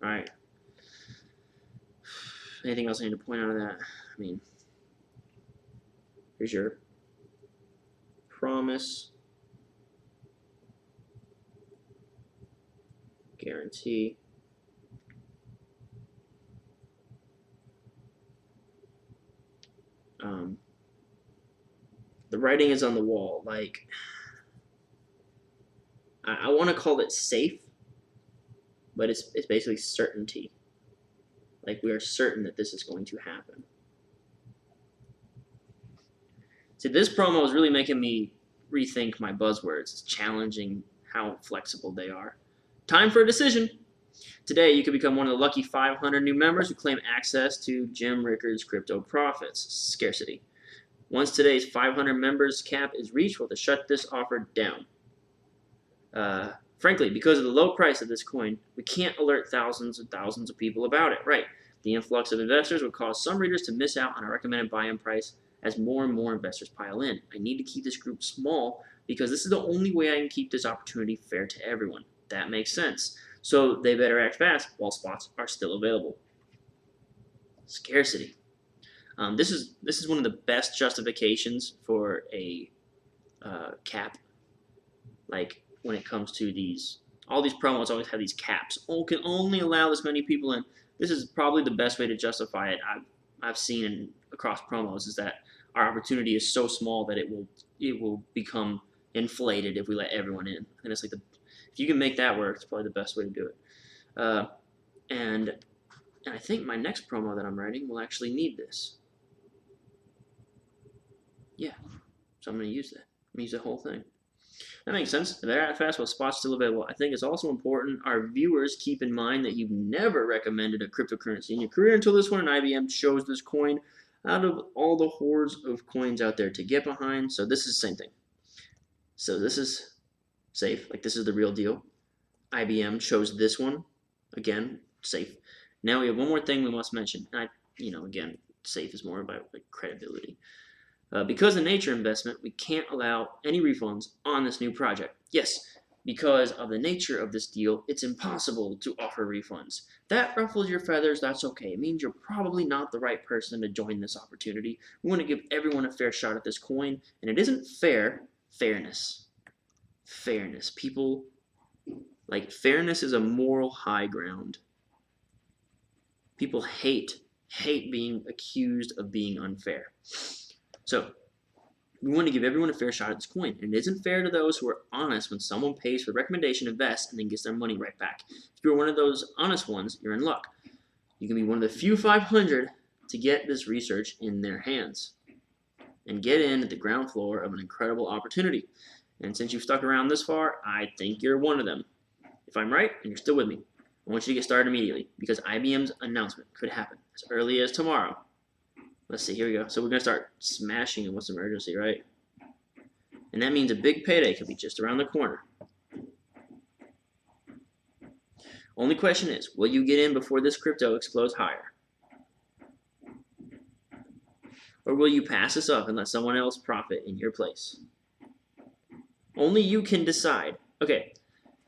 All right. Anything else I need to point out of that? I mean, here's your promise, guarantee, the writing is on the wall. Like, I want to call it safe, but it's basically certainty. Like, we are certain that this is going to happen. See, this promo is really making me rethink my buzzwords. It's challenging how flexible they are. Time for a decision. Today, you could become one of the lucky 500 new members who claim access to Jim Rickards' Crypto Profits. Scarcity. Once today's 500 members cap is reached, we'll have to shut this offer down. Frankly, because of the low price of this coin, we can't alert thousands and thousands of people about it. Right. The influx of investors would cause some readers to miss out on a recommended buy-in price as more and more investors pile in. I need to keep this group small because this is the only way I can keep this opportunity fair to everyone. That makes sense. So they better act fast while spots are still available. Scarcity. This is one of the best justifications for a cap. Like when it comes to all these promos always have these caps. Can only allow this many people in. This is probably the best way to justify it. I've seen across promos is that our opportunity is so small that it will become inflated if we let everyone in. And it's like if you can make that work, it's probably the best way to do it. And I think my next promo that I'm writing will actually need this. Yeah, so I'm going to use that. I'm going to use the whole thing. That makes sense. They're at fast while spots still available. I think it's also important our viewers keep in mind that you've never recommended a cryptocurrency in your career until this one, and IBM chose this coin out of all the hordes of coins out there to get behind. So this is the same thing. So this is safe. Like this is the real deal. IBM chose this one. Again, safe. Now we have one more thing we must mention. Again, safe is more about like credibility. Because of the nature of investment, we can't allow any refunds on this new project. Yes, because of the nature of this deal, it's impossible to offer refunds. That ruffles your feathers, that's okay. It means you're probably not the right person to join this opportunity. We want to give everyone a fair shot at this coin, and it isn't fair. Fairness. Fairness. People, like, fairness is a moral high ground. People hate being accused of being unfair. So, we want to give everyone a fair shot at this coin. And it isn't fair to those who are honest when someone pays for the recommendation, invests, and then gets their money right back. If you're one of those honest ones, you're in luck. You can be one of the few 500 to get this research in their hands and get in at the ground floor of an incredible opportunity. And since you've stuck around this far, I think you're one of them. If I'm right, and you're still with me, I want you to get started immediately because IBM's announcement could happen as early as tomorrow. Let's see, here we go. So we're going to start smashing in what's emergency, right? And that means a big payday could be just around the corner. Only question is, will you get in before this crypto explodes higher? Or will you pass this up and let someone else profit in your place? Only you can decide. Okay,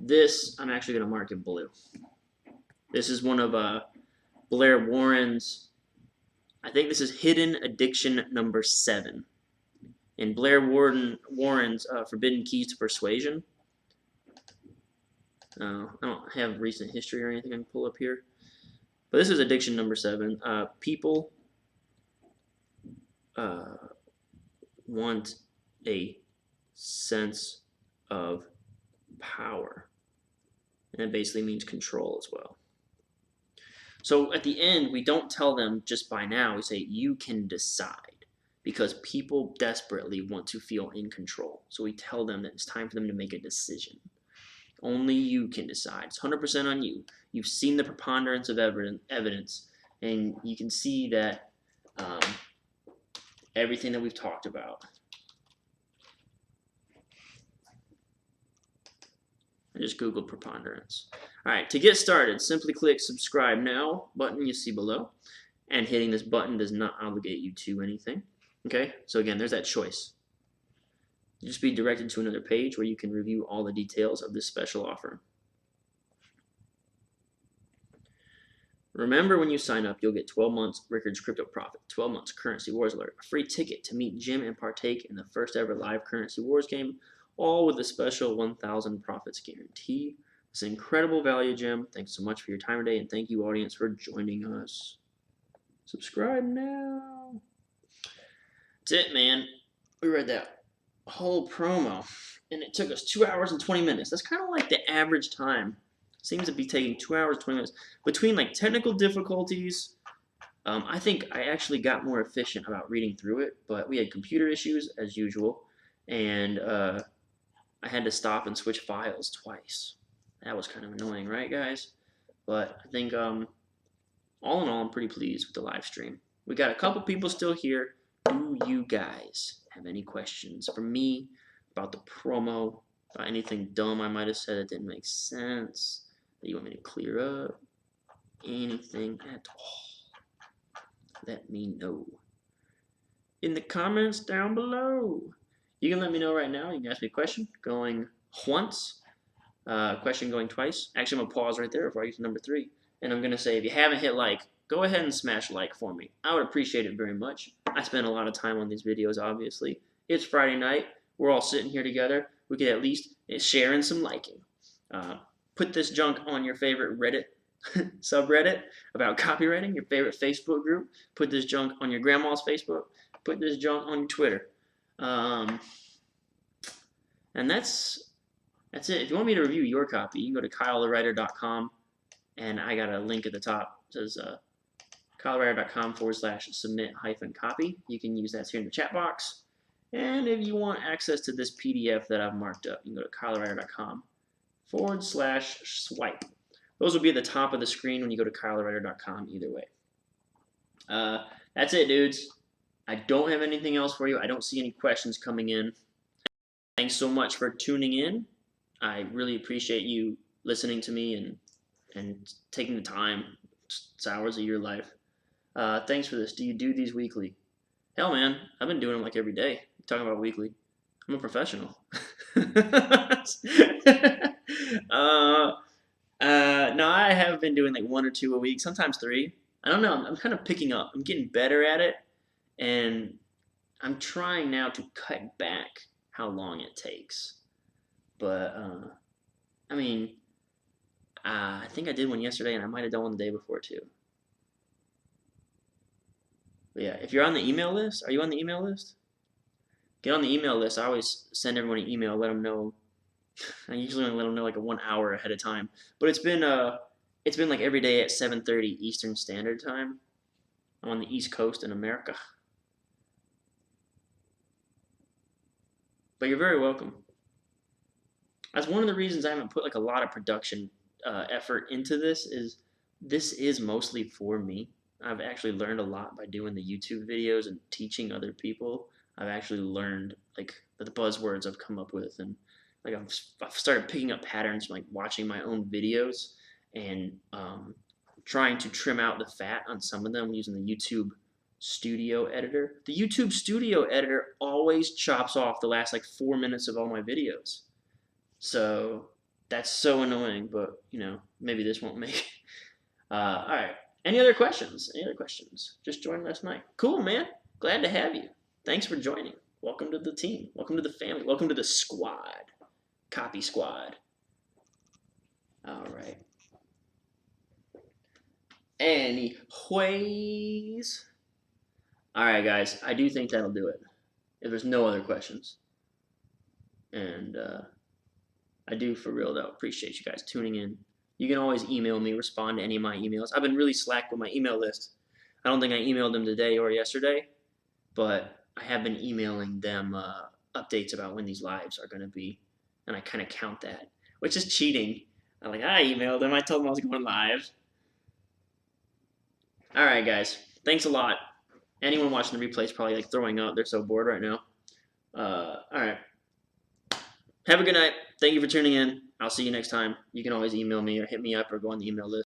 this, I'm actually going to mark in blue. This is one of Blair Warren's, I think this is hidden addiction number 7 in Blair Warren's Forbidden Keys to Persuasion. I don't have recent history or anything I can pull up here, but this is addiction number 7. People want a sense of power, and that basically means control as well. So at the end, we don't tell them just by now. We say you can decide because people desperately want to feel in control. So we tell them that it's time for them to make a decision. Only you can decide. It's 100% on you. You've seen the preponderance of evidence, and you can see that everything that we've talked about. I just Googled preponderance. All right, to get started, simply click subscribe now button you see below, and hitting this button does not obligate you to anything. Okay, so again, there's that choice. You'll just be directed to another page where you can review all the details of this special offer. Remember, when you sign up, you'll get 12 months Rickards Crypto Profit, 12 months Currency Wars Alert, a free ticket to meet Jim and partake in the first ever live Currency Wars game, all with a special 1,000 profits guarantee. It's an incredible value, Jim. Thanks so much for your time today, and thank you, audience, for joining us. Subscribe now. That's it, man. We read that whole promo, and it took us 2 hours and 20 minutes. That's kind of like the average time. Seems to be taking 2 hours, 20 minutes. Between like technical difficulties, I think I actually got more efficient about reading through it, but we had computer issues as usual. and I had to stop and switch files twice. That was kind of annoying, right, guys? But I think all in all, I'm pretty pleased with the live stream. We got a couple people still here. Do you guys have any questions for me about the promo, about anything dumb I might have said that didn't make sense, that you want me to clear up? Anything at all? Let me know in the comments down below. You can let me know right now. You can ask me a question going once, question going twice. Actually, I'm going to pause right there before I get to number 3. And I'm going to say, if you haven't hit like, go ahead and smash like for me. I would appreciate it very much. I spend a lot of time on these videos, obviously. It's Friday night. We're all sitting here together. We could at least share in some liking. Put this junk on your favorite Reddit subreddit about copywriting, your favorite Facebook group. Put this junk on your grandma's Facebook. Put this junk on your Twitter. And that's it. If you want me to review your copy, you can go to copywriter.com, and I got a link at the top. It says copywriter.com/submit-copy. You can use that here in the chat box. And if you want access to this PDF that I've marked up, you can go to copywriter.com/swipe. Those will be at the top of the screen when you go to copywriter.com either way. That's it, dudes. I don't have anything else for you. I don't see any questions coming in. Thanks so much for tuning in. I really appreciate you listening to me and taking the time. It's hours of your life. Thanks for this. Do you do these weekly? Hell, man, I've been doing them like every day. You're talking about weekly. I'm a professional. No, I have been doing like 1 or 2 a week, sometimes 3. I don't know. I'm kind of picking up. I'm getting better at it, and I'm trying now to cut back how long it takes. But I mean, I think I did one yesterday, and I might have done one the day before too. But yeah, if you're on the email list, are you on the email list? Get on the email list. I always send everyone an email, let them know. I usually only let them know like 1 hour ahead of time. But it's been like every day at 7:30 Eastern Standard Time. I'm on the East Coast in America. But you're very welcome. That's one of the reasons I haven't put like a lot of production effort into this. This is mostly for me. I've actually learned a lot by doing the YouTube videos and teaching other people. I've actually learned like the buzzwords I've come up with, and like I've started picking up patterns, like watching my own videos and trying to trim out the fat on some of them using the YouTube Studio Editor. The YouTube Studio Editor always chops off the last like 4 minutes of all my videos. So that's so annoying, but you know, maybe this won't make it. All right. Any other questions? Any other questions? Just joined last night. Cool, man. Glad to have you. Thanks for joining. Welcome to the team. Welcome to the family. Welcome to the squad. Copy squad. All right. Anyways. All right, guys. I do think that'll do it. If there's no other questions. And I do, for real, though, appreciate you guys tuning in. You can always email me, respond to any of my emails. I've been really slack with my email list. I don't think I emailed them today or yesterday, but I have been emailing them updates about when these lives are going to be, and I kind of count that, which is cheating. I emailed them. I told them I was going live. All right, guys. Thanks a lot. Anyone watching the replay is probably like throwing up. They're so bored right now. All right. Have a good night. Thank you for tuning in. I'll see you next time. You can always email me or hit me up or go on the email list.